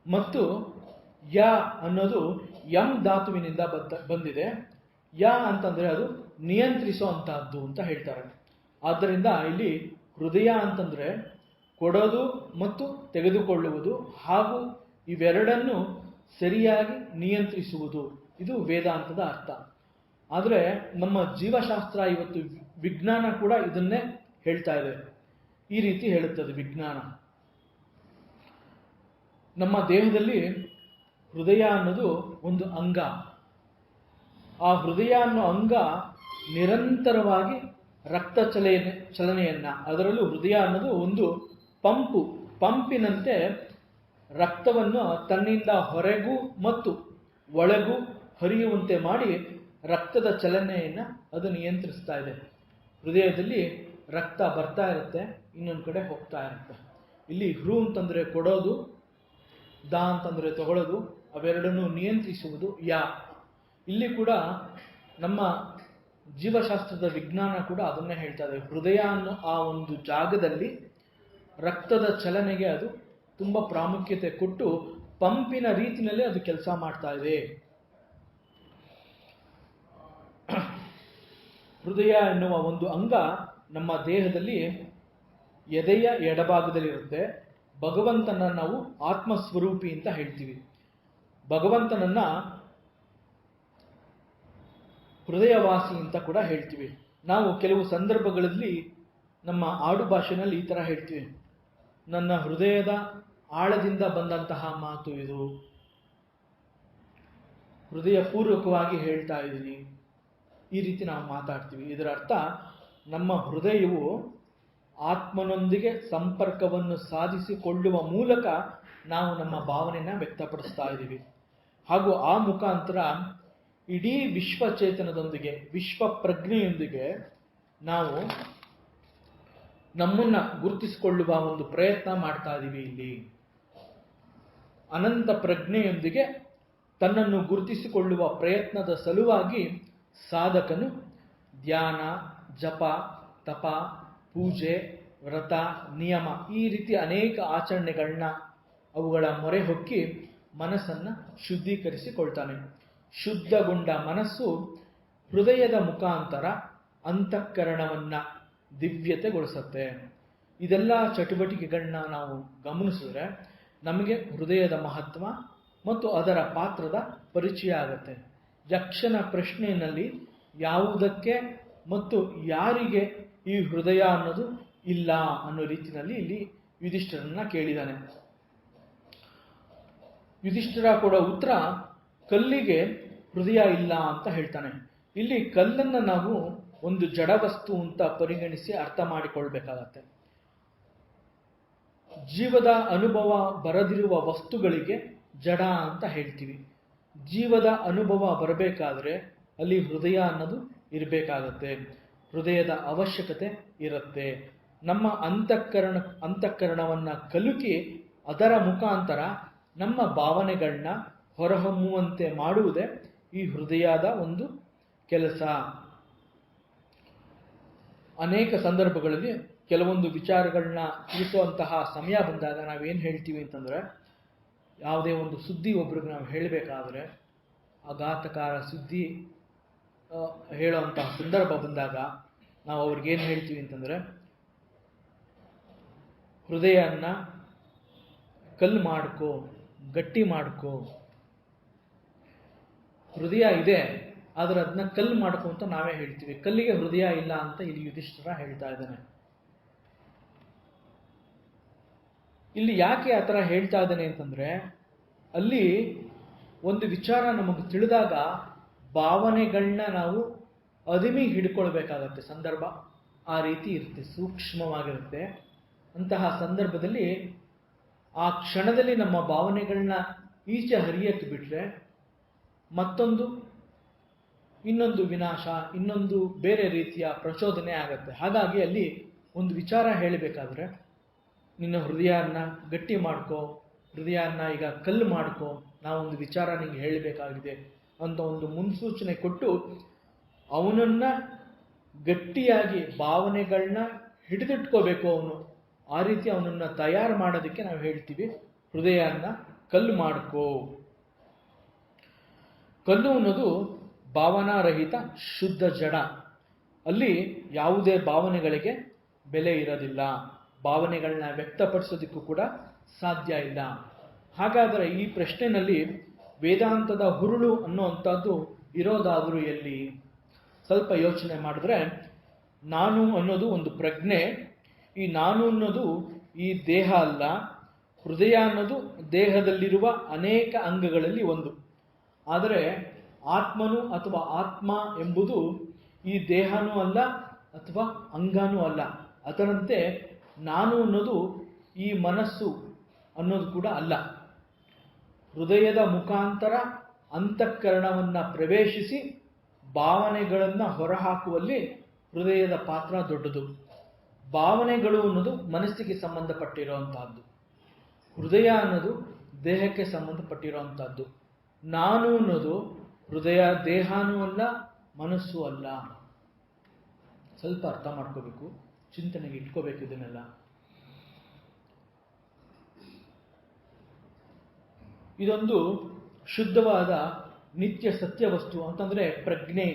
ಮತ್ತು ಯ ಅನ್ನೋದು ಯಂ ಧಾತುವಿನಿಂದ ಬಂದಿದೆ. ಯ ಅಂತಂದ್ರೆ ಅದು ನಿಯಂತ್ರಿಸುವಂತಹದ್ದು ಅಂತ ಹೇಳ್ತಾರೆ. ಆದ್ದರಿಂದ ಇಲ್ಲಿ ಹೃದಯ ಅಂತಂದ್ರೆ ಕೊಡೋದು ಮತ್ತು ತೆಗೆದುಕೊಳ್ಳುವುದು ಹಾಗೂ ಇವೆರಡನ್ನು ಸರಿಯಾಗಿ ನಿಯಂತ್ರಿಸುವುದು, ಇದು ವೇದಾಂತದ ಅರ್ಥ. ಆದರೆ ನಮ್ಮ ಜೀವಶಾಸ್ತ್ರ ಇವತ್ತು ವಿಜ್ಞಾನ ಕೂಡ ಇದನ್ನೇ ಹೇಳ್ತಾ ಇದೆ. ಈ ರೀತಿ ಹೇಳುತ್ತದೆ ವಿಜ್ಞಾನ. ನಮ್ಮ ದೇಹದಲ್ಲಿ ಹೃದಯ ಅನ್ನೋದು ಒಂದು ಅಂಗ. ಆ ಹೃದಯ ಅನ್ನೋ ಅಂಗ ನಿರಂತರವಾಗಿ ರಕ್ತ ಚಲನೆಯನ್ನ, ಅದರಲ್ಲೂ ಹೃದಯ ಅನ್ನೋದು ಒಂದು ಪಂಪಿನಂತೆ ರಕ್ತವನ್ನು ತನ್ನಿಂದ ಹೊರಗೂ ಮತ್ತು ಒಳಗೂ ಹರಿಯುವಂತೆ ಮಾಡಿ ರಕ್ತದ ಚಲನೆಯನ್ನ ಅದು ನಿಯಂತ್ರಿಸ್ತಾ ಇದೆ. ಹೃದಯದಲ್ಲಿ ರಕ್ತ ಬರ್ತಾ ಇರುತ್ತೆ, ಇನ್ನೊಂದು ಕಡೆ ಹೋಗ್ತಾ ಇರುತ್ತೆ. ಇಲ್ಲಿ ಹೃ ಅಂತಂದ್ರೆ ಕೊಡೋದು, ದ ಅಂತಂದ್ರೆ ತಗೊಳ್ಳೋದು, ಅವೆರಡನ್ನು ನಿಯಂತ್ರಿಸುವುದು ಯಾ. ಇಲ್ಲಿ ಕೂಡ ನಮ್ಮ ಜೀವಶಾಸ್ತ್ರದ ವಿಜ್ಞಾನ ಕೂಡ ಅದನ್ನೇ ಹೇಳ್ತಾ ಇದೆ. ಹೃದಯ ಅನ್ನೋ ಆ ಒಂದು ಜಾಗದಲ್ಲಿ ರಕ್ತದ ಚಲನೆಗೆ ಅದು ತುಂಬ ಪ್ರಾಮುಖ್ಯತೆ ಕೊಟ್ಟು ಪಂಪಿನ ರೀತಿಯಲ್ಲಿ ಅದು ಕೆಲಸ ಮಾಡ್ತಾ ಇದೆ. ಹೃದಯ ಎನ್ನುವ ಒಂದು ಅಂಗ ನಮ್ಮ ದೇಹದಲ್ಲಿ ಎದೆಯ ಎಡಭಾಗದಲ್ಲಿರುತ್ತೆ. ಭಗವಂತನ ನಾವು ಆತ್ಮಸ್ವರೂಪಿ ಅಂತ ಹೇಳ್ತೀವಿ. ಭಗವಂತನನ್ನ ಹೃದಯವಾಸಿ ಅಂತ ಕೂಡ ಹೇಳ್ತೀವಿ. ನಾವು ಕೆಲವು ಸಂದರ್ಭಗಳಲ್ಲಿ ನಮ್ಮ ಆಡು ಭಾಷೆನಲ್ಲಿ ಈ ಥರ ಹೇಳ್ತೀವಿ, ನನ್ನ ಹೃದಯದ ಆಳದಿಂದ ಬಂದಂತಹ ಮಾತು ಇದು, ಹೃದಯಪೂರ್ವಕವಾಗಿ ಹೇಳ್ತಾ ಇದ್ದೀನಿ, ಈ ರೀತಿ ನಾವು ಮಾತಾಡ್ತೀವಿ. ಇದರ ಅರ್ಥ ನಮ್ಮ ಹೃದಯವು ಆತ್ಮನೊಂದಿಗೆ ಸಂಪರ್ಕವನ್ನು ಸಾಧಿಸಿಕೊಳ್ಳುವ ಮೂಲಕ ನಾವು ನಮ್ಮ ಭಾವನೆಯನ್ನು ವ್ಯಕ್ತಪಡಿಸ್ತಾ ಇದ್ದೀವಿ. ಹಾಗೂ ಆ ಮುಖಾಂತರ ಇಡೀ ವಿಶ್ವಚೇತನದೊಂದಿಗೆ, ವಿಶ್ವ ಪ್ರಜ್ಞೆಯೊಂದಿಗೆ ನಾವು ನಮ್ಮನ್ನ ಗುರುತಿಸಿಕೊಳ್ಳುವ ಒಂದು ಪ್ರಯತ್ನ ಮಾಡ್ತಾ ಇದ್ದೀವಿ. ಇಲ್ಲಿ ಅನಂತ ಪ್ರಜ್ಞೆಯೊಂದಿಗೆ ತನ್ನನ್ನು ಗುರುತಿಸಿಕೊಳ್ಳುವ ಪ್ರಯತ್ನದ ಸಲುವಾಗಿ ಸಾಧಕನು ಧ್ಯಾನ, ಜಪ, ತಪ, ಪೂಜೆ, ವ್ರತ, ನಿಯಮ ಈ ರೀತಿ ಅನೇಕ ಆಚರಣೆಗಳನ್ನ ಅವುಗಳ ಮೊರೆ ಹೊಕ್ಕಿ ಮನಸ್ಸನ್ನು ಶುದ್ಧೀಕರಿಸಿಕೊಳ್ತಾನೆ. ಶುದ್ಧಗೊಂಡ ಮನಸ್ಸು ಹೃದಯದ ಮುಖಾಂತರ ಅಂತಃಕರಣವನ್ನ ದಿವ್ಯತೆಗೊಳಿಸುತ್ತೆ. ಇದೆಲ್ಲ ಚಟುವಟಿಕೆಗಳನ್ನ ನಾವು ಗಮನಿಸಿದ್ರೆ ನಮಗೆ ಹೃದಯದ ಮಹತ್ವ ಮತ್ತು ಅದರ ಪಾತ್ರದ ಪರಿಚಯ ಆಗುತ್ತೆ. ಯಕ್ಷನ ಪ್ರಶ್ನೆಯಲ್ಲಿ ಯಾವುದಕ್ಕೆ ಮತ್ತು ಯಾರಿಗೆ ಈ ಹೃದಯ ಅನ್ನೋದು ಇಲ್ಲ ಅನ್ನೋ ರೀತಿಯಲ್ಲಿ ಇಲ್ಲಿ ಯುಧಿಷ್ಠಿರನ್ನ ಕೇಳಿದಾನೆ. ಯುಧಿಷ್ಠಿರ ಕೊಡೋ ಉತ್ತರ ಕಲ್ಲಿಗೆ ಹೃದಯ ಇಲ್ಲ ಅಂತ ಹೇಳ್ತಾನೆ. ಇಲ್ಲಿ ಕಲ್ಲನ್ನ ನಾವು ಒಂದು ಜಡವಸ್ತು ಅಂತ ಪರಿಗಣಿಸಿ ಅರ್ಥ ಮಾಡಿಕೊಳ್ಬೇಕಾಗತ್ತೆ. ಜೀವದ ಅನುಭವ ಬರದಿರುವ ವಸ್ತುಗಳಿಗೆ ಜಡ ಅಂತ ಹೇಳ್ತೀವಿ. ಜೀವದ ಅನುಭವ ಬರಬೇಕಾದ್ರೆ ಅಲ್ಲಿ ಹೃದಯ ಅನ್ನೋದು ಇರಬೇಕಾಗತ್ತೆ. ಹೃದಯದ ಅವಶ್ಯಕತೆ ಇರುತ್ತೆ. ನಮ್ಮ ಅಂತಃಕರಣವನ್ನ ಕಲುಕಿ ಅದರ ಮುಖಾಂತರ ನಮ್ಮ ಭಾವನೆಗಳನ್ನ ಹೊರಹೊಮ್ಮುವಂತೆ ಮಾಡುವುದೇ ಈ ಹೃದಯದ ಒಂದು ಕೆಲಸ. ಅನೇಕ ಸಂದರ್ಭಗಳಲ್ಲಿ ಕೆಲವೊಂದು ವಿಚಾರಗಳನ್ನ ತಿಳಿಸುವಂತಹ ಸಮಯ ಬಂದಾಗ ನಾವೇನು ಹೇಳ್ತೀವಿ ಅಂತಂದ್ರೆ, ಯಾವುದೇ ಒಂದು ಸುದ್ದಿ ಒಬ್ರಿಗೆ ನಾವು ಹೇಳಬೇಕಾದ್ರೆ ಆಘಾತಕಾರ ಸುದ್ದಿ ಹೇಳುವಂತಹ ಸಂದರ್ಭ ಬಂದಾಗ ನಾವು ಅವ್ರಿಗೇನು ಹೇಳ್ತೀವಿ ಅಂತಂದರೆ, ಹೃದಯನ ಕಲ್ಲು ಮಾಡ್ಕೋ, ಗಟ್ಟಿ ಮಾಡ್ಕೋ. ಹೃದಯ ಇದೆ, ಆದರೆ ಅದನ್ನ ಕಲ್ಲು ಮಾಡ್ಕೋ ಅಂತ ನಾವೇ ಹೇಳ್ತೀವಿ. ಕಲ್ಲಿಗೆ ಹೃದಯ ಇಲ್ಲ ಅಂತ ಇಲ್ಲಿ ಯುಧಿಷ್ಠಿರ ಹೇಳ್ತಾ ಇದ್ದಾನೆ. ಇಲ್ಲಿ ಯಾಕೆ ಆ ಥರ ಹೇಳ್ತಾ ಇದ್ದಾನೆ ಅಂತಂದ್ರೆ, ಅಲ್ಲಿ ಒಂದು ವಿಚಾರ ನಮಗೆ ತಿಳಿದಾಗ ಭಾವನೆಗಳನ್ನ ನಾವು ಅದಿಮಿ ಹಿಡ್ಕೊಳ್ಬೇಕಾಗತ್ತೆ. ಸಂದರ್ಭ ಆ ರೀತಿ ಇರುತ್ತೆ, ಸೂಕ್ಷ್ಮವಾಗಿರುತ್ತೆ. ಅಂತಹ ಸಂದರ್ಭದಲ್ಲಿ ಆ ಕ್ಷಣದಲ್ಲಿ ನಮ್ಮ ಭಾವನೆಗಳನ್ನ ಈಚೆ ಹರಿಯಕ್ಕೆ ಬಿಟ್ರೆ ಇನ್ನೊಂದು ವಿನಾಶ, ಇನ್ನೊಂದು ಬೇರೆ ರೀತಿಯ ಪ್ರಚೋದನೆ ಆಗತ್ತೆ. ಹಾಗಾಗಿ ಅಲ್ಲಿ ಒಂದು ವಿಚಾರ ಹೇಳಬೇಕಾದ್ರೆ, ನಿನ್ನ ಹೃದಯನ ಗಟ್ಟಿ ಮಾಡ್ಕೋ, ಹೃದಯನ ಈಗ ಕಲ್ಲು ಮಾಡ್ಕೋ, ನಾವೊಂದು ವಿಚಾರ ನಿಂಗೆ ಹೇಳಬೇಕಾಗಿದೆ ಅಂತ ಒಂದು ಮುನ್ಸೂಚನೆ ಕೊಟ್ಟು ಅವನನ್ನ ಗಟ್ಟಿಯಾಗಿ ಭಾವನೆಗಳನ್ನ ಹಿಡಿದಿಟ್ಕೋಬೇಕು. ಅವನು ಆ ರೀತಿ ಅವನನ್ನ ತಯಾರು ಮಾಡೋದಕ್ಕೆ ನಾವು ಹೇಳ್ತೀವಿ, ಹೃದಯನ ಕಲ್ಲು ಮಾಡ್ಕೋ. ಕಲ್ಲು ಅನ್ನೋದು ಭಾವನಾರಹಿತ ಶುದ್ಧ ಜಡ. ಅಲ್ಲಿ ಯಾವುದೇ ಭಾವನೆಗಳಿಗೆ ಬೆಲೆ ಇರೋದಿಲ್ಲ, ಭಾವನೆಗಳನ್ನ ವ್ಯಕ್ತಪಡಿಸೋದಕ್ಕೂ ಕೂಡ ಸಾಧ್ಯ ಇಲ್ಲ. ಹಾಗಾದರೆ ಈ ಪ್ರಶ್ನೆಯಲ್ಲಿ ವೇದಾಂತದ ಹುರುಳು ಅನ್ನುವಂಥದ್ದು ಇರೋದಾದರೂ ಎಲ್ಲಿ? ಸ್ವಲ್ಪ ಯೋಚನೆ ಮಾಡಿದ್ರೆ, ನಾನು ಅನ್ನೋದು ಒಂದು ಪ್ರಜ್ಞೆ. ಈ ನಾನು ಅನ್ನೋದು ಈ ದೇಹ ಅಲ್ಲ. ಹೃದಯ ಅನ್ನೋದು ದೇಹದಲ್ಲಿರುವ ಅನೇಕ ಅಂಗಗಳಲ್ಲಿ ಒಂದು. ಆದರೆ ಆತ್ಮನು ಅಥವಾ ಆತ್ಮ ಎಂಬುದು ಈ ದೇಹನೂ ಅಲ್ಲ ಅಥವಾ ಅಂಗನೂ ಅಲ್ಲ. ಅದರಂತೆ ನಾನು ಅನ್ನೋದು ಈ ಮನಸ್ಸು ಅನ್ನೋದು ಕೂಡ ಅಲ್ಲ. ಹೃದಯದ ಮುಖಾಂತರ ಅಂತಃಕರಣವನ್ನು ಪ್ರವೇಶಿಸಿ ಭಾವನೆಗಳನ್ನು ಹೊರಹಾಕುವಲ್ಲಿ ಹೃದಯದ ಪಾತ್ರ ದೊಡ್ಡದು. ಭಾವನೆಗಳು ಅನ್ನೋದು ಮನಸ್ಸಿಗೆ ಸಂಬಂಧಪಟ್ಟಿರುವಂತಹದ್ದು, ಹೃದಯ ಅನ್ನೋದು ದೇಹಕ್ಕೆ ಸಂಬಂಧಪಟ್ಟಿರುವಂತಹದ್ದು. ನಾನು ಅನ್ನೋದು ಹೃದಯ ದೇಹನೂ ಅಲ್ಲ, ಮನಸ್ಸು ಅಲ್ಲ. ಸ್ವಲ್ಪ ಅರ್ಥ ಮಾಡ್ಕೋಬೇಕು, ಚಿಂತನೆಗೆ ಇಟ್ಕೋಬೇಕು ಇದನ್ನೆಲ್ಲ. ಇದೊಂದು ಶುದ್ಧವಾದ ನಿತ್ಯ ಸತ್ಯ ವಸ್ತು ಅಂತಂದ್ರೆ ಪ್ರಜ್ಞೆ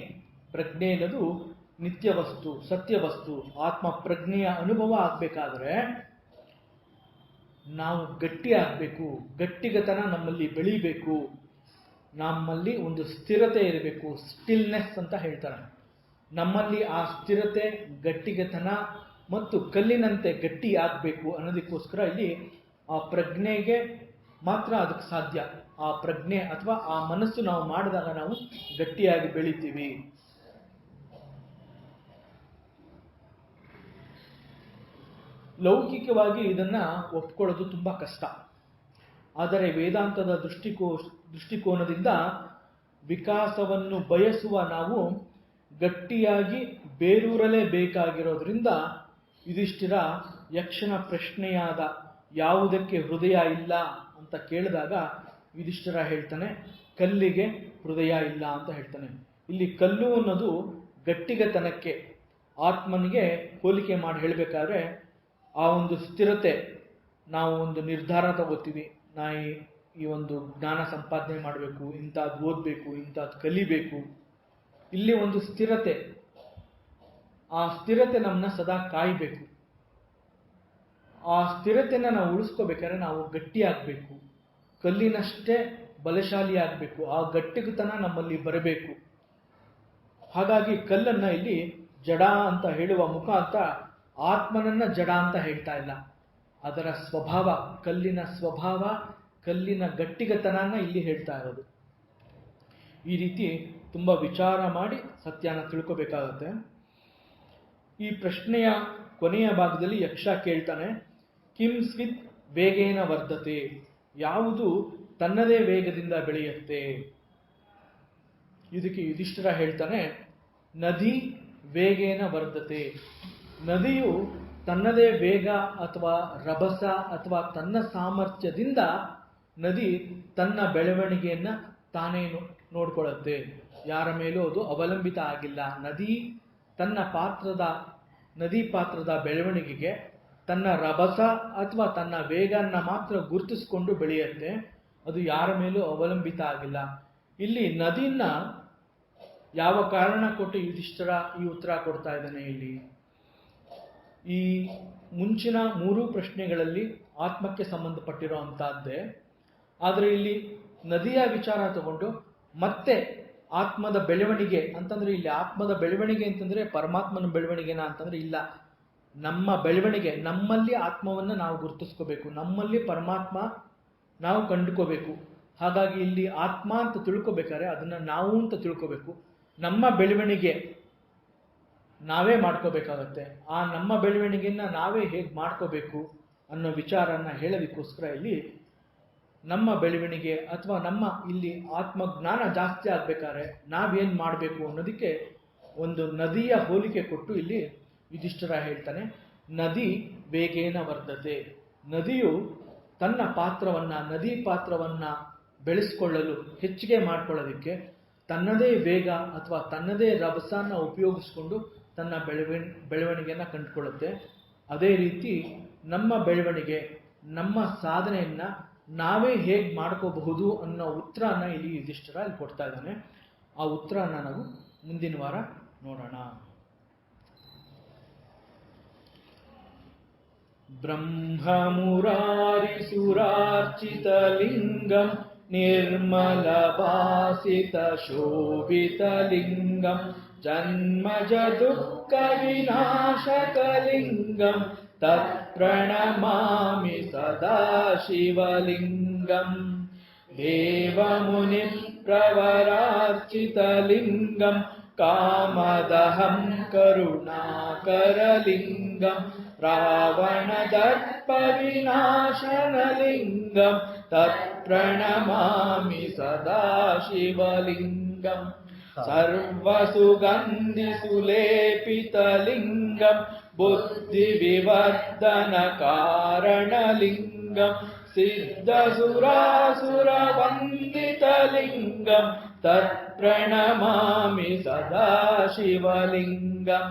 ಅನ್ನೋದು ನಿತ್ಯ ವಸ್ತು, ಸತ್ಯ ವಸ್ತು. ಆತ್ಮ ಪ್ರಜ್ಞೆಯ ಅನುಭವ ಆಗ್ಬೇಕಾದ್ರೆ ನಾವು ಗಟ್ಟಿ ಆಗ್ಬೇಕು, ಗಟ್ಟಿಗತನ ನಮ್ಮಲ್ಲಿ ಬೆಳಿಬೇಕು, ನಮ್ಮಲ್ಲಿ ಒಂದು ಸ್ಥಿರತೆ ಇರಬೇಕು. ಸ್ಟಿಲ್ನೆಸ್ ಅಂತ ಹೇಳ್ತಾರೆ. ನಮ್ಮಲ್ಲಿ ಆ ಸ್ಥಿರತೆ, ಗಟ್ಟಿಗತನ ಮತ್ತು ಕಲ್ಲಿನಂತೆ ಗಟ್ಟಿ ಆಗಬೇಕು ಅನ್ನೋದಕ್ಕೋಸ್ಕರ ಇಲ್ಲಿ ಆ ಪ್ರಜ್ಞೆಗೆ ಮಾತ್ರ ಅದಕ್ಕೆ ಸಾಧ್ಯ. ಆ ಪ್ರಜ್ಞೆ ಅಥವಾ ಆ ಮನಸ್ಸು ನಾವು ಮಾಡಿದಾಗ ನಾವು ಗಟ್ಟಿಯಾಗಿ ಬೆಳಿತೀವಿ. ಲೌಕಿಕವಾಗಿ ಇದನ್ನ ಒಪ್ಕೊಳ್ಳೋದು ತುಂಬಾ ಕಷ್ಟ. ಆದರೆ ವೇದಾಂತದ ದೃಷ್ಟಿಕೋನದಿಂದ ವಿಕಾಸವನ್ನು ಬಯಸುವ ನಾವು ಗಟ್ಟಿಯಾಗಿ ಬೇರೂರಲೇಬೇಕಾಗಿರೋದ್ರಿಂದ ಯುಧಿಷ್ಠಿರ ಯಕ್ಷನ ಪ್ರಶ್ನೆಯಾದ ಯಾವುದಕ್ಕೆ ಹೃದಯ ಇಲ್ಲ ಅಂತ ಕೇಳಿದಾಗ ಯುಧಿಷ್ಠಿರ ಹೇಳ್ತಾನೆ, ಕಲ್ಲಿಗೆ ಹೃದಯ ಇಲ್ಲ ಅಂತ ಹೇಳ್ತಾನೆ. ಇಲ್ಲಿ ಕಲ್ಲು ಅನ್ನೋದು ಗಟ್ಟಿಗತನಕ್ಕೆ, ಆತ್ಮನಿಗೆ ಹೋಲಿಕೆ ಮಾಡಿ ಹೇಳಬೇಕಾದ್ರೆ ಆ ಒಂದು ಸ್ಥಿರತೆ, ನಾವು ಒಂದು ನಿರ್ಧಾರ ತಗೋತೀವಿ, ನಾ ಈ ಒಂದು ಜ್ಞಾನ ಸಂಪಾದನೆ ಮಾಡಬೇಕು, ಇಂಥದ್ದು ಓದಬೇಕು, ಇಂಥದ್ದು ಕಲಿಬೇಕು. ಇಲ್ಲಿ ಒಂದು ಸ್ಥಿರತೆ, ಆ ಸ್ಥಿರತೆ ನಮ್ಮನ್ನ ಸದಾ ಕಾಯಬೇಕು. ಆ ಸ್ಥಿರತೆನ ನಾವು ಉಳಿಸ್ಕೋಬೇಕಾದ್ರೆ ನಾವು ಗಟ್ಟಿ ಆಗಬೇಕು, ಕಲ್ಲಿನಷ್ಟೇ ಬಲಶಾಲಿ ಆಗಬೇಕು. ಆ ಗಟ್ಟಿಗತನ ನಮ್ಮಲ್ಲಿ ಬರಬೇಕು. ಹಾಗಾಗಿ ಕಲ್ಲನ್ನ ಇಲ್ಲಿ ಜಡ ಅಂತ ಹೇಳುವ ಮುಖಾಂತರ ಆತ್ಮನನ್ನ ಜಡ ಅಂತ ಹೇಳ್ತಾ ಇಲ್ಲ, ಅದರ ಸ್ವಭಾವ, ಕಲ್ಲಿನ ಸ್ವಭಾವ, ಕಲ್ಲಿನ ಗಟ್ಟಿಗತನನ್ನ ಇಲ್ಲಿ ಹೇಳ್ತಾ ಇರೋದು. ಈ ರೀತಿ ತುಂಬ ವಿಚಾರ ಮಾಡಿ ಸತ್ಯನ ತಿಳ್ಕೋಬೇಕಾಗತ್ತೆ. ಈ ಪ್ರಶ್ನೆಯ ಕೊನೆಯ ಭಾಗದಲ್ಲಿ ಯಕ್ಷ ಕೇಳ್ತಾನೆ, ಕಿಂ ಸ್ವಿತ್ ವೇಗೇನ ವರ್ಧತೆ, ಯಾವುದು ತನ್ನದೇ ವೇಗದಿಂದ ಬೆಳೆಯುತ್ತೆ? ಇದಕ್ಕೆ ಯುಧಿಷ್ಠಿರ ಹೇಳ್ತಾನೆ, ನದಿ ವೇಗೇನ ವರ್ಧತೆ. ನದಿಯು ತನ್ನದೇ ವೇಗ ಅಥವಾ ರಭಸ ಅಥವಾ ತನ್ನ ಸಾಮರ್ಥ್ಯದಿಂದ ನದಿ ತನ್ನ ಬೆಳವಣಿಗೆಯನ್ನ ತಾನೇ ನೋಡ್ಕೊಳ್ಳುತ್ತೆ. ಯಾರ ಮೇಲೂ ಅದು ಅವಲಂಬಿತ ಆಗಿಲ್ಲ. ನದಿ ಪಾತ್ರದ ಬೆಳವಣಿಗೆಗೆ ತನ್ನ ರಭಸ ಅಥವಾ ತನ್ನ ವೇಗನ್ನ ಮಾತ್ರ ಗುರುತಿಸಿಕೊಂಡು ಬೆಳೆಯುತ್ತೆ. ಅದು ಯಾರ ಮೇಲೂ ಅವಲಂಬಿತ ಆಗಿಲ್ಲ. ಇಲ್ಲಿ ನದಿನ ಯಾವ ಕಾರಣ ಕೊಟ್ಟು ಯುಧಿಷ್ಠಿರ ಈ ಉತ್ತರ ಕೊಡ್ತಾ ಇದ್ದಾನೆ? ಇಲ್ಲಿ ಈ ಮುಂಚಿನ 3 ಪ್ರಶ್ನೆಗಳಲ್ಲಿ ಆತ್ಮಕ್ಕೆ ಸಂಬಂಧಪಟ್ಟಿರೋ ಅಂತಹದ್ದೇ, ಆದರೆ ಇಲ್ಲಿ ನದಿಯ ವಿಚಾರ ತಗೊಂಡು ಮತ್ತೆ ಆತ್ಮದ ಬೆಳವಣಿಗೆ ಅಂತಂದ್ರೆ, ಇಲ್ಲಿ ಆತ್ಮದ ಬೆಳವಣಿಗೆ ಅಂತಂದ್ರೆ ಪರಮಾತ್ಮನ ಬೆಳವಣಿಗೆನ ಅಂತಂದ್ರೆ ಇಲ್ಲ, ನಮ್ಮ ಬೆಳವಣಿಗೆ, ನಮ್ಮಲ್ಲಿ ಆತ್ಮವನ್ನು ನಾವು ಗುರುತಿಸ್ಕೋಬೇಕು, ನಮ್ಮಲ್ಲಿ ಪರಮಾತ್ಮ ನಾವು ಕಂಡುಕೋಬೇಕು. ಹಾಗಾಗಿ ಇಲ್ಲಿ ಆತ್ಮ ಅಂತ ತಿಳ್ಕೊಬೇಕಾದ್ರೆ ಅದನ್ನ ನಾವು ಅಂತ ತಿಳ್ಕೋಬೇಕು. ನಮ್ಮ ಬೆಳವಣಿಗೆ ನಾವೇ ಮಾಡ್ಕೋಬೇಕಾಗತ್ತೆ. ಆ ನಮ್ಮ ಬೆಳವಣಿಗೆಯನ್ನ ನಾವೇ ಹೇಗೆ ಮಾಡ್ಕೋಬೇಕು ಅನ್ನೋ ವಿಚಾರನ ಹೇಳೋದಕ್ಕೋಸ್ಕರ ಇಲ್ಲಿ ನಮ್ಮ ಬೆಳವಣಿಗೆ ಅಥವಾ ನಮ್ಮ ಇಲ್ಲಿ ಆತ್ಮಜ್ಞಾನ ಜಾಸ್ತಿ ಆಗ್ಬೇಕಾದ್ರೆ ನಾವೇನ್ ಮಾಡಬೇಕು ಅನ್ನೋದಕ್ಕೆ ಒಂದು ನದಿಯ ಹೋಲಿಕೆ ಕೊಟ್ಟು ಇಲ್ಲಿ ಯುಧಿಷ್ಠಿರ ಹೇಳ್ತಾನೆ, ನದಿ ವೇಗೇನ ವರ್ಧತೆ. ನದಿಯು ತನ್ನ ಪಾತ್ರವನ್ನ, ನದಿ ಪಾತ್ರವನ್ನ ಬೆಳೆಸ್ಕೊಳ್ಳಲು, ಹೆಚ್ಚಿಗೆ ಮಾಡ್ಕೊಳ್ಳೋದಕ್ಕೆ ತನ್ನದೇ ವೇಗ ಅಥವಾ ತನ್ನದೇ ರಭಸನ ಉಪಯೋಗಿಸ್ಕೊಂಡು ತನ್ನ ಬೆಳವಣಿಗೆಯನ್ನ ಕಂಡುಕೊಳ್ಳುತ್ತೆ. ಅದೇ ರೀತಿ ನಮ್ಮ ಬೆಳವಣಿಗೆ, ನಮ್ಮ ಸಾಧನೆಯನ್ನ ನಾವೇ ಹೇಗೆ ಮಾಡ್ಕೋಬಹುದು ಅನ್ನೋ ಉತ್ತರನ ಇಲ್ಲಿ ಯುಧಿಷ್ಠಿರ ಇಲ್ಲಿ ಕೊಡ್ತಾ ಇದ್ದಾನೆ. ಆ ಉತ್ತರನ ನಾವು ಮುಂದಿನ ವಾರ ನೋಡೋಣ. ಬ್ರಹ್ಮ ಮುರಾರಿ ಸುರಾರ್ಚಿತ ಲಿಂಗಂ ನಿರ್ಮಲ ಭಾಸಿತ ಶೋಭಿತ ಲಿಂಗಂ ಜನ್ಮಜ ದುಃಖ ವಿನಾಶಕ ಲಿಂಗಂ ತತ್ಪ್ರಣಮಾಮಿ ಸದಾ ಶಿವಲಿಂಗಂ. ದೇವಮುನಿ ಪ್ರವರಾರ್ಚಿತ ಲಿಂಗಂ ಕಾಮದಹಂ ಕರುಣಾಕರಲಿಂಗಂ ರಾವಣದರ್ಪ ವಿನಾಶನಲಿಂಗಂ ತತ್ಪ್ರಣಮಾಮಿ ಸದಾ ಶಿವಲಿಂಗಂ. ಸರ್ವಸುಗಂಧಿ ಸುಲೇಪಿತಲಿಂಗಂ ಬುದ್ಧಿವಿವರ್ಧನ ಕಾರಣಲಿಂಗಂ ಸಿದ್ಧಸುರಾಸುರವಂದಿತಲಿಂಗಂ ತತ್ಪ್ರಣಮಾಮಿ ಸದಾ ಶಿವಲಿಂಗಂ.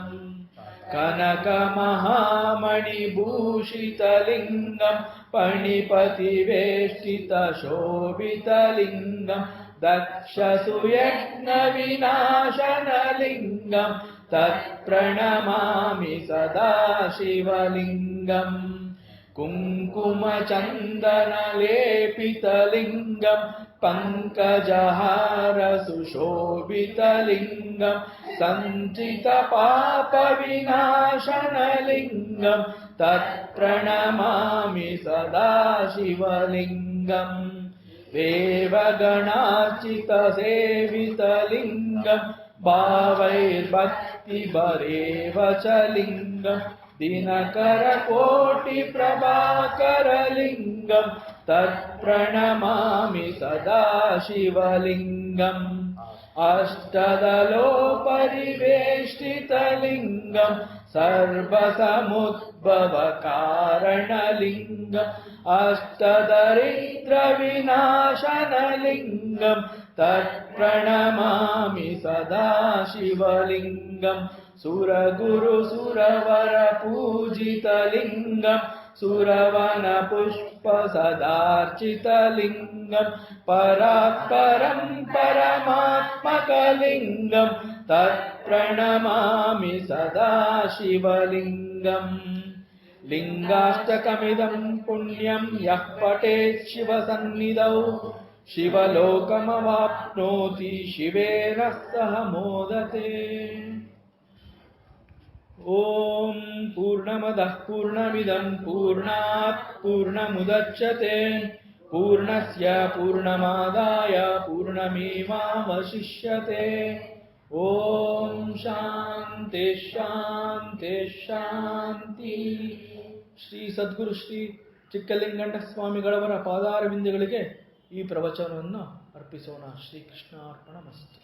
ಕನಕಮಹಾಮಣಿಭೂಷಿತಲಿಂಗಂ ಪಣಿಪತಿವೇಷ್ಟಿತ ಶೋಭಿತಲಿಂಗಂ ದಕ್ಷಸುಯಜ್ಞ ವಿನಾಶನಲಿಂಗಂ ತತ್ಪ್ರಣಮಾಮಿ ಸದಾ ಶಿವಲಿಂಗಂ. ಕುಂಕುಮಚಂದನಲೇಪಿತಲಿಂಗಂ ಪಂಕಜಹಾರ ಸುಶೋಭಿತಲಿಂಗಂ ಸಂಚಿತ ಪಾಪ ವಿನಾಶನಲಿಂಗಂ ತತ್ಪ್ರಣಮಾಮಿ ಸದಾ ಶಿವಲಿಂಗಂ. ದೇವಗಣಾರ್ಚಿತ ಸೇವಿತಲಿಂಗಂ ಭಾವೈರ್ಭಕ್ತಿಭರೇವ ಚ ಲಿಂಗಂ ದಿನಕರ ಕೋಟಿ ಪ್ರಭಾಕರಲಿಂಗಂ ತತ್ಪ್ರಣಮಾಮಿ ಸದಾ ಶಿವಲಿಂಗಂ. ಅಷ್ಟದಲೋಪರಿವೇಷ್ಟಿತಲಿಂಗಂ ಸರ್ವಸಮುದ್ಭವ ಕಾರಣಲಿಂಗಂ ಅಷ್ಟದರಿದ್ರ ವಿನಾಶನಲಿಂಗಂ ತತ್ಪ್ರಣಮಾಮಿ ಸದಾ ಶಿವಲಿಂಗಂ. ಸುರಗುರು ಸುರವರ ಪೂಜಿತಲಿಂಗಂ ಸುರವನ ಪುಷ್ಪ ಸದಾರ್ಚಿತಲಿಂಗಂ ಪರಾತ್ಪರಂ ಪರಮಾತ್ಮಕಲಿಂಗಂ ತತ್ಪ್ರಣಮಾಮಿ ಸದಾ ಶಿವಲಿಂಗಂ. ಲಿಂಗಾಷ್ಟಕಮಿದಂ ಪುಣ್ಯಂ ಯಃ ಪಠೇತ್ ಶಿವಸನ್ನಿಧೌ ಶಿವಲೋಕಮವಾಪ್ನೋತಿ ಶಿವೇನ ಸಹ ಮೋದತೆ. ಓಂ ಪೂರ್ಣಮದಃ ಪೂರ್ಣಮಿದಂ ಪೂರ್ಣಾತ್ ಪೂರ್ಣಮುದಚ್ಯತೆ ಪೂರ್ಣಸ್ಯ ಪೂರ್ಣಮಾದಾಯ ಪೂರ್ಣಮೇವಾವಶಿಷ್ಯತೆ. ಓಂ ಶಾಂತಿ ಶಾಂತಿ ಶಾಂತಿ. ಶ್ರೀ ಸದ್ಗುರು ಶ್ರೀ ಚಿಕ್ಕಲಿಂಗಣ್ಣ ಸ್ವಾಮಿಗಳವರ ಪಾದಾರವಿಂದಗಳಿಗೆ ಈ ಪ್ರವಚನವನ್ನು ಅರ್ಪಿಸೋಣ. ಶ್ರೀಕೃಷ್ಣ ಅರ್ಪಣಮಸ್ತು.